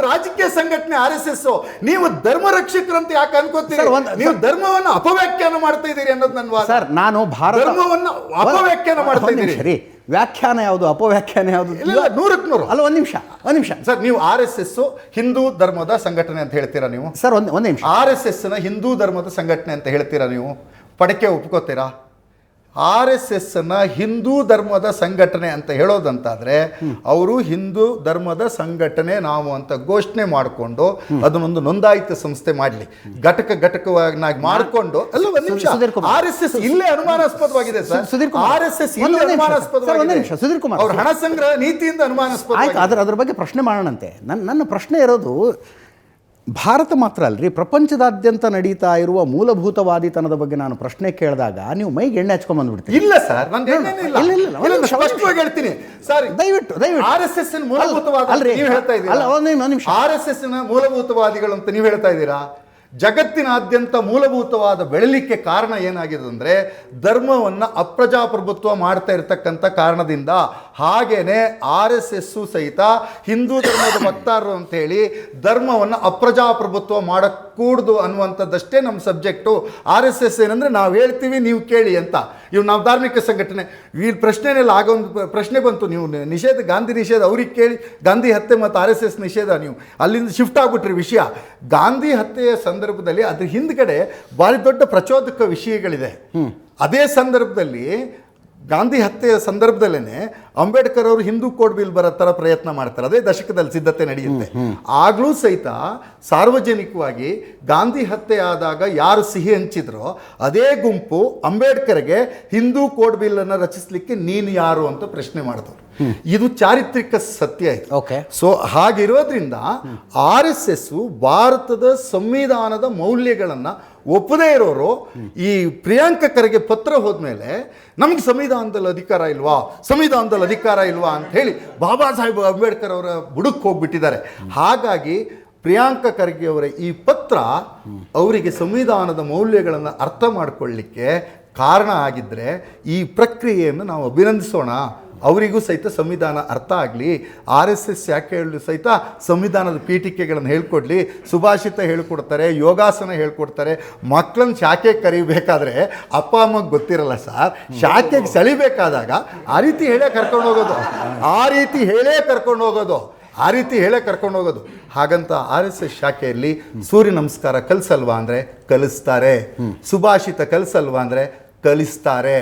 ರಾಜಕೀಯ ಸಂಘಟನೆ RSS, ನೀವು ಧರ್ಮ ರಕ್ಷಕರಂತ ಯಾಕೆ ಅನ್ಕೋತೀರಿ? ನೀವು ಧರ್ಮವನ್ನು ಅಪವ್ಯಾಖ್ಯಾನ ಮಾಡ್ತಾ ಇದ್ದೀರಿ ಅನ್ನೋದು ನನ್ನ ವಾದ. ಸರ್, ನಾನು ಧರ್ಮವನ್ನು ಅಪವ್ಯಾಖ್ಯಾನ ಮಾಡ್ತಾ ಇದ್ದೀರಿ. ವ್ಯಾಖ್ಯಾನ ಯಾವುದು ಅಪವ್ಯಾಖ್ಯಾನ ಯಾವುದು? ಇಲ್ಲ, 100ಕ್ಕೆ 100. ಅಲ್ಲ, ಒಂದು ನಿಮಿಷ ಸರ್, ನೀವು RSS ಹಿಂದೂ ಧರ್ಮದ ಸಂಘಟನೆ ಅಂತ ಹೇಳ್ತೀರಾ ನೀವು? ಸರ್, ಒಂದು ನಿಮಿಷ. RSSನ ಹಿಂದೂ ಧರ್ಮದ ಸಂಘಟನೆ ಅಂತ ಹೇಳ್ತೀರಾ ನೀವು? ಪಡಕೆ ಒಪ್ಕೋತೀರಾ? RSSನ ಹಿಂದೂ ಧರ್ಮದ ಸಂಘಟನೆ ಅಂತ ಹೇಳೋದಂತಾದ್ರೆ ಅವರು ಹಿಂದೂ ಧರ್ಮದ ಸಂಘಟನೆ ನಾವು ಅಂತ ಘೋಷಣೆ ಮಾಡಿಕೊಂಡು ಅದನ್ನೊಂದು ನೋಂದಾಯಿತ ಸಂಸ್ಥೆ ಮಾಡಲಿ, ಘಟಕವಾಗಿ ಮಾಡಿಕೊಂಡು. ಅಲ್ಲ, ಒಂದು ನಿಮಿಷ. RSS ಇಲ್ಲೇ ಅನುಮಾನಾಸ್ಪದವಾಗಿದೆ ಸರ್. RSS ಇಲ್ಲೇ ಅನುಮಾನಾಸ್ಪದವಾಗಿದೆ. ಅವ್ರ ಹಣ ಸಂಗ್ರಹ ನೀತಿಯಿಂದ ಅನುಮಾನಾಸ್ಪದ. ಆಯ್ತು, ಅದ್ರ ಬಗ್ಗೆ ಪ್ರಶ್ನೆ ಮಾಡೋಣಂತೆ. ನನ್ನ ಪ್ರಶ್ನೆ ಇರೋದು, ಭಾರತ ಮಾತ್ರ ಅಲ್ರಿ, ಪ್ರಪಂಚದಾದ್ಯಂತ ನಡೀತಾ ಇರುವ ಮೂಲಭೂತವಾದಿತನದ ಬಗ್ಗೆ ನಾನು ಪ್ರಶ್ನೆ ಕೇಳಿದಾಗ ನೀವು ಮೈಗೆ ಎಣ್ಣೆ ಹಚ್ಕೊಂಡ್ ಬಂದ್ಬಿಡ್ತೀವಿ. ಇಲ್ಲ ಸರ್, ನಾನು ಸ್ಪಷ್ಟವಾಗಿ ಹೇಳ್ತೀನಿ ಸರ್. ದಯವಿಟ್ಟು RSS ಮೂಲಭೂತವಾದ ನೀವು ಹೇಳ್ತಾ ಇದ್ದೀರಾ? RSS ಮೂಲಭೂತವಾದಿಗಳು ಅಂತ ನೀವು ಹೇಳ್ತಾ ಇದ್ದೀರಾ? ಜಗತ್ತಿನಾದ್ಯಂತ ಮೂಲಭೂತವಾದ ಬೆಳಲಿಕ್ಕೆ ಕಾರಣ ಏನಾಗಿದೆ ಅಂದರೆ ಧರ್ಮವನ್ನು ಅಪ್ರಜಾಪ್ರಭುತ್ವ ಮಾಡ್ತಾ ಇರತಕ್ಕಂಥ ಕಾರಣದಿಂದ. ಹಾಗೇನೆ RSS ಸಹಿತ ಹಿಂದೂ ಧರ್ಮದ ವಕ್ತಾರರು ಅಂತೇಳಿ ಧರ್ಮವನ್ನು ಅಪ್ರಜಾಪ್ರಭುತ್ವ ಮಾಡக்கூಡ್ದು ಅನ್ನುವಂಥದ್ದಷ್ಟೇ ನಮ್ಮ ಸಬ್ಜೆಕ್ಟು. RSS ಏನಂದರೆ ನಾವು ಹೇಳ್ತೀವಿ ನೀವು ಕೇಳಿ ಅಂತ. ಇವು ನಾವು ಧಾರ್ಮಿಕ ಸಂಘಟನೆ. ಈ ಪ್ರಶ್ನೆನೆಲ್ಲ ಆಗೊಂದು ಪ್ರಶ್ನೆ ಬಂತು, ನೀವು ನಿಷೇಧ, ಗಾಂಧಿ ನಿಷೇಧ ಅವ್ರಿಗೆ ಕೇಳಿ, ಗಾಂಧಿ ಹತ್ಯೆ ಮತ್ತು RSS ನಿಷೇಧ, ನೀವು ಅಲ್ಲಿಂದ ಶಿಫ್ಟ್ ಆಗ್ಬಿಟ್ರಿ ವಿಷಯ. ಗಾಂಧಿ ಹತ್ಯೆಯ ಸಂದರ್ಭದಲ್ಲಿ ಅದ್ರ ಹಿಂದ್ಗಡೆ ಭಾರಿ ದೊಡ್ಡ ಪ್ರಚೋದಕ ವಿಷಯಗಳಿದೆ. ಅದೇ ಸಂದರ್ಭದಲ್ಲಿ ಗಾಂಧಿ ಹತ್ಯೆಯ ಸಂದರ್ಭದಲ್ಲೇ ಅಂಬೇಡ್ಕರ್ ಅವರು ಹಿಂದೂ ಕೋಡ್ ಬಿಲ್ ಬರೋ ಥರ ಪ್ರಯತ್ನ ಮಾಡ್ತಾರೆ. ಅದೇ ದಶಕದಲ್ಲಿ ಸಿದ್ಧತೆ ನಡೆಯುತ್ತೆ. ಆಗಲೂ ಸಹಿತ ಸಾರ್ವಜನಿಕವಾಗಿ ಗಾಂಧಿ ಹತ್ಯೆ ಆದಾಗ ಯಾರು ಸಿಹಿ ಹಂಚಿದ್ರೋ ಅದೇ ಗುಂಪು ಅಂಬೇಡ್ಕರ್ಗೆ ಹಿಂದೂ ಕೋಡ್ ಬಿಲ್ ಅನ್ನು ರಚಿಸಲಿಕ್ಕೆ ನೀನು ಯಾರು ಅಂತ ಪ್ರಶ್ನೆ ಮಾಡಿದವರು. ಇದು ಚಾರಿತ್ರಿಕ ಸತ್ಯ ಇದು. ಸೊ ಹಾಗಿರೋದ್ರಿಂದ RSS ಭಾರತದ ಸಂವಿಧಾನದ ಮೌಲ್ಯಗಳನ್ನು ಒಪ್ಪದೇ ಇರೋರು ಈ ಪ್ರಿಯಾಂಕ ಖರ್ಗೆ ಪತ್ರ ಹೋದ್ಮೇಲೆ ನಮ್ಗೆ ಸಂವಿಧಾನದಲ್ಲಿ ಅಧಿಕಾರ ಇಲ್ವಾ ಅಂತ ಹೇಳಿ ಬಾಬಾ ಸಾಹೇಬ್ ಅಂಬೇಡ್ಕರ್ ಅವರ ಬುಡಕ್ಕೆ ಹೋಗ್ಬಿಟ್ಟಿದ್ದಾರೆ. ಹಾಗಾಗಿ ಪ್ರಿಯಾಂಕ ಖರ್ಗೆ ಅವರ ಈ ಪತ್ರ ಅವರಿಗೆ ಸಂವಿಧಾನದ ಮೌಲ್ಯಗಳನ್ನು ಅರ್ಥ ಮಾಡಿಕೊಳ್ಳಿಕ್ಕೆ ಕಾರಣ ಆಗಿದ್ದರೆ ಈ ಪ್ರಕ್ರಿಯೆಯನ್ನು ನಾವು ಅಭಿನಂದಿಸೋಣ. ಅವರಿಗೂ ಸಹಿತ ಸಂವಿಧಾನ ಅರ್ಥ ಆಗಲಿ. RSS ಯಾಕೆ ಹೇಳಲಿ ಸಹಿತ ಸಂವಿಧಾನದ ಪೀಠಿಕೆಗಳನ್ನು ಹೇಳ್ಕೊಡ್ಲಿ, ಸುಭಾಷಿತ ಹೇಳ್ಕೊಡ್ತಾರೆ, ಯೋಗಾಸನ ಹೇಳ್ಕೊಡ್ತಾರೆ. ಮಕ್ಕಳನ್ನ ಶಾಖೆಗೆ ಕರಿಬೇಕಾದ್ರೆ ಅಪ್ಪ ಅಮ್ಮಗೆ ಗೊತ್ತಿರಲ್ಲ ಸರ್. ಶಾಖೆಗೆ ಸೆಳಿಬೇಕಾದಾಗ ಆ ರೀತಿ ಹೇಳೇ ಕರ್ಕೊಂಡು ಹೋಗೋದು. ಹಾಗಂತ RSS ಶಾಖೆಯಲ್ಲಿ ಸೂರ್ಯ ನಮಸ್ಕಾರ ಕಲಿಸಲ್ವಾ ಅಂದರೆ ಕಲಿಸ್ತಾರೆ, ಸುಭಾಷಿತ ಕಲಿಸಲ್ವಾ ಅಂದರೆ ಕಲಿಸ್ತಾರೆ,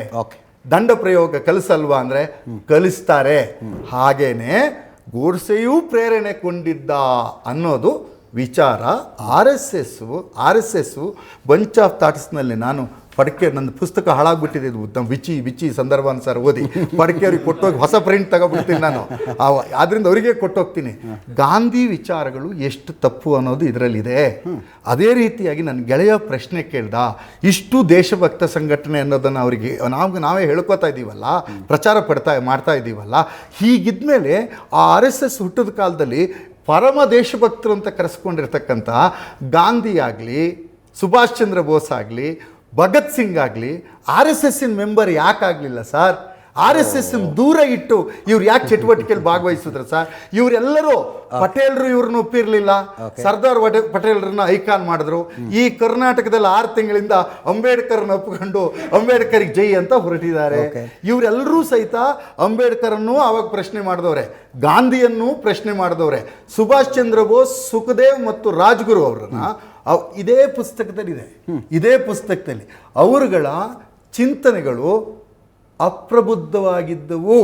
ದಂಡ ಪ್ರಯೋಗ ಕಲಿಸಲ್ವಾ ಅಂದರೆ ಕಲಿಸ್ತಾರೆ. ಹಾಗೇನೆ ಗೋಡ್ಸೆಯೂ ಪ್ರೇರಣೆ ಕೊಂಡಿದ್ದ ಅನ್ನೋದು ವಿಚಾರ. RSS ಬಂಚ್ ಆಫ್ ಥಾಟ್ಸ್ನಲ್ಲಿ ನಾನು ಪಡ್ಕೆ, ನನ್ನ ಪುಸ್ತಕ ಹಾಳಾಗ್ಬಿಟ್ಟಿದೆ, ಇದು ವಿಚಿ ಸಂದರ್ಭಾನುಸಾರ ಓದಿ ಪಡ್ಕೆಯವ್ರಿಗೆ ಕೊಟ್ಟೋಗಿ ಹೊಸ ಪ್ರಿಂಟ್ ತಗೊಬಿಡ್ತೀನಿ ನಾನು. ಆದ್ದರಿಂದ ಅವರಿಗೆ ಕೊಟ್ಟೋಗ್ತೀನಿ. ಗಾಂಧಿ ವಿಚಾರಗಳು ಎಷ್ಟು ತಪ್ಪು ಅನ್ನೋದು ಇದರಲ್ಲಿದೆ. ಅದೇ ರೀತಿಯಾಗಿ ನನ್ನ ಗೆಳೆಯ ಪ್ರಶ್ನೆ ಕೇಳ್ದ, ಇಷ್ಟು ದೇಶಭಕ್ತ ಸಂಘಟನೆ ಅನ್ನೋದನ್ನು ಅವರಿಗೆ ನಾವೇ ಹೇಳ್ಕೊತಾ ಇದ್ದೀವಲ್ಲ, ಪ್ರಚಾರ ಮಾಡ್ತಾ ಇದ್ದೀವಲ್ಲ. ಹೀಗಿದ್ಮೇಲೆ ಆ RSS ಹುಟ್ಟಿದ ಕಾಲದಲ್ಲಿ ಪರಮ ದೇಶಭಕ್ತರು ಅಂತ ಕರೆಸ್ಕೊಂಡಿರ್ತಕ್ಕಂಥ ಗಾಂಧಿ ಆಗಲಿ, ಸುಭಾಷ್ ಚಂದ್ರ ಬೋಸ್ ಆಗಲಿ, ಭಗತ್ ಸಿಂಗ್ ಆಗಲಿ RSSನ ಮೆಂಬರ್ ಯಾಕಾಗಲಿಲ್ಲ ಸರ್? RSS ದೂರ ಇಟ್ಟು ಇವ್ರು ಯಾಕೆ ಚಟುವಟಿಕೆಯಲ್ಲಿ ಭಾಗವಹಿಸಿದ್ರು ಸರ್? ಇವರೆಲ್ಲರೂ ಪಟೇಲ್ರು ಇವ್ರನ್ನ ಒಪ್ಪಿರಲಿಲ್ಲ. ಸರ್ದಾರ್ ಪಟೇಲ್ರನ್ನ ಐಕಾನ್ ಮಾಡಿದ್ರು. ಈ ಕರ್ನಾಟಕದಲ್ಲಿ 6 ತಿಂಗಳಿಂದ ಅಂಬೇಡ್ಕರ್ನ ಒಪ್ಪಿಕೊಂಡು ಅಂಬೇಡ್ಕರ್ಗೆ ಜೈ ಅಂತ ಹೊರಟಿದ್ದಾರೆ. ಇವರೆಲ್ಲರೂ ಸಹಿತ ಅಂಬೇಡ್ಕರನ್ನು ಆವಾಗ ಪ್ರಶ್ನೆ ಮಾಡಿದವ್ರೆ, ಗಾಂಧಿಯನ್ನು ಪ್ರಶ್ನೆ ಮಾಡಿದವ್ರೆ. ಸುಭಾಷ್ ಚಂದ್ರ ಬೋಸ್, ಸುಖದೇವ್ ಮತ್ತು ರಾಜ್ಗುರು ಅವರನ್ನ ಇದೇ ಪುಸ್ತಕದಲ್ಲಿ ಅವರುಗಳ ಚಿಂತನೆಗಳು ಅಪ್ರಬುದ್ಧವಾಗಿದ್ದವು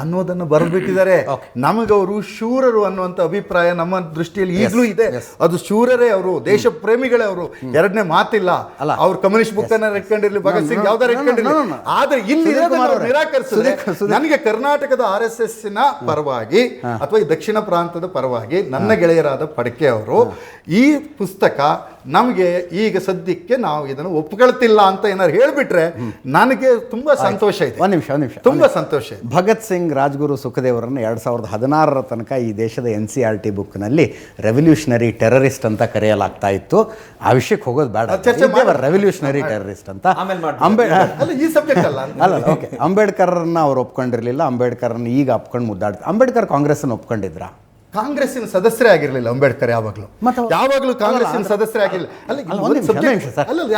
ಅನ್ನೋದನ್ನು ಬರೆದ್ಬಿಟ್ಟಿದ್ದಾರೆ. ನಮಗವರು ಶೂರರು ಅನ್ನುವಂಥ ಅಭಿಪ್ರಾಯ ನಮ್ಮ ದೃಷ್ಟಿಯಲ್ಲಿ ಈಗಲೂ ಇದೆ. ಅದು ಶೂರರೇ ಅವರು, ದೇಶ ಪ್ರೇಮಿಗಳೇ ಅವರು, ಎರಡನೇ ಮಾತಿಲ್ಲ. ಅವ್ರು ಕಮ್ಯುನಿಸ್ಟ್ ಬುಕ್ ಅನ್ನ ಇಟ್ಕೊಂಡಿರ್ಲಿ, ಭಗತ್ ಸಿಂಗ್ ಯಾವ್ದಾರು ಇಟ್ಕೊಂಡಿರ್ಲಿ, ಆದ್ರೆ ಇಲ್ಲಿ ನಿರಾಕರಿಸಿದ್ರೆ ನನಗೆ ಕರ್ನಾಟಕದ RSSನ ಪರವಾಗಿ ಅಥವಾ ಈ ದಕ್ಷಿಣ ಪ್ರಾಂತದ ಪರವಾಗಿ ನನ್ನ ಗೆಳೆಯರಾದ ಪಡ್ಕೆ ಅವರು ಈ ಪುಸ್ತಕ ನಮಗೆ ಈಗ ಸದ್ಯಕ್ಕೆ ನಾವು ಇದನ್ನು ಒಪ್ಕೊಳ್ತಿಲ್ಲ ಅಂತ ಏನಾದ್ರು ಹೇಳ್ಬಿಟ್ರೆ ನನಗೆ ತುಂಬಾ ಸಂತೋಷ ಇದೆ. ಒಂದು ನಿಮಿಷ ತುಂಬಾ ಸಂತೋಷ ಇದೆ. ಭಗತ್ ಸಿಂಗ್, ರಾಜ್ಗುರು, ಸುಖದೇವರನ್ನು 2016 ತನಕ ಈ ದೇಶದ NCERT ಬುಕ್ನಲ್ಲಿ ರೆವಲ್ಯೂಷನರಿ ಟೆರರಿಸ್ಟ್ ಅಂತ ಕರೆಯಲಾಗ್ತಾ ಇತ್ತು. ಆ ವಿಷಯಕ್ಕೆ ಹೋಗೋದು ಬೇಡ, ರೆವಲ್ಯೂಷನರಿ ಟೆರರಿಸ್ಟ್ ಅಂತ. ಅಂಬೇಡ್ಕರ್ನ ಅವ್ರು ಒಪ್ಕೊಂಡಿರ್ಲಿಲ್ಲ, ಅಂಬೇಡ್ಕರ್ನ ಈಗ ಒಪ್ಕೊಂಡು ಮುದ್ದಾಡ್ತಾರೆ. ಅಂಬೇಡ್ಕರ್ ಕಾಂಗ್ರೆಸ್ನ ಒಪ್ಕೊಂಡಿದ್ರ? ಕಾಂಗ್ರೆಸ್ಸಿನ ಸದಸ್ಯರೇ ಆಗಿರಲಿಲ್ಲ ಅಂಬೇಡ್ಕರ್. ಯಾವಾಗಲೂ ಕಾಂಗ್ರೆಸ್ಸಿನ ಸದಸ್ಯರೇ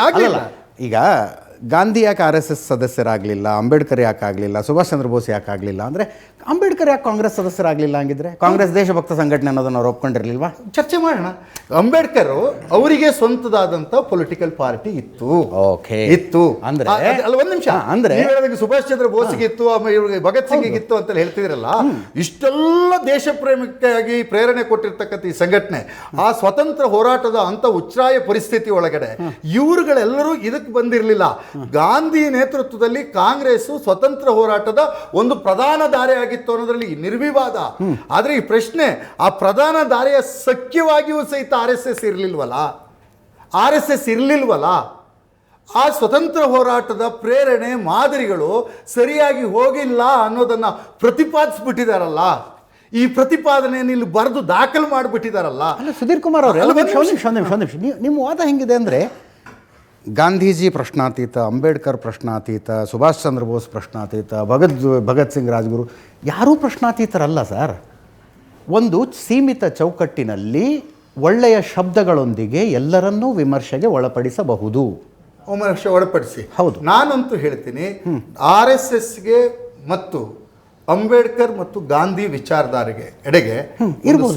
ಆಗಿರಲಿಲ್ಲ. ಈಗ ಗಾಂಧಿ ಯಾಕೆ RSS ಸದಸ್ಯರಾಗಲಿಲ್ಲ, ಅಂಬೇಡ್ಕರ್ ಯಾಕೆ ಆಗಲಿಲ್ಲ, ಸುಭಾಷ್ ಚಂದ್ರ ಬೋಸ್ ಯಾಕೆ ಆಗಲಿಲ್ಲ ಅಂದರೆ ಅಂಬೇಡ್ಕರ್ ಯಾಕೆ ಕಾಂಗ್ರೆಸ್ ಸದಸ್ಯರಾಗಲಿಲ್ಲ ಹಂಗಿದ್ರೆ? ಕಾಂಗ್ರೆಸ್ ದೇಶಭಕ್ತ ಸಂಘಟನೆ ಅನ್ನೋದನ್ನು ಅವ್ರು ಒಪ್ಕೊಂಡಿರಲಿಲ್ವಾ? ಚರ್ಚೆ ಮಾಡೋಣ. ಅಂಬೇಡ್ಕರ್ ಅವರಿಗೆ ಸ್ವಂತದಾದಂಥ ಪೊಲಿಟಿಕಲ್ ಪಾರ್ಟಿ ಇತ್ತು. ಓಕೆ, ಇತ್ತು ಅಂದ್ರೆ ಅಲ್ಲ, ಒಂದ್ ನಿಮಿಷ. ಅಂದ್ರೆ ಸುಭಾಷ್ ಚಂದ್ರ ಬೋಸ್ಗೆ ಇತ್ತು, ಆಮೇಲೆ ಭಗತ್ ಸಿಂಗ್ ಇತ್ತು ಅಂತ ಹೇಳ್ತಿದ್ರಲ್ಲ, ಇಷ್ಟೆಲ್ಲ ದೇಶ ಪ್ರೇಮಕ್ಕಾಗಿ ಪ್ರೇರಣೆ ಕೊಟ್ಟಿರ್ತಕ್ಕಂಥ ಈ ಸಂಘಟನೆ ಆ ಸ್ವತಂತ್ರ ಹೋರಾಟದ ಅಂತ ಉಚ್ಛ್ರಾಯ ಪರಿಸ್ಥಿತಿ ಒಳಗಡೆ ಇವರುಗಳೆಲ್ಲರೂ ಇದಕ್ಕೆ ಬಂದಿರಲಿಲ್ಲ. ಗಾಂಧಿ ನೇತೃತ್ವದಲ್ಲಿ ಕಾಂಗ್ರೆಸ್ ಸ್ವತಂತ್ರ ಹೋರಾಟದ ಒಂದು ಪ್ರಧಾನ ದಾರಿ ಆಗಿತ್ತು ಅನ್ನೋದ್ರಲ್ಲಿ ನಿರ್ವಿವಾದ. ಆದ್ರೆ ಈ ಪ್ರಶ್ನೆ, ಆ ಪ್ರಧಾನ ದಾರಿಯ ಸಖ್ಯವಾಗಿಯೂ ಸಹಿತ RSS ಇರಲಿಲ್ವಲ್ಲ. ಆ ಸ್ವತಂತ್ರ ಹೋರಾಟದ ಪ್ರೇರಣೆ ಮಾದರಿಗಳು ಸರಿಯಾಗಿ ಹೋಗಿಲ್ಲ ಅನ್ನೋದನ್ನ ಪ್ರತಿಪಾದಿಸ್ಬಿಟ್ಟಿದಾರಲ್ಲ. ಈ ಪ್ರತಿಪಾದನೆಯನ್ನು ಇಲ್ಲಿ ಬರೆದು ದಾಖಲು ಮಾಡಿಬಿಟ್ಟಿದಾರಲ್ಲ. ಅಲ್ಲ ಸುಧೀರ್ ಕುಮಾರ್ ಅವರೇ, ಒಂದು ನಿಮಿಷ. ನಿಮ್ಮ ವಾದ ಹೆಂಗಿದೆ ಅಂದರೆ, ಗಾಂಧೀಜಿ ಪ್ರಶ್ನಾತೀತ, ಅಂಬೇಡ್ಕರ್ ಪ್ರಶ್ನಾತೀತ, ಸುಭಾಷ್ ಚಂದ್ರ ಬೋಸ್ ಪ್ರಶ್ನಾತೀತ, ಭಗತ್ ಸಿಂಗ್ ರಾಜ್ಗುರು ಯಾರೂ ಪ್ರಶ್ನಾತೀತರಲ್ಲ ಸರ್. ಒಂದು ಸೀಮಿತ ಚೌಕಟ್ಟಿನಲ್ಲಿ ಒಳ್ಳೆಯ ಶಬ್ದಗಳೊಂದಿಗೆ ಎಲ್ಲರನ್ನೂ ವಿಮರ್ಶೆಗೆ ಒಳಪಡಿಸಬಹುದು. ಒಳಪಡಿಸಿ. ಹೌದು, ನಾನಂತೂ ಹೇಳ್ತೀನಿ, RSSಗೆ ಮತ್ತು ಅಂಬೇಡ್ಕರ್ ಮತ್ತು ಗಾಂಧಿ ವಿಚಾರಧಾರೆಗೆ ಎಡೆಗೆ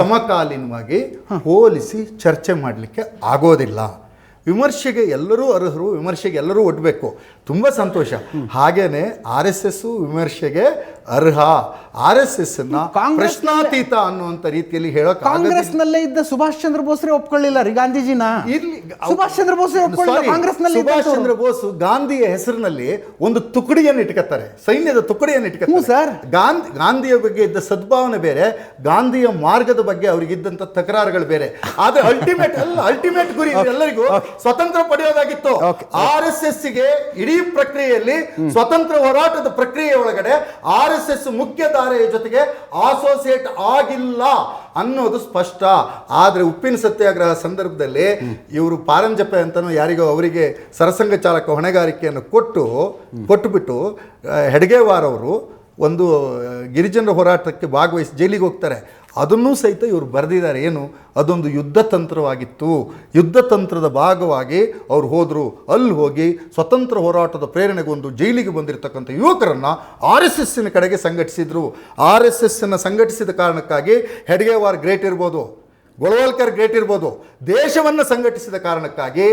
ಸಮಕಾಲೀನವಾಗಿ ಹೋಲಿಸಿ ಚರ್ಚೆ ಮಾಡಲಿಕ್ಕೆ ಆಗೋದಿಲ್ಲ. ವಿಮರ್ಶೆಗೆ ಎಲ್ಲರೂ ಅರ್ಹರು, ವಿಮರ್ಶೆಗೆ ಎಲ್ಲರೂ ಒಡ್ಬೇಕು. ತುಂಬ ಸಂತೋಷ. ಹಾಗೇನೆ RSS ವಿಮರ್ಶೆಗೆ ಅರ್ಹ. RSS ಪ್ರಶ್ನಾತೀತ ಅನ್ನುವಂಥ ರೀತಿಯಲ್ಲಿ ಹೇಳೋಕೆ ಕಾಂಗ್ರೆಸ್ನಲ್ಲೇ ಇದ್ದ ಸುಭಾಷ್ ಚಂದ್ರ ಬೋಸ್ರೇ ಒಪ್ಕೊಳ್ಳಿಲ್ಲ ರೀ ಗಾಂಧೀಜಿನ. ಸುಭಾಷ್ ಚಂದ್ರ ಬೋಸ್ ಸುಭಾಷ್ ಚಂದ್ರ ಬೋಸ್ ಗಾಂಧಿಯ ಹೆಸರಿನಲ್ಲಿ ಒಂದು ತುಕಡಿಯನ್ನು ಇಟ್ಕೊತಾರೆ, ಸೈನ್ಯದ ತುಕಡಿಯನ್ನು ಇಟ್ಕೊತಾರೆ ಸರ್. ಗಾಂಧಿಯ ಬಗ್ಗೆ ಇದ್ದ ಸದ್ಭಾವನೆ ಬೇರೆ, ಗಾಂಧಿಯ ಮಾರ್ಗದ ಬಗ್ಗೆ ಅವರಿಗಿದ್ದಂಥ ತಕರಾರುಗಳು ಬೇರೆ. ಆದ್ರೆ ಅಲ್ಟಿಮೇಟ್ ಗುರಿ ಎಲ್ಲರಿಗೂ ಸ್ವತಂತ್ರ ಪಡೆಯೋದಾಗಿತ್ತು. RSSಗೆ ಇಡೀ ಪ್ರಕ್ರಿಯೆಯಲ್ಲಿ ಸ್ವತಂತ್ರ ಹೋರಾಟದ ಪ್ರಕ್ರಿಯೆ ಒಳಗಡೆ RSS ಮುಖ್ಯ ಧಾರೆಯ ಜೊತೆಗೆ ಅಸೋಸಿಯೇಟ್ ಆಗಿಲ್ಲ ಅನ್ನೋದು ಸ್ಪಷ್ಟ. ಆದರೆ ಉಪ್ಪಿನ ಸತ್ಯಾಗ್ರಹ ಸಂದರ್ಭದಲ್ಲಿ ಇವರು ಪಾರಂಜಪೆ ಅಂತನೂ ಯಾರಿಗೋ ಅವರಿಗೆ ಸರಸಂಘ ಚಾಲಕ ಹೊಣೆಗಾರಿಕೆಯನ್ನು ಕೊಟ್ಟುಬಿಟ್ಟು ಹೆಡ್ಗೇವಾರ್ ಅವರು ಒಂದು ಗಿರಿಜನರ ಹೋರಾಟಕ್ಕೆ ಭಾಗವಹಿಸಿ ಜೈಲಿಗೆ ಹೋಗ್ತಾರೆ. ಅದನ್ನೂ ಸಹಿತ ಇವರು ಬರೆದಿದ್ದಾರೆ. ಏನು, ಅದೊಂದು ಯುದ್ಧ ತಂತ್ರವಾಗಿತ್ತು. ಯುದ್ಧ ತಂತ್ರದ ಭಾಗವಾಗಿ ಅವ್ರು ಹೋದರು. ಅಲ್ಲಿ ಹೋಗಿ ಸ್ವತಂತ್ರ ಹೋರಾಟದ ಪ್ರೇರಣೆಗೊಂದು ಜೈಲಿಗೆ ಬಂದಿರತಕ್ಕಂಥ ಯುವಕರನ್ನು RSSನ ಕಡೆಗೆ ಸಂಘಟಿಸಿದರು. RSSನ ಸಂಘಟಿಸಿದ ಕಾರಣಕ್ಕಾಗಿ ಹೆಡ್ಗೇವಾರ್ ಗ್ರೇಟ್ ಇರ್ಬೋದು, ಗೋಳ್ವಾಲ್ಕರ್ ಗ್ರೇಟ್ ಇರ್ಬೋದು. ದೇಶವನ್ನು ಸಂಘಟಿಸಿದ ಕಾರಣಕ್ಕಾಗಿ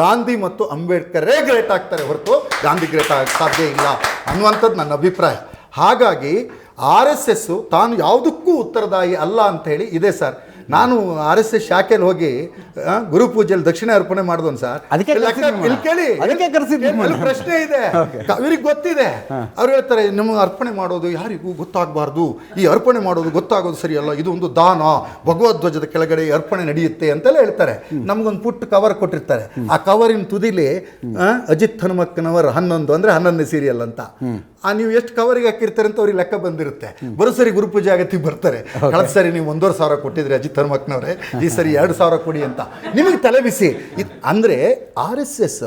ಗಾಂಧಿ ಮತ್ತು ಅಂಬೇಡ್ಕರೇ ಗ್ರೇಟ್ ಆಗ್ತಾರೆ ಹೊರತು ಗಾಂಧಿ ಗ್ರೇಟ್ ಆಗಕ್ಕೆ ಸಾಧ್ಯ ಇಲ್ಲ ಅನ್ನುವಂಥದ್ದು ನನ್ನ ಅಭಿಪ್ರಾಯ. ಹಾಗಾಗಿ RSS ತಾನು ಯಾವುದಕ್ಕೂ ಉತ್ತರದಾಯಿ ಅಲ್ಲ ಅಂತ ಹೇಳಿ ಇದೆ ಸರ್. ನಾನು RSS ಶಾಖೆಯಲ್ಲಿ ಹೋಗಿ ಗುರುಪೂಜೆಯಲ್ಲಿ ದಕ್ಷಿಣ ಅರ್ಪಣೆ ಮಾಡಿದವನು ಸರ್. ಇಲ್ಲಿ ಕೇಳಿ, ಪ್ರಶ್ನೆ ಇದೆ, ಇವ್ರಿಗೆ ಗೊತ್ತಿದೆ. ಅವ್ರು ಹೇಳ್ತಾರೆ, ನಮ್ಮ ಅರ್ಪಣೆ ಮಾಡೋದು ಯಾರಿಗೂ ಗೊತ್ತಾಗಬಾರ್ದು, ಈ ಅರ್ಪಣೆ ಮಾಡೋದು ಗೊತ್ತಾಗೋದು ಸರಿಯಲ್ಲ, ಇದು ಒಂದು ದಾನ, ಭಗವದ್ಧ್ವಜದ ಕೆಳಗಡೆ ಅರ್ಪಣೆ ನಡೆಯುತ್ತೆ ಅಂತೆಲ್ಲ ಹೇಳ್ತಾರೆ. ನಮಗೊಂದು ಪುಟ್ಟ ಕವರ್ ಕೊಟ್ಟಿರ್ತಾರೆ. ಆ ಕವರಿನ ತುದಿಲಿ ಅಜಿತ್ ಹನುಮಕ್ಕನವರ್ 11 ಅಂದರೆ 11ನೇ ಸೀರಿಯಲ್ ಅಂತ. ನೀವು ಎಷ್ಟು ಕವರಿಗೆ ಹಾಕಿರ್ತಾರೆ ಅಂತ ಅವ್ರಿಗೆ ಲೆಕ್ಕ ಬಂದಿರುತ್ತೆ. ಬರೋಸರಿ ಗುರುಪೂಜೆ ಆಗತ್ತಿಗೆ ಬರ್ತಾರೆ. ಕಳೆದ ಸರಿ ನೀವು 1,500 ಕೊಟ್ಟಿದ್ರಿ ಅಜಿತ್ ಹನುಮಕ್ಕನವರೇ, ಈ ಸರಿ 2,000 ಕೊಡಿ ಅಂತ ನಿಮಗೆ ತಲೆ ಬಿಸಿ. ಅಂದರೆ RSS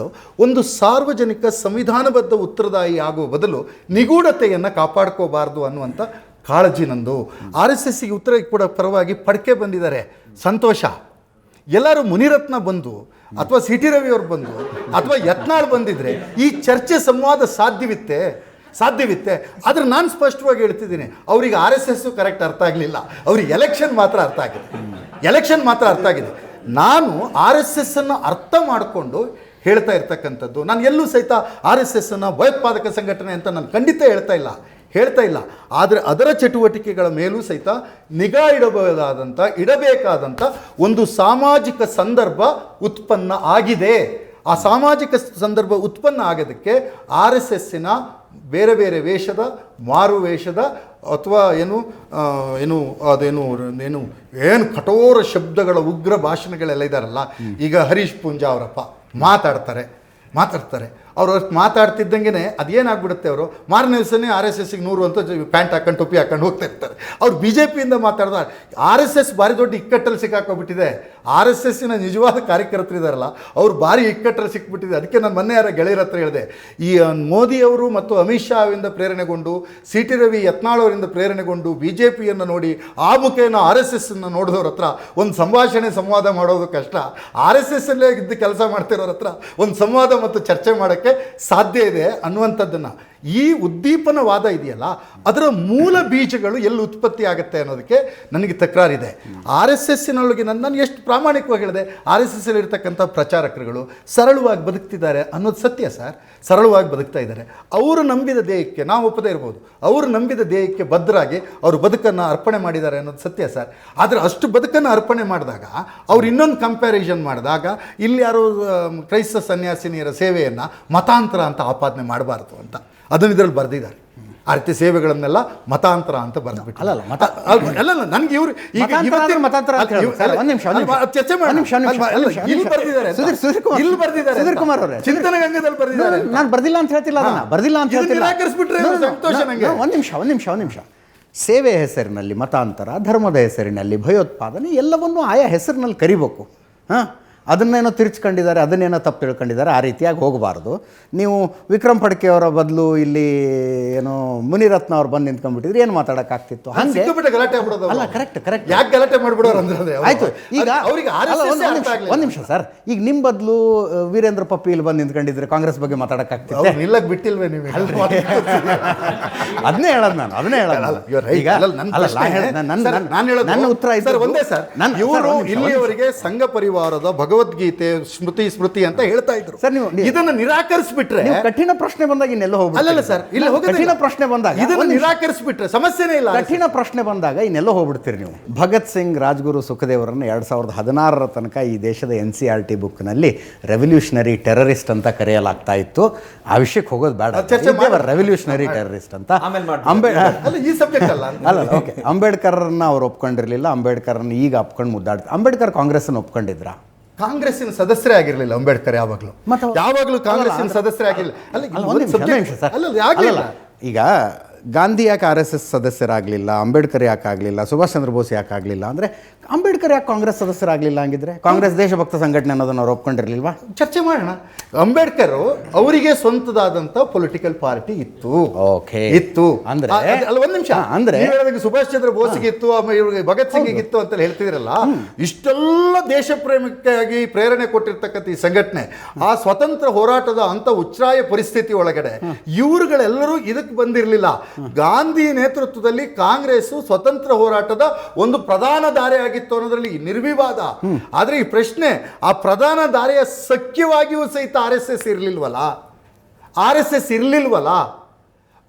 ಒಂದು ಸಾರ್ವಜನಿಕ ಸಂವಿಧಾನಬದ್ಧ ಉತ್ತರದಾಯಿ ಆಗುವ ಬದಲು ನಿಗೂಢತೆಯನ್ನು ಕಾಪಾಡ್ಕೋಬಾರ್ದು ಅನ್ನುವಂಥ ಕಾಳಜಿ ನಂದು. RSSಗೆ ಉತ್ತರ ಕೂಡ ಪರವಾಗಿ ಪಡ್ಕೆ ಬಂದಿದ್ದಾರೆ, ಸಂತೋಷ. ಎಲ್ಲರೂ ಮುನಿರತ್ನ ಬಂದು ಅಥವಾ CT ರವಿ ಅವರು ಬಂದು ಅಥವಾ ಯತ್ನಾಳ್ ಬಂದಿದ್ರೆ ಈ ಚರ್ಚೆ ಸಂವಾದ ಸಾಧ್ಯವಿತ್ತೆ. ಆದರೆ ನಾನು ಸ್ಪಷ್ಟವಾಗಿ ಹೇಳ್ತಿದ್ದೀನಿ, ಅವರಿಗೆ RSS ಕರೆಕ್ಟ್ ಅರ್ಥ ಆಗಲಿಲ್ಲ, ಅವ್ರಿಗೆ ಎಲೆಕ್ಷನ್ ಮಾತ್ರ ಅರ್ಥ ಆಗಿದೆ. ನಾನು RSSನ್ನು ಅರ್ಥ ಮಾಡಿಕೊಂಡು ಹೇಳ್ತಾ ಇರ್ತಕ್ಕಂಥದ್ದು. ನಾನು ಎಲ್ಲೂ ಸಹಿತ RSSನ್ನು ಭಯೋತ್ಪಾದಕ ಸಂಘಟನೆ ಅಂತ ನಾನು ಖಂಡಿತ ಹೇಳ್ತಾ ಇಲ್ಲ. ಆದರೆ ಅದರ ಚಟುವಟಿಕೆಗಳ ಮೇಲೂ ಸಹಿತ ನಿಗಾ ಇಡಬೇಕಾದಂಥ ಒಂದು ಸಾಮಾಜಿಕ ಸಂದರ್ಭ ಉತ್ಪನ್ನ ಆಗಿದೆ. ಆ ಸಾಮಾಜಿಕ ಸಂದರ್ಭ ಉತ್ಪನ್ನ ಆಗೋದಕ್ಕೆ RSSನ ಬೇರೆ ಬೇರೆ ವೇಷದ, ಮಾರು ವೇಷದ ಅಥವಾ ಏನು ಕಠೋರ ಶಬ್ದಗಳ ಉಗ್ರ ಭಾಷಣಗಳೆಲ್ಲ ಇದ್ದಾರಲ್ಲ. ಈಗ ಹರೀಶ್ ಪೂಂಜಾ ಅವರಪ್ಪ ಮಾತಾಡ್ತಾರೆ. ಅವರು ಮಾತಾಡ್ತಿದ್ದಂಗೆ ಅದೇನಾಗ್ಬಿಡುತ್ತೆ, ಅವರು ಮಾರನೇ ದಿವಸನೇ RSSಗೆ 100 ಅಂತ ಪ್ಯಾಂಟ್ ಹಾಕೊಂಡು ಟೊಪ್ಪಿ ಹಾಕೊಂಡು ಹೋಗ್ತಾ ಇರ್ತಾರೆ. ಅವ್ರು BJPಯಿಂದ ಮಾತಾಡಿದ್ರೆ RSS ಭಾರಿ ದೊಡ್ಡ ಇಕ್ಕಟ್ಟಲ್ಲಿ ಸಿಕ್ಕಾಕೋಗ್ಬಿಟ್ಟಿದೆ. RSSನ ನಿಜವಾದ ಕಾರ್ಯಕರ್ತರಿದ್ದಾರಲ್ಲ, ಅವ್ರು ಭಾರಿ ಇಕ್ಕಟ್ಟಲ್ಲಿ ಸಿಕ್ಬಿಟ್ಟಿದೆ. ಅದಕ್ಕೆ ನಾನು ಮೊನ್ನೆ ಯಾರ ಗೆಳೆಯರ ಹತ್ರ ಹೇಳಿದೆ, ಈ ಮೋದಿಯವರು ಮತ್ತು ಅಮಿತ್ ಶಾ ಅವರಿಂದ ಪ್ರೇರಣೆಗೊಂಡು, CT ರವಿ ಯತ್ನಾಳ್ ಅವರಿಂದ ಪ್ರೇರಣೆಗೊಂಡು BJPಯನ್ನು ನೋಡಿ ಆ ಮುಖೇನ RSSನ್ನು ನೋಡಿದವ್ರ ಹತ್ರ ಒಂದು ಸಂವಾದ ಮಾಡೋದು ಕಷ್ಟ. RSSಲ್ಲೇ ಇದ್ದು ಕೆಲಸ ಮಾಡ್ತಿರೋರ ಹತ್ರ ಒಂದು ಸಂವಾದ ಮತ್ತು ಚರ್ಚೆ ಮಾಡೋಕ್ಕೆ ಮಾಡೋಕ್ಕೆ ಸಾಧ್ಯ ಇದೆ ಅನ್ನುವಂಥದ್ದನ್ನು, ಈ ಉದ್ದೀಪನವಾದ ಇದೆಯಲ್ಲ ಅದರ ಮೂಲ ಬೀಜಗಳು ಎಲ್ಲಿ ಉತ್ಪತ್ತಿ ಆಗುತ್ತೆ ಅನ್ನೋದಕ್ಕೆ ನನಗೆ ತಕರಾರಿದೆ. ಆರ್ ಎಸ್ ಎಸ್ಸಿನೊಳಗೆ ನಾನು ಎಷ್ಟು ಪ್ರಾಮಾಣಿಕವಾಗಿ ಹೇಳಿದೆ, ಆರ್ ಎಸ್ ಎಸ್ ಇರ್ತಕ್ಕಂಥ ಪ್ರಚಾರಕರುಗಳು ಸರಳವಾಗಿ ಬದುಕ್ತಿದ್ದಾರೆ ಅನ್ನೋದು ಸತ್ಯ ಸರ್. ಸರಳವಾಗಿ ಬದುಕ್ತಾ ಇದ್ದಾರೆ. ಅವರು ನಂಬಿದ ಧ್ಯೇಯಕ್ಕೆ, ನಾವು ಒಪ್ಪದೇ ಇರ್ಬೋದು, ಅವರು ನಂಬಿದ ಧ್ಯೇಯಕ್ಕೆ ಬದ್ಧರಾಗಿ ಅವರು ಬದುಕನ್ನು ಅರ್ಪಣೆ ಮಾಡಿದ್ದಾರೆ ಅನ್ನೋದು ಸತ್ಯ ಸರ್. ಆದರೆ ಅಷ್ಟು ಬದುಕನ್ನು ಅರ್ಪಣೆ ಮಾಡಿದಾಗ ಅವ್ರು ಇನ್ನೊಂದು ಕಂಪ್ಯಾರಿಸನ್ ಮಾಡಿದಾಗ ಇಲ್ಲಿ ಯಾರು ಕ್ರೈಸ್ತ ಸನ್ಯಾಸಿನಿಯರ ಸೇವೆಯನ್ನು ಮತಾಂತರ ಅಂತ ಆಪಾದನೆ ಮಾಡಬಾರ್ದು ಅಂತ ಅದನ್ನು ಇದರಲ್ಲಿ ಬರೆದಿದ್ದಾರೆ. ಆ ರೀತಿ ಸೇವೆಗಳನ್ನೆಲ್ಲ ಮತಾಂತರ ಅಂತ ಬರೆದ್ಬಿಟ್ಟು ಅಲ್ಲ ನನಗೆ ಇವರು ಈಗ ಇಲ್ಲಿ ಬರ್ದಿದ್ದಾರೆ ಸುಧೀರ್ ಅವರೇ, ಚಿಂತನಗಂಗದಲ್ಲಿ ಬರ್ದಿದ್ದಾರೆ. ನಾನು ಬರ್ದಿಲ್ಲ ಅಂತ ಹೇಳ್ತಿಲ್ಲ, ಅದನ್ನ ಬರ್ದಿಲ್ಲ ಅಂತ ಹೇಳ್ತಿಲ್ಲ. ನಿರಾಕರಿಸ್ಬಿಟ್ರೆ ಸಂತೋಷ ನನಗೆ. ಒಂದು ನಿಮಿಷ ಸೇವೆ ಹೆಸರಿನಲ್ಲಿ ಮತಾಂತರ, ಧರ್ಮದ ಹೆಸರಿನಲ್ಲಿ ಭಯೋತ್ಪಾದನೆ ಎಲ್ಲವನ್ನೂ ಆಯಾ ಹೆಸರಿನಲ್ಲಿ ಕರಿಬೇಕು. ಹಾಂ, ಅದನ್ನೇನೋ ತಿರ್ಚ್ಕೊಂಡಿದ್ದಾರೆ, ಅದನ್ನೇನೋ ತಪ್ಪು ತಿಳ್ಕೊಂಡಿದ್ದಾರೆ, ಆ ರೀತಿಯಾಗಿ ಹೋಗಬಾರ್ದು. ನೀವು ವಿಕ್ರಮ್ ಫಡ್ಕೆ ಅವರ ಬದಲು ಇಲ್ಲಿ ಏನೋ ಮುನಿರತ್ನ ಅವ್ರು ಬಂದು ನಿಂತ್ಕೊಂಡ್ಬಿಟ್ಟಿದ್ರೆ ಏನು ಮಾತಾಡೋಕ್ಕಾಗ್ತಿತ್ತು? ಹಾಗೆ ಗಲಾಟೆ ಅಲ್ಲ, ಕರೆಕ್ಟ್ ಯಾಕೆ ಗಲಾಟೆ ಮಾಡಿಬಿಡೋರು ಅಂದ್ರೆ ಆಯಿತು. ಈಗ ಒಂದು ನಿಮಿಷ ಸರ್, ಈಗ ನಿಮ್ಮ ಬದಲು ವೀರೇಂದ್ರ ಪಪ್ಪಿ ಇಲ್ಲಿ ಬಂದು ನಿಂತ್ಕೊಂಡಿದ್ರೆ ಕಾಂಗ್ರೆಸ್ ಬಗ್ಗೆ ಮಾತಾಡೋಕ್ಕಾಗ್ತಿತ್ತು? ನಿಲ್ಲಕ್ಕೆ ಬಿಟ್ಟಿಲ್ವೇ ನೀವು? ಅದನ್ನೇ ಹೇಳೋದು ನಾನು. ಈಗ ನನ್ನ ಉತ್ತರ ಒಂದೇ ಸರ್, ಇವರು ಇಲ್ಲಿಯವರೆಗೆ ಸಂಘ ಪರಿವಾರದ ಭಗವದ್ಗೀತೆ ಸ್ಮೃತಿ ಅಂತ ಹೇಳ್ತಾ ಇದ್ರು ಸರ್. ನೀವು ಇದನ್ನ ನಿರಾಕರಿಸ್ಬಿಟ್ರೆ, ಕಠಿಣ ಪ್ರಶ್ನೆ ಬಂದಾಗ ಇನ್ನೆಲ್ಲೋ ಹೋಗ್ಬಿಡ್ತೀರಿ. ಅಲ್ಲಲ್ಲ ಸರ್, ಇಲ್ಲಿ ಕಠಿಣ ಪ್ರಶ್ನೆ ಬಂದಾಗ ಇದನ್ನ ನಿರಾಕರಿಸ್ಬಿಟ್ರೆ ಸಮಸ್ಯೆನೇ ಇಲ್ಲ. ಕಠಿಣ ಪ್ರಶ್ನೆ ಬಂದಾಗ ಇನ್ನೆಲ್ಲೋ ಹೋಗ್ಬಿಡ್ತೀರಿ ನೀವು. ಭಗತ್ ಸಿಂಗ್, ರಾಜ್ಗುರು, ಸುಖದೇವರನ್ನು 2016 ತನಕ ಈ ದೇಶದ NCERT ಬುಕ್ನಲ್ಲಿ ರೆವಲ್ಯೂಷನರಿ ಟೆರರಿಸ್ಟ್ ಅಂತ ಕರೆಯಲಾಗ್ತಾ ಇತ್ತು. ಆ ವಿಷಯಕ್ಕೆ ಹೋಗೋದು ಬೇಡ, ರೆವಲ್ಯೂಷನರಿ ಟೆರರಿಸ್ಟ್ ಅಂತ. ಈ ಸಬ್ಜೆಕ್ಟ್ ಅಲ್ಲ. ಓಕೆ, ಅಂಬೇಡ್ಕರ್ನ ಅವ್ರು ಒಪ್ಕೊಂಡಿರಲಿಲ್ಲ, ಅಂಬೇಡ್ಕರ್ನ ಈಗ ಒಪ್ಕೊಂಡು ಮುದ್ದಾಡ್ತಾರೆ. ಅಂಬೇಡ್ಕರ್ ಕಾಂಗ್ರೆಸ್ನ ಒಪ್ಕೊಂಡಿದ್ರ? ಕಾಂಗ್ರೆಸ್ಸಿನ ಸದಸ್ಯರೇ ಆಗಿರಲಿಲ್ಲ ಅಂಬೇಡ್ಕರ್. ಯಾವಾಗಲೂ ಕಾಂಗ್ರೆಸ್ಸಿನ ಸದಸ್ಯರೇ ಆಗಿರಲಿಲ್ಲ. ಈಗ ಗಾಂಧಿ ಯಾಕೆ RSS ಸದಸ್ಯರಾಗಲಿಲ್ಲ, ಅಂಬೇಡ್ಕರ್ ಯಾಕೆ ಆಗಲಿಲ್ಲ, ಸುಭಾಷ್ ಚಂದ್ರ ಬೋಸ್ ಯಾಕೆ ಆಗಲಿಲ್ಲ ಅಂದರೆ ಅಂಬೇಡ್ಕರ್ ಯಾಕೆ ಕಾಂಗ್ರೆಸ್ ಸದಸ್ಯರಾಗಲಿಲ್ಲ? ಹಂಗಿದ್ರೆ ಕಾಂಗ್ರೆಸ್ ದೇಶಭಕ್ತ ಸಂಘಟನೆ ಅನ್ನೋದನ್ನು ಅವ್ರು ಒಪ್ಕೊಂಡಿರಲಿಲ್ವಾ? ಚರ್ಚೆ ಮಾಡೋಣ. ಅಂಬೇಡ್ಕರ್ ಅವರಿಗೆ ಸ್ವಂತದಾದಂಥ ಪೊಲಿಟಿಕಲ್ ಪಾರ್ಟಿ ಇತ್ತು. ಓಕೆ, ಇತ್ತು ಅಂದ್ರೆ ಅಲ್ಲ, ಒಂದು ನಿಮಿಷ, ಅಂದ್ರೆ ಸುಭಾಷ್ ಚಂದ್ರ ಬೋಸ್ಗೆ ಇತ್ತು, ಆಮೇಲೆ ಭಗತ್ ಸಿಂಗ್ ಇತ್ತು ಅಂತ ಹೇಳ್ತಿದ್ರಲ್ಲ. ಇಷ್ಟೆಲ್ಲ ದೇಶ ಪ್ರೇಮಕ್ಕಾಗಿ ಪ್ರೇರಣೆ ಕೊಟ್ಟಿರ್ತಕ್ಕಂಥ ಈ ಸಂಘಟನೆ ಆ ಸ್ವತಂತ್ರ ಹೋರಾಟದ ಅಂತ ಉಚ್ಛ್ರಾಯ ಪರಿಸ್ಥಿತಿ ಒಳಗಡೆ ಇವರುಗಳೆಲ್ಲರೂ ಇದಕ್ಕೆ ಬಂದಿರಲಿಲ್ಲ. ಗಾಂಧಿ ನೇತೃತ್ವದಲ್ಲಿ ಕಾಂಗ್ರೆಸ್ ಸ್ವತಂತ್ರ ಹೋರಾಟದ ಒಂದು ಪ್ರಧಾನ ದಾರಿ ಆಗಿತ್ತು ಅನ್ನೋದ್ರಲ್ಲಿ ನಿರ್ವಿವಾದ. ಆದ್ರೆ ಈ ಪ್ರಶ್ನೆ, ಆ ಪ್ರಧಾನ ದಾರಿಯ ಸಖ್ಯವಾಗಿಯೂ ಸಹಿತ RSS ಇರಲಿಲ್ವಲ್ಲ.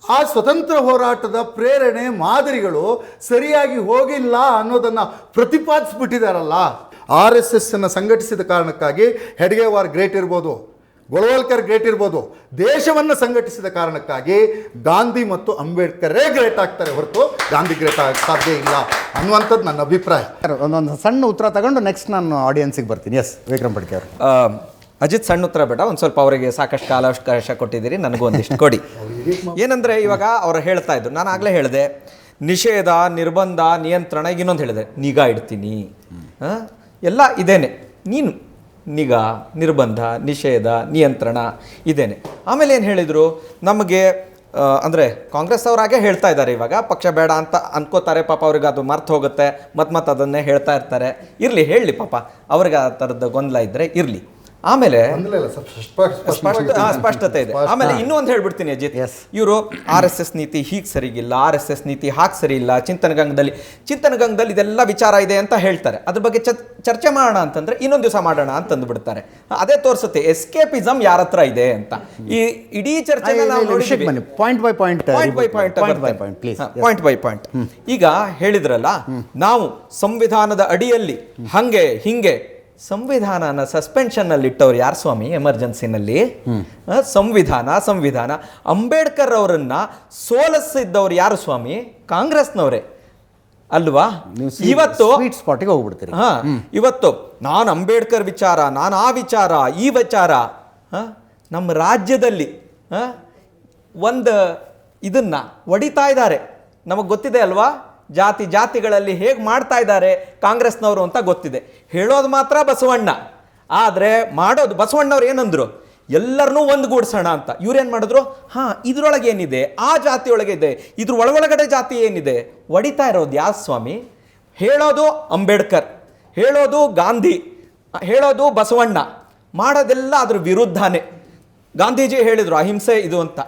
ಆ ಸ್ವತಂತ್ರ ಹೋರಾಟದ ಪ್ರೇರಣೆ ಮಾದರಿಗಳು ಸರಿಯಾಗಿ ಹೋಗಿಲ್ಲ ಅನ್ನೋದನ್ನ ಪ್ರತಿಪಾದಿಸ್ಬಿಟ್ಟಿದಾರಲ್ಲ. RSS ಅನ್ನು ಸಂಘಟಿಸಿದ ಕಾರಣಕ್ಕಾಗಿ ಹೆಡ್ಗೇವಾರ್ ಗ್ರೇಟ್ ಇರ್ಬೋದು, ಗೋಳ್ವಾಲ್ಕರ್ ಗ್ರೇಟ್ ಇರ್ಬೋದು, ದೇಶವನ್ನು ಸಂಘಟಿಸಿದ ಕಾರಣಕ್ಕಾಗಿ ಗಾಂಧಿ ಮತ್ತು ಅಂಬೇಡ್ಕರೇ ಗ್ರೇಟ್ ಆಗ್ತಾರೆ ಹೊರತು ಗಾಂಧಿ ಗ್ರೇಟ್ ಆಗಕ್ಕೆ ಸಾಧ್ಯ ಇಲ್ಲ ಅನ್ನುವಂಥದ್ದು ನನ್ನ ಅಭಿಪ್ರಾಯ. ಒಂದೊಂದು ಸಣ್ಣ ಉತ್ತರ ತಗೊಂಡು ನೆಕ್ಸ್ಟ್ ನಾನು ಆಡಿಯನ್ಸಿಗೆ ಬರ್ತೀನಿ. ಎಸ್, ವಿಕ್ರಮ್ ಫಡ್ಕೆ ಅವರು. ಅಜಿತ್, ಸಣ್ಣ ಉತ್ತರ ಬೇಡ, ಒಂದು ಸ್ವಲ್ಪ ಅವರಿಗೆ ಸಾಕಷ್ಟು ಕಾಲಾವಕಾಶ ಕೊಟ್ಟಿದ್ದೀರಿ, ನನಗೂ ಒಂದಿಷ್ಟು ಕೊಡಿ. ಏನಂದರೆ ಇವಾಗ ಅವರು ಹೇಳ್ತಾ ಇದ್ರು, ನಾನು ಆಗಲೇ ಹೇಳಿದೆ ನಿಷೇಧ, ನಿರ್ಬಂಧ, ನಿಯಂತ್ರಣ, ಈಗ ಇನ್ನೊಂದು ಹೇಳಿದೆ ನಿಗಾ ಇಡ್ತೀನಿ. ಎಲ್ಲ ಇದೇನೆ, ನೀನು ನಿಗಾ, ನಿರ್ಬಂಧ, ನಿಷೇಧ, ನಿಯಂತ್ರಣ ಇದೇನೆ. ಆಮೇಲೆ ಏನು ಹೇಳಿದರು ನಮಗೆ, ಅಂದರೆ ಕಾಂಗ್ರೆಸ್ ಅವರಾಗೆ ಹೇಳ್ತಾ ಇದ್ದಾರೆ, ಇವಾಗ ಪಕ್ಷ ಬೇಡ ಅಂತ ಅನ್ಕೋತಾರೆ ಪಾಪ, ಅವ್ರಿಗೆ ಅದು ಮರ್ತು ಹೋಗುತ್ತೆ, ಮತ್ತೆ ಅದನ್ನೇ ಹೇಳ್ತಾ ಇರ್ತಾರೆ. ಇರಲಿ, ಹೇಳಲಿ ಪಾಪ, ಅವ್ರಿಗೆ ಆ ಥರದ ಗೊಂದಲ ಇದ್ದರೆ ಇರಲಿ. ಆಮೇಲೆ ಸ್ಪಷ್ಟತೆ ಇದೆ. ಆಮೇಲೆ ಇನ್ನೊಂದು ಹೇಳ್ಬಿಡ್ತೀನಿ ಅಜಿತ್, ಇವರು RSS ನೀತಿ ಹೀಗೆ ಸರಿಗಿಲ್ಲ, RSS ನೀತಿ ಹಾಗೆ ಸರಿ ಇಲ್ಲ, ಚಿಂತನಗಂಗದಲ್ಲಿ ಇದೆಲ್ಲ ವಿಚಾರ ಇದೆ ಅಂತ ಹೇಳ್ತಾರೆ. ಅದ್ರ ಬಗ್ಗೆ ಚರ್ಚೆ ಮಾಡೋಣ ಅಂತಂದ್ರೆ ಇನ್ನೊಂದು ದಿವಸ ಮಾಡೋಣ ಅಂತಂದು ಬಿಡ್ತಾರೆ. ಅದೇ ತೋರಿಸುತ್ತೆ ಎಸ್ಕೇಪಿಸಮ್ ಯಾರ ಹತ್ರ ಇದೆ ಅಂತ. ಈ ಇಡೀ ಚರ್ಚೆ ಪಾಯಿಂಟ್ ಬೈ ಪಾಯಿಂಟ್. ಈಗ ಹೇಳಿದ್ರಲ್ಲ, ನಾವು ಸಂವಿಧಾನದ ಅಡಿಯಲ್ಲಿ ಹಂಗೆ ಹಿಂಗೆ, ಸಂವಿಧಾನನ ಸಸ್ಪೆನ್ಷನ್ನಲ್ಲಿ ಇಟ್ಟವ್ರು ಯಾರು ಸ್ವಾಮಿ? ಎಮರ್ಜೆನ್ಸಿನಲ್ಲಿ ಸಂವಿಧಾನ ಅಂಬೇಡ್ಕರ್ ಅವರನ್ನ ಸೋಲಿಸಿದ್ದವ್ರು ಯಾರು ಸ್ವಾಮಿ? ಕಾಂಗ್ರೆಸ್ನವರೇ ಅಲ್ವಾ? ಇವತ್ತು ಸ್ಪಾಟಿಗೆ ಹೋಗ್ಬಿಡ್ತೀರಿ. ಇವತ್ತು ನಾನು ಅಂಬೇಡ್ಕರ್ ವಿಚಾರ, ನಾನು ಆ ವಿಚಾರ, ಈ ವಿಚಾರ, ನಮ್ಮ ರಾಜ್ಯದಲ್ಲಿ ಒಂದು ಇದನ್ನ ಹೊಡಿತಾ ಇದ್ದಾರೆ. ನಮಗೆ ಗೊತ್ತಿದೆ ಅಲ್ವಾ, ಜಾತಿಗಳಲ್ಲಿ ಹೇಗೆ ಮಾಡ್ತಾ ಇದ್ದಾರೆ ಕಾಂಗ್ರೆಸ್ನವರು ಅಂತ ಗೊತ್ತಿದೆ. ಹೇಳೋದು ಮಾತ್ರ ಬಸವಣ್ಣ, ಆದರೆ ಮಾಡೋದು ಬಸವಣ್ಣವ್ರು ಏನಂದ್ರು, ಎಲ್ಲರನ್ನೂ ಒಂದುಗೂಡಿಸೋಣ ಅಂತ. ಇವ್ರೇನು ಮಾಡಿದ್ರು, ಇದ್ರೊಳಗೆ ಏನಿದೆ, ಆ ಜಾತಿಯೊಳಗೆ ಇದೆ, ಇದ್ರ ಒಳಗಡೆ ಜಾತಿ ಏನಿದೆ, ಹೊಡಿತಾ ಇರೋದು ಯಾರು ಸ್ವಾಮಿ? ಹೇಳೋದು ಅಂಬೇಡ್ಕರ್, ಹೇಳೋದು ಗಾಂಧಿ, ಹೇಳೋದು ಬಸವಣ್ಣ, ಮಾಡೋದೆಲ್ಲ ಅದ್ರ ವಿರುದ್ಧನೇ. ಗಾಂಧೀಜಿ ಹೇಳಿದರು ಅಹಿಂಸೆ ಇದು ಅಂತ.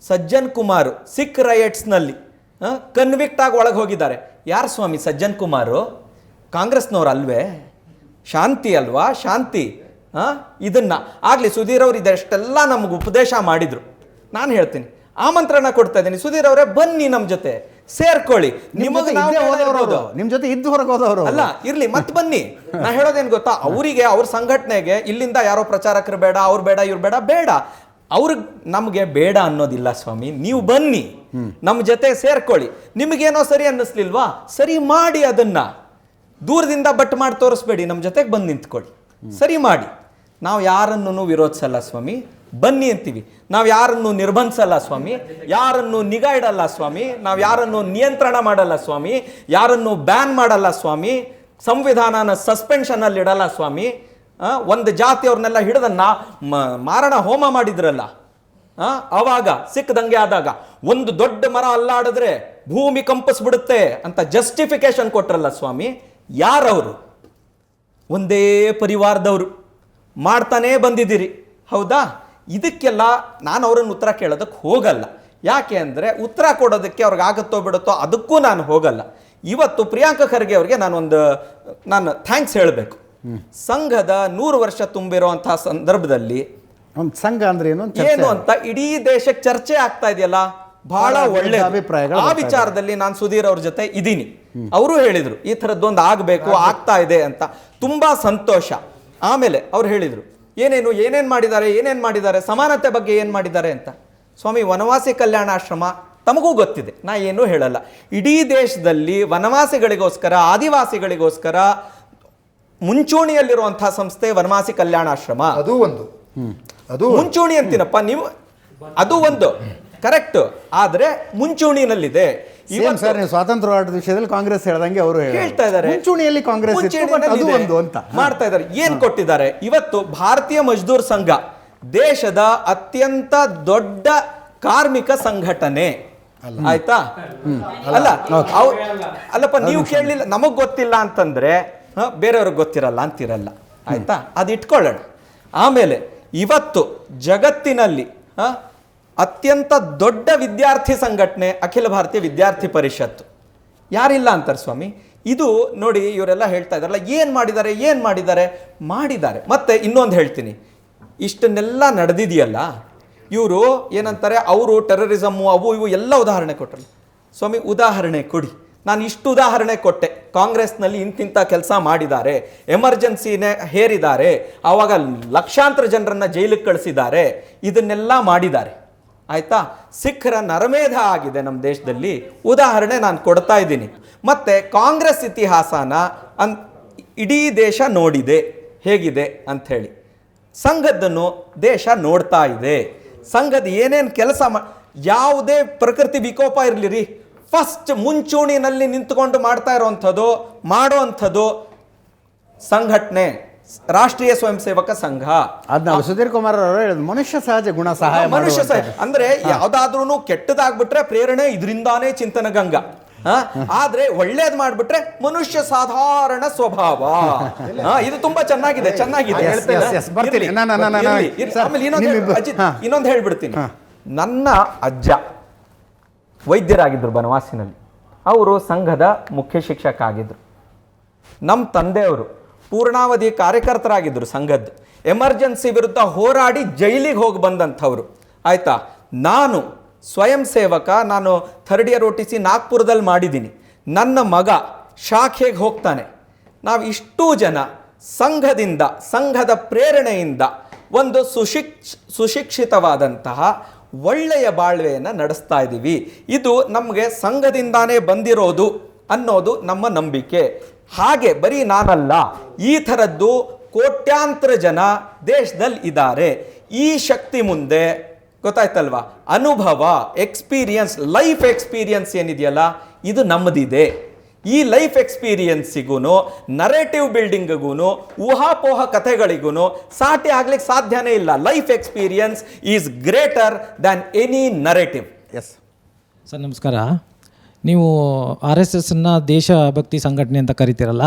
ಸಜ್ಜನ್ ಕುಮಾರ್ ಸಿಖ್ ರೈಟ್ಸ್ನಲ್ಲಿ ಕನ್ವಿಕ್ಟ್ ಆಗಿ ಒಳಗೆ ಹೋಗಿದ್ದಾರೆ. ಯಾರು ಸ್ವಾಮಿ ಸಜ್ಜನ್ ಕುಮಾರು? ಕಾಂಗ್ರೆಸ್ನವ್ರು ಅಲ್ವೇ? ಶಾಂತಿ ಅಲ್ವಾ? ಶಾಂತಿ. ಇದನ್ನ ಆಗಲಿ ಸುಧೀರ್ ಅವರು ಇದೆಷ್ಟೆಲ್ಲ ನಮ್ಗೆ ಉಪದೇಶ ಮಾಡಿದ್ರು. ನಾನು ಹೇಳ್ತೀನಿ, ಆಮಂತ್ರಣ ಕೊಡ್ತಾ ಇದ್ದೀನಿ, ಸುಧೀರ್ ಅವರೇ ಬನ್ನಿ ನಮ್ಮ ಜೊತೆ ಸೇರ್ಕೊಳ್ಳಿ. ನಿಮಗೆ ನಿಮ್ಮ ಜೊತೆ ಇದ್ದು ಹೊರಗೆ ಹೋದವರು ಅಲ್ಲ, ಇರ್ಲಿ ಮತ್ತೆ ಬನ್ನಿ. ನಾ ಹೇಳೋದೇನು ಗೊತ್ತಾ, ಅವರಿಗೆ ಅವ್ರ ಸಂಘಟನೆಗೆ ಇಲ್ಲಿಂದ ಯಾರೋ ಪ್ರಚಾರಕರು ಬೇಡ, ಅವ್ರು ಬೇಡ, ಇವ್ರು ಬೇಡ, ಬೇಡ. ಅವ್ರಿಗೆ ನಮಗೆ ಬೇಡ ಅನ್ನೋದಿಲ್ಲ ಸ್ವಾಮಿ. ನೀವು ಬನ್ನಿ, ನಮ್ಮ ಜೊತೆ ಸೇರ್ಕೊಳ್ಳಿ. ನಿಮಗೇನೋ ಸರಿ ಅನ್ನಿಸ್ಲಿಲ್ವಾ, ಸರಿ ಮಾಡಿ. ಅದನ್ನ ದೂರದಿಂದ ಬಟ್ ಮಾಡಿ ತೋರಿಸ್ಬೇಡಿ, ನಮ್ಮ ಜೊತೆಗೆ ಬಂದು ನಿಂತ್ಕೊಳ್ಳಿ, ಸರಿ ಮಾಡಿ. ನಾವು ಯಾರನ್ನು ವಿರೋಧಿಸಲ್ಲ ಸ್ವಾಮಿ, ಬನ್ನಿ ಅಂತೀವಿ. ನಾವು ಯಾರನ್ನು ನಿರ್ಬಂಧಿಸಲ್ಲ ಸ್ವಾಮಿ, ಯಾರನ್ನು ನಿಗಾ ಇಡಲ್ಲ ಸ್ವಾಮಿ, ನಾವು ಯಾರನ್ನು ನಿಯಂತ್ರಣ ಮಾಡಲ್ಲ ಸ್ವಾಮಿ, ಯಾರನ್ನು ಬ್ಯಾನ್ ಮಾಡಲ್ಲ ಸ್ವಾಮಿ, ಸಂವಿಧಾನನ ಸಸ್ಪೆನ್ಷನಲ್ಲಿ ಇಡಲ್ಲ ಸ್ವಾಮಿ. ಒಂದು ಜಾತಿಯವ್ರನ್ನೆಲ್ಲ ಹಿಡಿದನ್ನ ಮಾರಣ ಹೋಮ ಮಾಡಿದ್ರಲ್ಲ, ಅವಾಗ ಸಿಖ್ ದಂಗೆ ಆದಾಗ ಒಂದು ದೊಡ್ಡ ಮರ ಅಲ್ಲಾಡಿದ್ರೆ ಭೂಮಿ ಕಂಪಿಸ್ಬಿಡುತ್ತೆ ಅಂತ ಜಸ್ಟಿಫಿಕೇಶನ್ ಕೊಟ್ರಲ್ಲ ಸ್ವಾಮಿ. ಯಾರವರು? ಒಂದೇ ಪರಿವಾರದವರು ಮಾಡ್ತಾನೇ ಬಂದಿದ್ದೀರಿ, ಹೌದಾ? ಇದಕ್ಕೆಲ್ಲ ನಾನು ಅವ್ರನ್ನ ಉತ್ತರ ಕೇಳೋದಕ್ಕೆ ಹೋಗಲ್ಲ. ಯಾಕೆ ಅಂದರೆ ಉತ್ತರ ಕೊಡೋದಕ್ಕೆ ಅವ್ರಿಗೆ ಆಗುತ್ತೋ ಬಿಡುತ್ತೋ ಅದಕ್ಕೂ ನಾನು ಹೋಗಲ್ಲ. ಇವತ್ತು ಪ್ರಿಯಾಂಕ ಖರ್ಗೆ ಅವ್ರಿಗೆ ನಾನು ಥ್ಯಾಂಕ್ಸ್ ಹೇಳಬೇಕು. ಸಂಘದ 100 ವರ್ಷ ತುಂಬಿರುವಂತಹ ಸಂದರ್ಭದಲ್ಲಿ ಒಂದು ಸಂಘ ಅಂದ್ರೆ ಏನು ಅಂತ ಇಡೀ ದೇಶಕ್ಕೆ ಚರ್ಚೆ ಆಗ್ತಾ ಇದೆಯಲ್ಲ, ಬಹಳ ಒಳ್ಳೆ ಅಭಿಪ್ರಾಯಗಳು. ಆ ವಿಚಾರದಲ್ಲಿ ನಾನು ಸುಧೀರ್ ಅವ್ರ ಜೊತೆ ಇದ್ದೀನಿ. ಅವರು ಹೇಳಿದ್ರು ಈ ಥರದ್ದೊಂದು ಆಗಬೇಕು, ಆಗ್ತಾ ಇದೆ ಅಂತ. ತುಂಬಾ ಸಂತೋಷ. ಆಮೇಲೆ ಅವ್ರು ಹೇಳಿದ್ರು ಏನೇನು ಮಾಡಿದ್ದಾರೆ, ಸಮಾನತೆ ಬಗ್ಗೆ ಏನು ಮಾಡಿದ್ದಾರೆ ಅಂತ. ಸ್ವಾಮಿ, ವನವಾಸಿ ಕಲ್ಯಾಣಾಶ್ರಮ ತಮಗೂ ಗೊತ್ತಿದೆ, ನಾ ಏನೂ ಹೇಳಲ್ಲ. ಇಡೀ ದೇಶದಲ್ಲಿ ವನವಾಸಿಗಳಿಗೋಸ್ಕರ, ಆದಿವಾಸಿಗಳಿಗೋಸ್ಕರ ಮುಂಚೂಣಿಯಲ್ಲಿರುವಂತಹ ಸಂಸ್ಥೆ ವನವಾಸಿ ಕಲ್ಯಾಣಾಶ್ರಮ. ಅದು ಮುಂಚೂಣಿ ಅಂತೀನಪ್ಪ ನೀವು, ಅದು ಒಂದು ಕರೆಕ್ಟ್. ಆದ್ರೆ ಮುಂಚೂಣಿನಲ್ಲಿದೆ. ಸರ್, ನೀವು ಸ್ವಾತಂತ್ರ್ಯ ಹೋರಾಟದ ವಿಷಯದಲ್ಲಿ ಕಾಂಗ್ರೆಸ್ ಹೇಳ್ದಂಗೆ ಅವರು ಹೇಳ್ತಾ ಇದ್ದಾರೆ ಮುಂಚೂಣಿಯಲ್ಲಿ ಕಾಂಗ್ರೆಸ್ ಮಾಡ್ತಾ ಇದ್ದಾರೆ. ಏನ್ ಕೊಟ್ಟಿದ್ದಾರೆ? ಇವತ್ತು ಭಾರತೀಯ ಮಜ್ದೂರ್ ಸಂಘ ದೇಶದ ಅತ್ಯಂತ ದೊಡ್ಡ ಕಾರ್ಮಿಕ ಸಂಘಟನೆ, ಆಯ್ತಾ? ಅಲ್ಲಪ್ಪ, ನೀವು ಕೇಳಲಿಲ್ಲ, ನಮಗ್ ಗೊತ್ತಿಲ್ಲ ಅಂತಂದ್ರೆ ಬೇರೆಯವ್ರಿಗೆ ಗೊತ್ತಿರಲ್ಲ ಅಂತಿರಲ್ಲ, ಆಯ್ತಾ? ಅದು ಇಟ್ಕೊಳ್ಳೋಣ. ಆಮೇಲೆ ಇವತ್ತು ಜಗತ್ತಿನಲ್ಲಿ ಅತ್ಯಂತ ದೊಡ್ಡ ವಿದ್ಯಾರ್ಥಿ ಸಂಘಟನೆ ಅಖಿಲ ಭಾರತೀಯ ವಿದ್ಯಾರ್ಥಿ ಪರಿಷತ್ತು. ಯಾರಿಲ್ಲ ಅಂತಾರೆ ಸ್ವಾಮಿ. ಇದು ನೋಡಿ, ಇವರೆಲ್ಲ ಹೇಳ್ತಾ ಇದ್ದಾರಲ್ಲ, ಏನು ಮಾಡಿದ್ದಾರೆ. ಮತ್ತೆ ಇನ್ನೊಂದು ಹೇಳ್ತೀನಿ, ಇಷ್ಟನ್ನೆಲ್ಲ ನಡೆದಿದೆಯಲ್ಲ, ಇವರು ಏನಂತಾರೆ, ಅವರು ಟೆರರಿಸಮ್ಮು ಅವು ಇವು ಎಲ್ಲ ಉದಾಹರಣೆ ಕೊಟ್ಟರು. ಸ್ವಾಮಿ, ಉದಾಹರಣೆ ಕೊಡಿ. ನಾನು ಇಷ್ಟು ಉದಾಹರಣೆ ಕೊಟ್ಟೆ. ಕಾಂಗ್ರೆಸ್ನಲ್ಲಿ ಇಂತಿಂಥ ಕೆಲಸ ಮಾಡಿದ್ದಾರೆ, ಎಮರ್ಜೆನ್ಸಿನೇ ಹೇರಿದ್ದಾರೆ, ಆವಾಗ ಲಕ್ಷಾಂತರ ಜನರನ್ನ ಜೈಲಿಗೆ ಕಳಿಸಿದ್ದಾರೆ, ಇದನ್ನೆಲ್ಲ ಮಾಡಿದ್ದಾರೆ, ಆಯ್ತಾ? ಸಿಖ್ಖರ ನರಮೇಧ ಆಗಿದೆ ನಮ್ಮ ದೇಶದಲ್ಲಿ. ಉದಾಹರಣೆ ನಾನು ಕೊಡ್ತಾ ಇದ್ದೀನಿ. ಮತ್ತೆ ಕಾಂಗ್ರೆಸ್ ಇತಿಹಾಸನ ಇಡೀ ದೇಶ ನೋಡಿದೆ ಹೇಗಿದೆ ಅಂಥೇಳಿ. ಸಂಘದನ್ನು ದೇಶ ನೋಡ್ತಾ ಇದೆ. ಸಂಘದ ಏನೇನು ಕೆಲಸ ಯಾವುದೇ ಪ್ರಕೃತಿ ವಿಕೋಪ ಇರಲಿರಿ, ಫಸ್ಟ್ ಮುಂಚೂಣಿನಲ್ಲಿ ನಿಂತುಕೊಂಡು ಮಾಡ್ತಾ ಮಾಡೋವಂಥದ್ದು ಸಂಘಟನೆ ರಾಷ್ಟ್ರೀಯ ಸ್ವಯಂ ಸೇವಕ ಸಂಘ. ಅದನ್ನ ಸುಧೀರ್ ಕುಮಾರ್ ಅವರು ಹೇಳಿದ್ರು, ಮನುಷ್ಯ ಸಹಜ ಗುಣ ಸಹಾಯ. ಅಂದ್ರೆ ಯಾವ್ದಾದ್ರೂ ಕೆಟ್ಟದಾಗ್ಬಿಟ್ರೆ ಪ್ರೇರಣೆ ಇದರಿಂದಾನೇ ಚಿಂತನ ಗಂಗಾ. ಆದ್ರೆ ಒಳ್ಳೇದ್ ಮಾಡ್ಬಿಟ್ರೆ ಮನುಷ್ಯ ಸಾಧಾರಣ ಸ್ವಭಾವ. ಇದು ತುಂಬಾ ಚೆನ್ನಾಗಿದೆ. ಇನ್ನೊಂದು ಹೇಳ್ಬಿಡ್ತೀನಿ. ನನ್ನ ಅಜ್ಜ ವೈದ್ಯರಾಗಿದ್ರು ಬನವಾಸಿನಲ್ಲಿ. ಅವರು ಸಂಘದ ಮುಖ್ಯ ಶಿಕ್ಷಕ ಆಗಿದ್ರು. ನಮ್ಮ ತಂದೆಯವರು ಪೂರ್ಣಾವಧಿ ಕಾರ್ಯಕರ್ತರಾಗಿದ್ದರು ಸಂಘದ್ದು. ಎಮರ್ಜೆನ್ಸಿ ವಿರುದ್ಧ ಹೋರಾಡಿ ಜೈಲಿಗೆ ಹೋಗಿ ಬಂದಂಥವ್ರು, ಆಯ್ತಾ? ನಾನು ಸ್ವಯಂ ಸೇವಕ, ನಾನು 3rd year OTC ನಾಗ್ಪುರದಲ್ಲಿ ಮಾಡಿದ್ದೀನಿ. ನನ್ನ ಮಗ ಶಾಖೆಗೆ ಹೋಗ್ತಾನೆ. ನಾವು ಇಷ್ಟೂ ಜನ ಸಂಘದ ಪ್ರೇರಣೆಯಿಂದ ಒಂದು ಸುಶಿಕ್ಷಿತವಾದಂತಹ ಒಳ್ಳೆಯ ಬಾಳ್ವೆಯನ್ನು ನಡೆಸ್ತಾ ಇದ್ದೀವಿ. ಇದು ನಮಗೆ ಸಂಘದಿಂದಾನೇ ಬಂದಿರೋದು ಅನ್ನೋದು ನಮ್ಮ ನಂಬಿಕೆ. ಹಾಗೆ ಬರೀ ನಾನಲ್ಲ, ಈ ಥರದ್ದು ಕೋಟ್ಯಾಂತರ ಜನ ದೇಶದಲ್ಲಿ ಇದ್ದಾರೆ. ಈ ಶಕ್ತಿ ಮುಂದೆ ಗೊತ್ತಾಯ್ತಲ್ವಾ, ಅನುಭವ, ಎಕ್ಸ್ಪೀರಿಯನ್ಸ್, ಲೈಫ್ ಎಕ್ಸ್ಪೀರಿಯನ್ಸ್ ಏನಿದೆಯಲ್ಲ, ಇದು ನಮ್ಮದಿದೆ. ಈ ಲೈಫ್ ಎಕ್ಸ್ಪೀರಿಯನ್ಸಿಗೂ, ನರೇಟಿವ್ ಬಿಲ್ಡಿಂಗ್ಗೂ, ಊಹಾಪೋಹ ಕಥೆಗಳಿಗೂ ಸಾಟಿ ಆಗ್ಲಿಕ್ಕೆ ಸಾಧ್ಯನೇ ಇಲ್ಲ. Life experience is greater than any narrative. Yes sir, ನಮಸ್ಕಾರ. ನೀವು RSSನ ದೇಶಭಕ್ತಿ ಸಂಘಟನೆ ಅಂತ ಕರಿತೀರಲ್ಲ,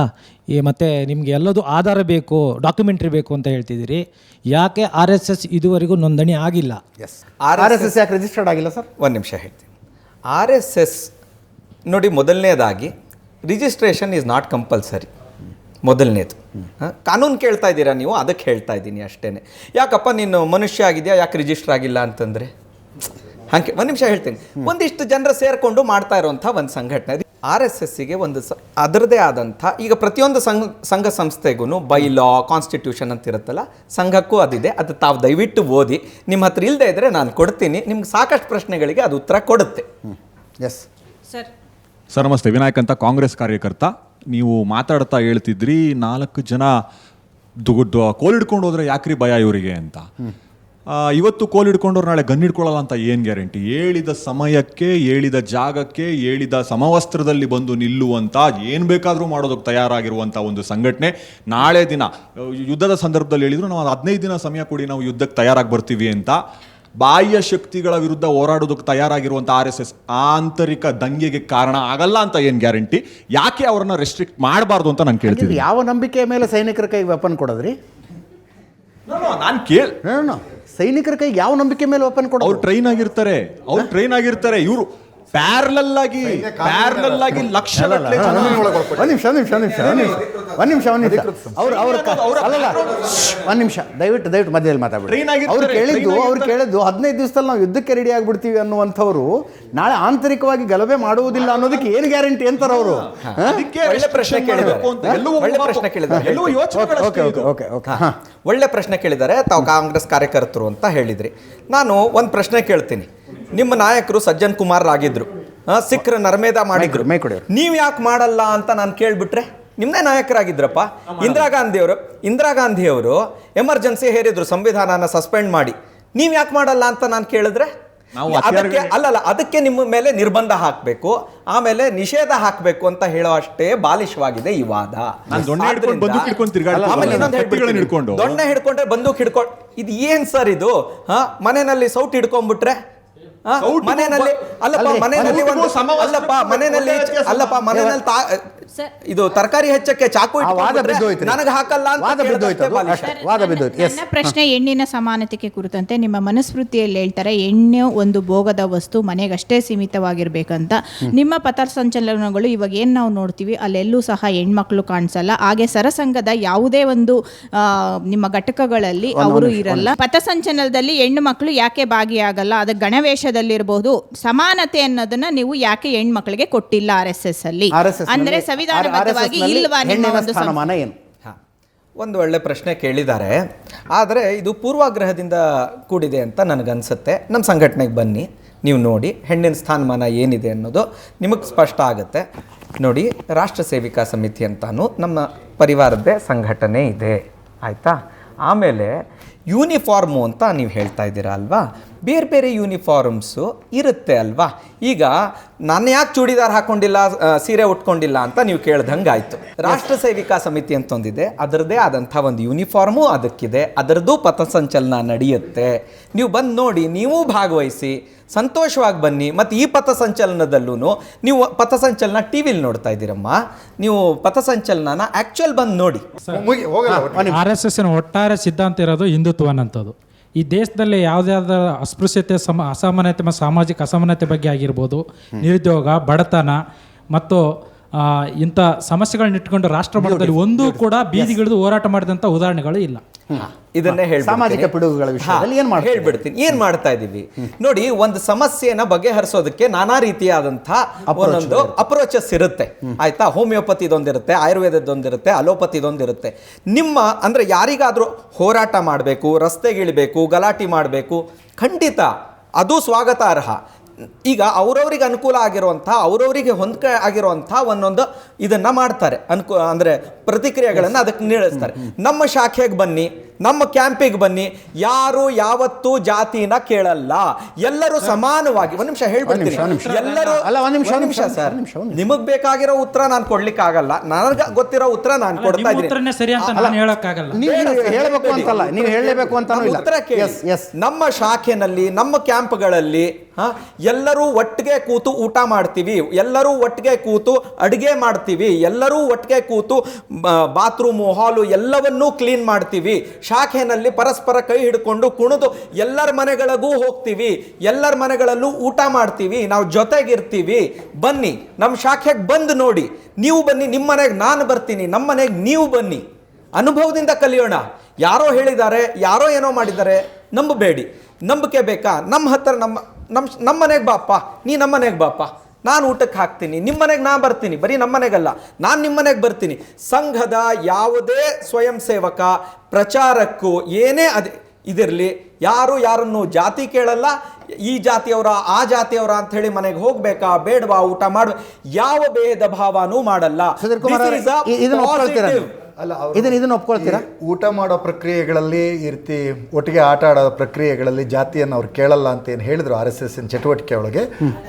ಮತ್ತು ನಿಮಗೆ ಎಲ್ಲದೂ ಆಧಾರ ಬೇಕು, ಡಾಕ್ಯುಮೆಂಟ್ರಿ ಬೇಕು ಅಂತ ಹೇಳ್ತಿದ್ದೀರಿ. ಯಾಕೆ RSS ಇದುವರೆಗೂ ನೋಂದಣಿ ಆಗಿಲ್ಲ? ಎಸ್, RSS ಯಾಕೆ ರಿಜಿಸ್ಟರ್ಡ್ ಆಗಿಲ್ಲ ಸರ್? ಒಂದು ನಿಮಿಷ ಹೇಳ್ತೀನಿ. RSS ನೋಡಿ, ಮೊದಲನೇದಾಗಿ ರಿಜಿಸ್ಟ್ರೇಷನ್ ಈಸ್ ನಾಟ್ ಕಂಪಲ್ಸರಿ. ಮೊದಲನೇದು ಕಾನೂನು ಕೇಳ್ತಾ ಇದ್ದೀರಾ ನೀವು, ಅದಕ್ಕೆ ಹೇಳ್ತಾ ಇದ್ದೀನಿ ಅಷ್ಟೇ. ಯಾಕಪ್ಪ ನೀನು ಮನುಷ್ಯ ಆಗಿದೆಯಾ, ಯಾಕೆ ರಿಜಿಸ್ಟರ್ ಆಗಿಲ್ಲ ಅಂತಂದರೆ ಹಾಗೆ ಒಂದು ನಿಮಿಷ ಹೇಳ್ತೀನಿ. ಒಂದಿಷ್ಟು ಜನರು ಸೇರಿಕೊಂಡು ಮಾಡ್ತಾ ಇರುವಂಥ ಒಂದು ಸಂಘಟನೆ RSSಗೆ ಒಂದು ಅದರದೇ ಆದಂಥ, ಈಗ ಪ್ರತಿಯೊಂದು ಸಂಘ ಸಂಸ್ಥೆಗೂ ಬೈಲಾ, ಕಾನ್ಸ್ಟಿಟ್ಯೂಷನ್ ಅಂತ ಇರುತ್ತಲ್ಲ, ಸಂಘಕ್ಕೂ ಅದಿದೆ. ಅದು ತಾವು ದಯವಿಟ್ಟು ಓದಿ. ನಿಮ್ಮ ಹತ್ರ ಇಲ್ಲದೆ ಇದ್ದರೆ ನಾನು ಕೊಡ್ತೀನಿ, ನಿಮ್ಗೆ ಸಾಕಷ್ಟು ಪ್ರಶ್ನೆಗಳಿಗೆ ಅದು ಉತ್ತರ ಕೊಡುತ್ತೆ. ಎಸ್ ಸರ್ ನಮಸ್ತೆ, ವಿನಾಯಕ್ ಅಂತ, ಕಾಂಗ್ರೆಸ್ ಕಾರ್ಯಕರ್ತ. ನೀವು ಮಾತಾಡ್ತಾ ಹೇಳ್ತಿದ್ರಿ 4 ಜನ ಕೋಲ್ ಹಿಡ್ಕೊಂಡು ಹೋದ್ರೆ ಯಾಕ್ರಿ ಭಯ ಇವರಿಗೆ ಅಂತ. ಇವತ್ತು ಕೋಲ್ ಹಿಡ್ಕೊಂಡವ್ರು ನಾಳೆ ಗನ್ ಹಿಡ್ಕೊಳ್ಳಲ್ಲ ಅಂತ ಏನು ಗ್ಯಾರಂಟಿ? ಹೇಳಿದ ಸಮಯಕ್ಕೆ, ಹೇಳಿದ ಜಾಗಕ್ಕೆ, ಹೇಳಿದ ಸಮವಸ್ತ್ರದಲ್ಲಿ ಬಂದು ನಿಲ್ಲುವಂಥ, ಏನು ಬೇಕಾದರೂ ಮಾಡೋದಕ್ಕೆ ತಯಾರಾಗಿರುವಂಥ ಒಂದು ಸಂಘಟನೆ. ನಾಳೆ ದಿನ ಯುದ್ಧದ ಸಂದರ್ಭದಲ್ಲಿ ಹೇಳಿದ್ರು, ನಾವು 15 ದಿನ ಸಮಯ ಕೊಡಿ, ನಾವು ಯುದ್ಧಕ್ಕೆ ತಯಾರಾಗಿ ಬರ್ತೀವಿ ಅಂತ. ಬಾಹ್ಯ ಶಕ್ತಿಗಳ ವಿರುದ್ಧ ಹೋರಾಡೋದಕ್ಕೆ ತಯಾರಾಗಿರುವಂಥ RSS ಆಂತರಿಕ ದಂಗೆಗೆ ಕಾರಣ ಆಗಲ್ಲ ಅಂತ ಏನು ಗ್ಯಾರಂಟಿ? ಯಾಕೆ ಅವರನ್ನ ರೆಸ್ಟ್ರಿಕ್ಟ್ ಮಾಡಬಾರ್ದು ಅಂತ ನಾನು ಕೇಳ್ತೀನಿ. ಯಾವ ನಂಬಿಕೆಯ ಮೇಲೆ ಸೈನಿಕರ ಕೈಗೆ ವೆಪನ್ ಕೊಡೋದ್ರಿ? ನಾನು ಸೈನಿಕರ ಕೈಗೆ ಯಾವ ನಂಬಿಕೆ ಮೇಲೆ ವೆಪನ್ ಕೊಡೋದು? ಅವ್ರು ಟ್ರೈನ್ ಆಗಿರ್ತಾರೆ. ಇವರು ಪ್ಯಾರಲಲ್ ಆಗಿ ಲಕ್ಷ ಒಂದ್ ನಿಮಿಷ ದಯವಿಟ್ಟು ಮಧ್ಯದಲ್ಲಿ ಮಾತಾಡ್ಬಿಡಿ. ಅವ್ರು ಕೇಳಿದ್ದು 15 ದಿವಸದಲ್ಲಿ ನಾವು ಯುದ್ಧಕ್ಕೆ ರೆಡಿ ಆಗ್ಬಿಡ್ತೀವಿ ಅನ್ನುವಂಥವ್ರು ನಾಳೆ ಆಂತರಿಕವಾಗಿ ಗಲಭೆ ಮಾಡುವುದಿಲ್ಲ ಅನ್ನೋದಕ್ಕೆ ಏನು ಗ್ಯಾರಂಟಿ ಅಂತಾರೆ ಅವರು? ಒಳ್ಳೆ ಪ್ರಶ್ನೆ ಕೇಳಿದ್ದಾರೆ. ತಾವು ಕಾಂಗ್ರೆಸ್ ಕಾರ್ಯಕರ್ತರು ಅಂತ ಹೇಳಿದ್ರಿ. ನಾನು ಒಂದು ಪ್ರಶ್ನೆ ಕೇಳ್ತೀನಿ. ನಿಮ್ಮ ನಾಯಕರು ಸಜ್ಜನ್ ಕುಮಾರ್ ಆಗಿದ್ರು, ಸಿಖ್ರ ನರ್ಮೇದ ಮಾಡಿದ್ರು, ನೀವು ಯಾಕೆ ಮಾಡಲ್ಲ ಅಂತ ನಾನು ಕೇಳ್ಬಿಟ್ರೆ? ನಿಮ್ಮದೇ ನಾಯಕರಾಗಿದ್ರಪ್ಪ. ಇಂದಿರಾ ಗಾಂಧಿಯವರು ಎಮರ್ಜೆನ್ಸಿ ಹೇರಿದ್ರು, ಸಂವಿಧಾನನ ಸಸ್ಪೆಂಡ್ ಮಾಡಿ. ನೀವು ಯಾಕೆ ಮಾಡಲ್ಲ ಅಂತ ನಾನು ಕೇಳಿದ್ರೆ ಅದಕ್ಕೆ ನಿಮ್ಮ ಮೇಲೆ ನಿರ್ಬಂಧ ಹಾಕಬೇಕು, ಆಮೇಲೆ ನಿಷೇಧ ಹಾಕಬೇಕು ಅಂತ ಹೇಳೋ ಅಷ್ಟೇ ಬಾಲಿಶವಾಗಿದೆ ಈ ವಾದ. ದೊಣ್ಣೆ ಹಿಡ್ಕೊಂಡ್ರೆ ಬಂದೂಕ್ ಹಿಡ್ಕೊಂಡು ಇದು ಏನ್ ಸರ್ ಇದು? ಮನೆಯಲ್ಲಿ ಸೌಟ್ ಹಿಡ್ಕೊಂಡ್ಬಿಟ್ರೆ ಮನೆಯಲ್ಲಿ ಇದು ತರಕಾರಿ ಹೆಚ್ಚಕ್ಕೆ ಚಾಕು ನನಗೆ ಹಾಕಲ್ಲ ನನ್ನ ಪ್ರಶ್ನೆ ಹೆಣ್ಣಿನ ಸಮಾನತೆಗೆ ಕುರಿತಂತೆ ನಿಮ್ಮ ಮನುಸ್ಮೃತಿಯಲ್ಲಿ ಹೇಳ್ತಾರೆ, ಹೆಣ್ಣು ಒಂದು ಭೋಗದ ವಸ್ತು, ಮನೆಗಷ್ಟೇ ಸೀಮಿತವಾಗಿರ್ಬೇಕಂತ. ನಿಮ್ಮ ಪಥಸಂಚಲನಗಳು ಇವಾಗ ಏನ್ ನಾವು ನೋಡ್ತೀವಿ ಅಲ್ಲೆಲ್ಲೂ ಸಹ ಹೆಣ್ಮಕ್ಳು ಕಾಣಿಸಲ್ಲ. ಹಾಗೆ ಸರಸಂಘದ ಯಾವುದೇ ಒಂದು ನಿಮ್ಮ ಘಟಕಗಳಲ್ಲಿ ಅವರು ಇರಲ್ಲ. ಪಥಸಂಚಲನದಲ್ಲಿ ಹೆಣ್ಣು ಮಕ್ಕಳು ಯಾಕೆ ಭಾಗಿಯಾಗಲ್ಲ? ಅದು ಗಣವೇಶದಲ್ಲಿರಬಹುದು. ಸಮಾನತೆ ಅನ್ನೋದನ್ನ ನೀವು ಯಾಕೆ ಹೆಣ್ಮಕ್ಳಿಗೆ ಕೊಟ್ಟಿಲ್ಲ RSS ಅಲ್ಲಿ? ಅಂದ್ರೆ ಸಂವಿಧಾನಬದ್ಧವಾಗಿ ಇಲ್ವಾ ನಿಮ್ಮ ಒಂದು ಸ್ಥಾನಮಾನ ಏನು? ಒಂದು ಒಳ್ಳೆ ಪ್ರಶ್ನೆ ಕೇಳಿದ್ದಾರೆ. ಆದರೆ ಇದು ಪೂರ್ವಾಗ್ರಹದಿಂದ ಕೂಡಿದೆ ಅಂತ ನನಗನ್ಸುತ್ತೆ. ನಮ್ಮ ಸಂಘಟನೆಗೆ ಬನ್ನಿ, ನೀವು ನೋಡಿ ಹೆಣ್ಣಿನ ಸ್ಥಾನಮಾನ ಏನಿದೆ ಅನ್ನೋದು ನಿಮಗೆ ಸ್ಪಷ್ಟ ಆಗುತ್ತೆ. ನೋಡಿ, ರಾಷ್ಟ್ರ ಸೇವಿಕಾ ಸಮಿತಿ ಅಂತಾನು ನಮ್ಮ ಪರಿವಾರದ್ದೇ ಸಂಘಟನೆ ಇದೆ, ಆಯಿತಾ? ಆಮೇಲೆ ಯೂನಿಫಾರ್ಮು ಅಂತ ನೀವು ಹೇಳ್ತಾ ಇದ್ದೀರಾ ಅಲ್ವಾ? ಬೇರೆ ಬೇರೆ ಯೂನಿಫಾರ್ಮ್ಸು ಇರುತ್ತೆ ಅಲ್ವಾ? ಈಗ ನಾನು ಯಾಕೆ ಚೂಡಿದಾರ್ ಹಾಕ್ಕೊಂಡಿಲ್ಲ, ಸೀರೆ ಉಟ್ಕೊಂಡಿಲ್ಲ ಅಂತ ನೀವು ಕೇಳ್ದಂಗೆ ಆಯಿತು. ರಾಷ್ಟ್ರ ಸೇವಿಕಾ ಸಮಿತಿ ಅಂತ ಒಂದಿದೆ, ಅದರದ್ದೇ ಆದಂಥ ಒಂದು ಯೂನಿಫಾರ್ಮು ಅದಕ್ಕಿದೆ, ಅದರದ್ದು ಪಥಸಂಚಲನ ನಡೆಯುತ್ತೆ. ನೀವು ಬಂದು ನೋಡಿ, ನೀವು ಭಾಗವಹಿಸಿ, ಸಂತೋಷವಾಗಿ ಬನ್ನಿ. ಮತ್ತು ಈ ಪಥಸಂಚಲನದಲ್ಲೂ ನೀವು ಪಥಸಂಚಲನ TV ನೋಡ್ತಾ ಇದ್ದೀರಮ್ಮ, ನೀವು ಪಥಸಂಚಲನ ಆ್ಯಕ್ಚುಯಲ್ ಬಂದು ನೋಡಿ. RSSನ ಒಟ್ಟಾರೆ ಸಿದ್ಧಾಂತ ಇರೋದು ಹಿಂದುತ್ವನಂಥದ್ದು. ಈ ದೇಶದಲ್ಲಿ ಯಾವುದಾದ್ರೂ ಅಸ್ಪೃಶ್ಯತೆ, ಅಸಮಾನತೆ ಮತ್ತು ಸಾಮಾಜಿಕ ಅಸಮಾನತೆ ಬಗ್ಗೆ ಆಗಿರ್ಬೋದು, ನಿರುದ್ಯೋಗ, ಬಡತನ ಮತ್ತು ಇಂಥ ಸಮಸ್ಯೆಗಳನ್ನ ಇಟ್ಕೊಂಡು ರಾಷ್ಟ್ರ ಮಟ್ಟದಲ್ಲಿ ಒಂದೂ ಕೂಡ ಬೀದಿಗಿಳಿದು ಹೋರಾಟ ಮಾಡಿದಂಥ ಉದಾಹರಣೆಗಳು ಇಲ್ಲ. ಇದನ್ನೇ ಸಾಮಾಜಿಕ ಪಿಡುಗುಗಳ ವಿಷಯದಲ್ಲಿ ಹೇಳ್ಬಿಡ್ತೀನಿ. ಏನ್ ಮಾಡ್ತಾ ಇದೀವಿ ನೋಡಿ, ಒಂದು ಸಮಸ್ಯೆನ ಬಗೆಹರಿಸೋದಕ್ಕೆ ನಾನಾ ರೀತಿಯಾದಂತಹ ಒಂದೊಂದು ಅಪ್ರೋಚಸ್ ಇರುತ್ತೆ, ಆಯ್ತಾ? ಹೋಮಿಯೋಪತಿದೊಂದಿರುತ್ತೆ, ಆಯುರ್ವೇದದೊಂದಿರುತ್ತೆ, ಅಲೋಪತಿದೊಂದಿರುತ್ತೆ. ನಿಮ್ಮ ಅಂದ್ರೆ ಯಾರಿಗಾದ್ರೂ ಹೋರಾಟ ಮಾಡಬೇಕು, ರಸ್ತೆಗಿಳಿಬೇಕು, ಗಲಾಟೆ ಮಾಡಬೇಕು, ಖಂಡಿತ ಅದು ಸ್ವಾಗತಾರ್ಹ. ಈಗ ಅವ್ರವ್ರಿಗೆ ಅನುಕೂಲ ಆಗಿರುವಂಥ, ಅವ್ರವರಿಗೆ ಹೊಂದಿಕೆ ಆಗಿರುವಂಥ ಒಂದೊಂದು ಇದನ್ನು ಮಾಡ್ತಾರೆ, ಅಂದರೆ ಪ್ರತಿಕ್ರಿಯೆಗಳನ್ನು ಅದಕ್ಕೆ ನೀಡಿಸ್ತಾರೆ. ನಮ್ಮ ಶಾಖೆಗೆ ಬನ್ನಿ, ನಮ್ಮ ಕ್ಯಾಂಪಿಗೆ ಬನ್ನಿ, ಯಾರು ಯಾವತ್ತೂ ಜಾತಿನ ಕೇಳಲ್ಲ, ಎಲ್ಲರೂ ಸಮಾನವಾಗಿ. ಒಂದು ನಿಮಿಷ ಹೇಳ್ಬಿಡ್ತೀನಿ, ಎಲ್ಲರೂ ನಿಮಿಷ ಸರ್, ನಿಮಗೆ ಬೇಕಾಗಿರೋ ಉತ್ತರ ನಾನು ಕೊಡ್ಲಿಕ್ಕೆ ಆಗಲ್ಲ, ನನಗೆ ಗೊತ್ತಿರೋ ಉತ್ತರ ನಾನು ಕೊಡ್ತಾ ಇದ್ದೀನಿ. ಸರಿ ಅಂತ ನಾನು ಹೇಳಕ್ಕಾಗಲ್ಲ, ನೀವು ಹೇಳಬೇಕು ಅಂತಲ್ಲ, ನೀವು ಹೇಳಬೇಕು ಅಂತ ಉತ್ತರ ಕೇಳಿ. ನಮ್ಮ ಶಾಖೆನಲ್ಲಿ, ನಮ್ಮ ಕ್ಯಾಂಪ್ಗಳಲ್ಲಿ ಎಲ್ಲರೂ ಒಟ್ಟಿಗೆ ಕೂತು ಊಟ ಮಾಡ್ತೀವಿ, ಎಲ್ಲರೂ ಒಟ್ಟಿಗೆ ಕೂತು ಅಡುಗೆ ಮಾಡ್ತೀವಿ, ಎಲ್ಲರೂ ಒಟ್ಟಿಗೆ ಕೂತು ಬಾತ್ರೂಮು ಹಾಲು ಎಲ್ಲವನ್ನೂ ಕ್ಲೀನ್ ಮಾಡ್ತೀವಿ, ಶಾಖೆನಲ್ಲಿ ಪರಸ್ಪರ ಕೈ ಹಿಡ್ಕೊಂಡು ಕುಣಿದು ಎಲ್ಲರ ಮನೆಗಳಿಗೂ ಹೋಗ್ತೀವಿ, ಎಲ್ಲರ ಮನೆಗಳಲ್ಲೂ ಊಟ ಮಾಡ್ತೀವಿ, ನಾವು ಜೊತೆಗಿರ್ತೀವಿ. ಬನ್ನಿ ನಮ್ಮ ಶಾಖೆಗೆ ಬಂದು ನೋಡಿ, ನೀವು ಬನ್ನಿ, ನಿಮ್ಮ ಮನೆಗೆ ನಾನು ಬರ್ತೀನಿ, ನಮ್ಮ ಮನೆಗೆ ನೀವು ಬನ್ನಿ, ಅನುಭವದಿಂದ ಕಲಿಯೋಣ. ಯಾರೋ ಹೇಳಿದ್ದಾರೆ, ಯಾರೋ ಏನೋ ಮಾಡಿದ್ದಾರೆ, ನಂಬಬೇಡಿ. ನಂಬಿಕೆ ಬೇಕಾ? ನಮ್ಮ ಹತ್ರ ನಮ್ಮ ಮನೆಗೆ ಬಾಪ್ಪ, ನೀ ನಮ್ಮ ಮನೆಗೆ ಬಾಪ್ಪ, ನಾನು ಊಟಕ್ಕೆ ಹಾಕ್ತೀನಿ, ನಿಮ್ಮ ಮನೆಗೆ ನಾ ಬರ್ತೀನಿ, ಬರೀ ನಮ್ಮ ಮನೆಗಲ್ಲ, ನಾನು ನಿಮ್ಮ ಮನೆಗೆ ಬರ್ತೀನಿ. ಸಂಘದ ಯಾವುದೇ ಸ್ವಯಂ ಸೇವಕ ಪ್ರಚಾರಕ್ಕೂ ಏನೇ ಇದಿರಲಿ, ಯಾರನ್ನು ಜಾತಿ ಕೇಳಲ್ಲ, ಈ ಜಾತಿಯವರ ಆ ಜಾತಿಯವರ ಅಂತ ಹೇಳಿ ಮನೆಗೆ ಹೋಗ್ಬೇಕಾ ಬೇಡವಾ ಊಟ ಮಾಡ ಯಾವ ಭೇದ ಭಾವನೂ ಮಾಡಲ್ಲ. ಇದನ್ನ ಒಪ್ಕೊಳ್ತೀರಾ? ಊಟ ಮಾಡೋ ಪ್ರಕ್ರಿಯೆಗಳಲ್ಲಿ ಈ ರೀತಿ ಒಟ್ಟಿಗೆ ಆಟ ಆಡೋ ಪ್ರಕ್ರಿಯೆಗಳಲ್ಲಿ ಜಾತಿಯನ್ನು ಅವ್ರು ಕೇಳಲ್ಲ ಅಂತ ಏನು ಹೇಳಿದ್ರು RSS ಚಟುವಟಿಕೆ ಒಳಗೆ,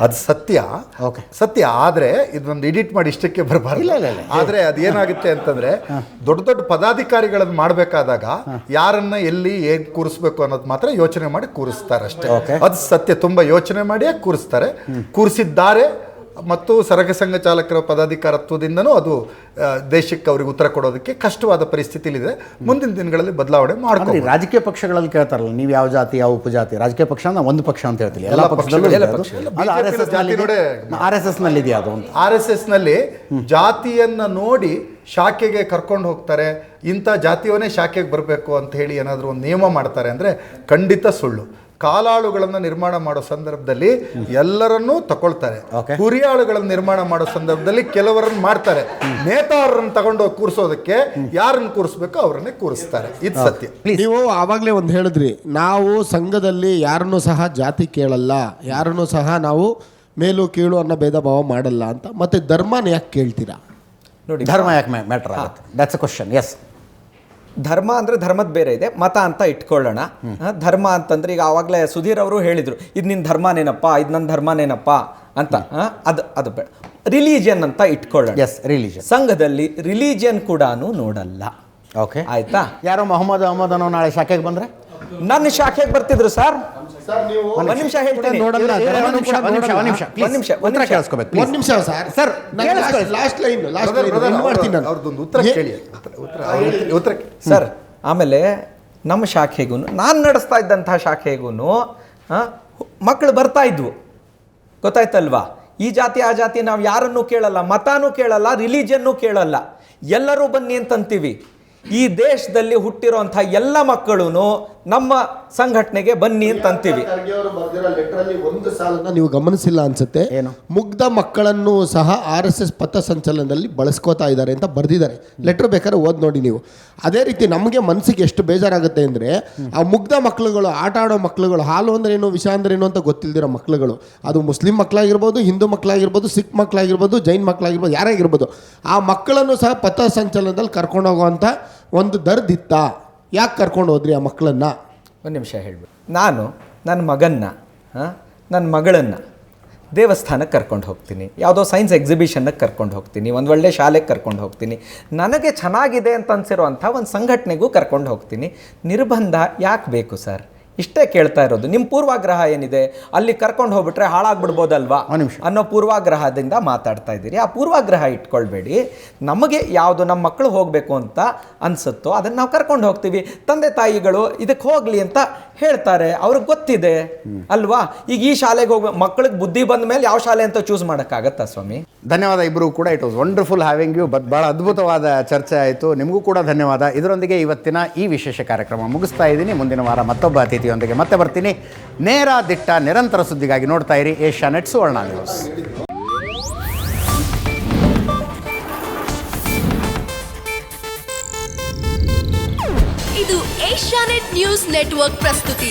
ಅದು ಸತ್ಯ. ಆದರೆ ಇದೊಂದು ಎಡಿಟ್ ಮಾಡಿ ಇಷ್ಟಕ್ಕೆ ಬರಬಾರ್ದು. ಆದರೆ ಅದೇನಾಗುತ್ತೆ ಅಂತಂದ್ರೆ ದೊಡ್ಡ ದೊಡ್ಡ ಪದಾಧಿಕಾರಿಗಳನ್ನು ಮಾಡಬೇಕಾದಾಗ ಯಾರನ್ನ ಎಲ್ಲಿ ಹೇಗೆ ಕೂರಿಸ್ಬೇಕು ಅನ್ನೋದು ಮಾತ್ರ ಯೋಚನೆ ಮಾಡಿ ಕೂರಿಸ್ತಾರೆ ಅಷ್ಟೇ. ಅದು ಸತ್ಯ. ತುಂಬಾ ಯೋಚನೆ ಮಾಡಿ ಕೂರಿಸಿದ್ದಾರೆ. ಮತ್ತು ಸರಕು ಸಂಘ ಚಾಲಕರ ಪದಾಧಿಕಾರತ್ವದಿಂದನೂ ಅದು ದೇಶಕ್ಕೆ ಅವ್ರಿಗೆ ಉತ್ತರ ಕೊಡೋದಕ್ಕೆ ಕಷ್ಟವಾದ ಪರಿಸ್ಥಿತಿಲಿದೆ. ಮುಂದಿನ ದಿನಗಳಲ್ಲಿ ಬದಲಾವಣೆ ಮಾಡ್ಕೊಂಡು ರಾಜಕೀಯ ಪಕ್ಷಗಳಲ್ಲಿ ಕೇಳ್ತಾರಲ್ಲ, ನೀವು ಯಾವ ಜಾತಿ ಯಾವ ಉಪಜಾತಿ, ರಾಜಕೀಯ ಪಕ್ಷ ಅಂದ್ರೆ ಒಂದು ಪಕ್ಷ ಅಂತ ಹೇಳ್ತೀವಿ, ಎಲ್ಲ ಪಕ್ಷದಲ್ಲೂ RSS ನಲ್ಲಿ ಇದೆಯಾ ಅದು? RSS ನಲ್ಲಿ ಜಾತಿಯನ್ನ ನೋಡಿ ಶಾಖೆಗೆ ಕರ್ಕೊಂಡು ಹೋಗ್ತಾರೆ, ಇಂಥ ಜಾತಿಯವನೇ ಶಾಖೆಗೆ ಬರಬೇಕು ಅಂತ ಹೇಳಿ ಏನಾದರೂ ಒಂದು ನಿಯಮ ಮಾಡ್ತಾರೆ ಅಂದರೆ ಖಂಡಿತ ಸುಳ್ಳು. ಕಾಲಾಳುಗಳನ್ನು ನಿರ್ಮಾಣ ಮಾಡೋ ಸಂದರ್ಭದಲ್ಲಿ ಎಲ್ಲರನ್ನೂ ತಗೊಳ್ತಾರೆ, ಹುರಿಯಾಳುಗಳನ್ನು ನಿರ್ಮಾಣ ಮಾಡೋ ಸಂದರ್ಭದಲ್ಲಿ ಕೆಲವರನ್ನು ಮಾಡ್ತಾರೆ, ನೇತಾರರನ್ನು ತಗೊಂಡು ಕೂರಿಸೋದಕ್ಕೆ ಯಾರನ್ನು ಕೂರಿಸ್ಬೇಕು ಅವರನ್ನೇ ಕೂರಿಸ್ತಾರೆ. ಇದು ಸತ್ಯ. ನೀವು ಆವಾಗಲೇ ಒಂದು ಹೇಳಿದ್ರಿ, ನಾವು ಸಂಘದಲ್ಲಿ ಯಾರನ್ನೂ ಸಹ ಜಾತಿ ಕೇಳಲ್ಲ, ಯಾರನ್ನೂ ಸಹ ನಾವು ಮೇಲು ಕೀಳು ಅನ್ನೋ ಭೇದ ಭಾವ ಮಾಡಲ್ಲ ಅಂತ. ಮತ್ತೆ ಧರ್ಮನ ಯಾಕೆ ಕೇಳ್ತೀರಾ? ನೋಡಿ, ಧರ್ಮ ಯಾಕೆ ಮ್ಯಾಟರ್ ಆಗುತ್ತೆ? That's a question. ಎಸ್, ಧರ್ಮ ಅಂದರೆ ಧರ್ಮದ ಬೇರೆ ಇದೆ, ಮತ ಅಂತ ಇಟ್ಕೊಳ್ಳೋಣ. ಧರ್ಮ ಅಂತಂದ್ರೆ ಈಗ ಆವಾಗಲೇ ಸುಧೀರ್ ಅವರು ಹೇಳಿದರು, ಇದು ನಿನ್ನ ಧರ್ಮನೇನಪ್ಪ, ಇದು ನನ್ನ ಧರ್ಮನೇನಪ್ಪ ಅಂತ. ಅದು ಬೇಡ. ರಿಲಿಜಿಯನ್ ಅಂತ ಇಟ್ಕೊಳ್ಳೋಣ. S, religion. ಸಂಘದಲ್ಲಿ ರಿಲಿಜಿಯನ್ ಕೂಡ ನೋಡಲ್ಲ. ಓಕೆ, ಆಯ್ತಾ? ಯಾರೋ ಮೊಹಮ್ಮದ್ ಅಹಮದ್ ಅನ್ನೋ ನಾಳೆ ಶಾಖೆಗೆ ಬಂದ್ರೆ ನನ್ನ ಶಾಖೆಗೆ ಬರ್ತಿದ್ರು ಸರ್. ಒಂದು ನಿಮಿಷ ಹೇಳ್ತೀನಿ, ಸರ್. ಆಮೇಲೆ ನಮ್ಮ ಶಾಖೆಗೂ, ನಾನು ನಡೆಸ್ತಾ ಇದ್ದಂತಹ ಶಾಖೆಗೂ ಮಕ್ಕಳು ಬರ್ತಾ ಇದ್ವು, ಗೊತ್ತಾಯ್ತಲ್ವಾ? ಈ ಜಾತಿ ಆ ಜಾತಿ ನಾವು ಯಾರನ್ನೂ ಕೇಳಲ್ಲ, ಮತನೂ ಕೇಳಲ್ಲ, ರಿಲಿಜಿಯನ್ನೂ ಕೇಳಲ್ಲ, ಎಲ್ಲರೂ ಬನ್ನಿ ಅಂತಂತೀವಿ. ಈ ದೇಶದಲ್ಲಿ ಹುಟ್ಟಿರುವಂತಹ ಎಲ್ಲ ಮಕ್ಕಳು ನಮ್ಮ ಸಂಘಟನೆಗೆ ಬನ್ನಿ ಅಂತ ಅಂತೀವಿ. ಒಂದು ಸಾಲನ್ನ ನೀವು ಗಮನಿಸಿಲ್ಲ ಅನ್ಸುತ್ತೆ, ಮುಗ್ಧ ಮಕ್ಕಳನ್ನು ಸಹ RSS ಪಥ ಸಂಚಲನದಲ್ಲಿ ಬಳಸ್ಕೋತಾ ಇದ್ದಾರೆ ಅಂತ ಬರೆದಿದ್ದಾರೆ. ಲೆಟರ್ ಬೇಕಾದ್ರೆ ಓದ್ ನೋಡಿ ನೀವು. ಅದೇ ರೀತಿ ನಮಗೆ ಮನಸ್ಸಿಗೆ ಎಷ್ಟು ಬೇಜಾರಾಗುತ್ತೆ ಅಂದರೆ, ಆ ಮುಗ್ಧ ಮಕ್ಕಳುಗಳು, ಆಟ ಆಡೋ ಮಕ್ಕಳುಗಳು, ಹಾಲು ಅಂದ್ರೇನು ವಿಷ ಅಂದ್ರೇನು ಅಂತ ಗೊತ್ತಿಲ್ದಿರೋ ಮಕ್ಕಳುಗಳು, ಅದು ಮುಸ್ಲಿಂ ಮಕ್ಕಳಾಗಿರ್ಬೋದು, ಹಿಂದೂ ಮಕ್ಕಳಾಗಿರ್ಬೋದು, ಸಿಖ್ ಮಕ್ಕಳಾಗಿರ್ಬೋದು, ಜೈನ್ ಮಕ್ಕಳಾಗಿರ್ಬೋದು, ಯಾರಾಗಿರ್ಬೋದು, ಆ ಮಕ್ಕಳನ್ನು ಸಹ ಪಥ ಸಂಚಲನದಲ್ಲಿ ಕರ್ಕೊಂಡು ಹೋಗುವಂಥ ಒಂದು ದರ್ದಿತ್ತ. ಯಾಕೆ ಕರ್ಕೊಂಡು ಹೋದ್ರಿ ಆ ಮಕ್ಕಳನ್ನು? ಒಂದು ನಿಮಿಷ ಹೇಳ್ಬಿಟ್ಟು, ನಾನು ನನ್ನ ಮಗನ್ನ, ನನ್ನ ಮಗಳನ್ನು ದೇವಸ್ಥಾನಕ್ಕೆ ಕರ್ಕೊಂಡು ಹೋಗ್ತೀನಿ, ಯಾವುದೋ ಸೈನ್ಸ್ ಎಕ್ಸಿಬಿಷನ್ಗೆ ಕರ್ಕೊಂಡು ಹೋಗ್ತೀನಿ, ಒಂದು ಒಳ್ಳೆ ಶಾಲೆಗೆ ಕರ್ಕೊಂಡು ಹೋಗ್ತೀನಿ, ನನಗೆ ಚೆನ್ನಾಗಿದೆ ಅಂತ ಅನಿಸಿರುವಂಥ ಒಂದು ಸಂಘಟನೆಗೂ ಕರ್ಕೊಂಡು ಹೋಗ್ತೀನಿ. ನಿರ್ಬಂಧ ಯಾಕೆ ಬೇಕು ಸರ್? ಇಷ್ಟೇ ಕೇಳ್ತಾ ಇರೋದು. ನಿಮ್ಮ ಪೂರ್ವಾಗ್ರಹ ಏನಿದೆ? ಅಲ್ಲಿ ಕರ್ಕೊಂಡು ಹೋಗ್ಬಿಟ್ರೆ ಹಾಳಾಗ್ಬಿಡ್ಬೋದಲ್ವಾ ಅನ್ನೋ ಪೂರ್ವಾಗ್ರಹದಿಂದ ಮಾತಾಡ್ತಾ ಇದ್ದೀರಿ. ಆ ಪೂರ್ವಾಗ್ರಹ ಇಟ್ಕೊಳ್ಬೇಡಿ. ನಮಗೆ ಯಾವುದು ನಮ್ಮ ಮಕ್ಕಳು ಹೋಗಬೇಕು ಅಂತ ಅನಿಸುತ್ತೋ ಅದನ್ನು ನಾವು ಕರ್ಕೊಂಡು ಹೋಗ್ತೀವಿ. ತಂದೆ ತಾಯಿಗಳು ಇದಕ್ಕೆ ಹೋಗಲಿ ಅಂತ ಹೇಳ್ತಾರೆ, ಅವ್ರಿಗೆ ಗೊತ್ತಿದೆ ಅಲ್ವಾ? ಈಗ ಈ ಶಾಲೆಗೆ ಹೋಗಿ ಮಕ್ಕಳಿಗೆ ಬುದ್ಧಿ ಬಂದ ಮೇಲೆ ಯಾವ ಶಾಲೆ ಅಂತ ಚೂಸ್ ಮಾಡೋಕ್ಕಾಗತ್ತಾ ಸ್ವಾಮಿ? ಧನ್ಯವಾದ ಇಬ್ಬರು ಕೂಡ. It was wonderful having you. ಭಾಳ ಅದ್ಭುತವಾದ ಚರ್ಚೆ ಆಯಿತು. ನಿಮಗೂ ಕೂಡ ಧನ್ಯವಾದ. ಇದರೊಂದಿಗೆ ಇವತ್ತಿನ ಈ ವಿಶೇಷ ಕಾರ್ಯಕ್ರಮ ಮುಗಿಸ್ತಾ ಇದ್ದೀನಿ. ಮುಂದಿನ ವಾರ ಮತ್ತೊಬ್ಬ ಅತಿಥಿಯೊಂದಿಗೆ ಮತ್ತೆ ಬರ್ತೀನಿ. ನೇರ ದಿಟ್ಟ ನಿರಂತರ ಸುದ್ದಿಗಾಗಿ ನೋಡ್ತಾ ಇರಿ ಏಷ್ಯಾನೆಟ್ ಸುವರ್ಣ ನ್ಯೂಸ್. ಇದು ಏಷ್ಯಾನೆಟ್ ನ್ಯೂಸ್ ನೆಟ್ವರ್ಕ್ ಪ್ರಸ್ತುತಿ.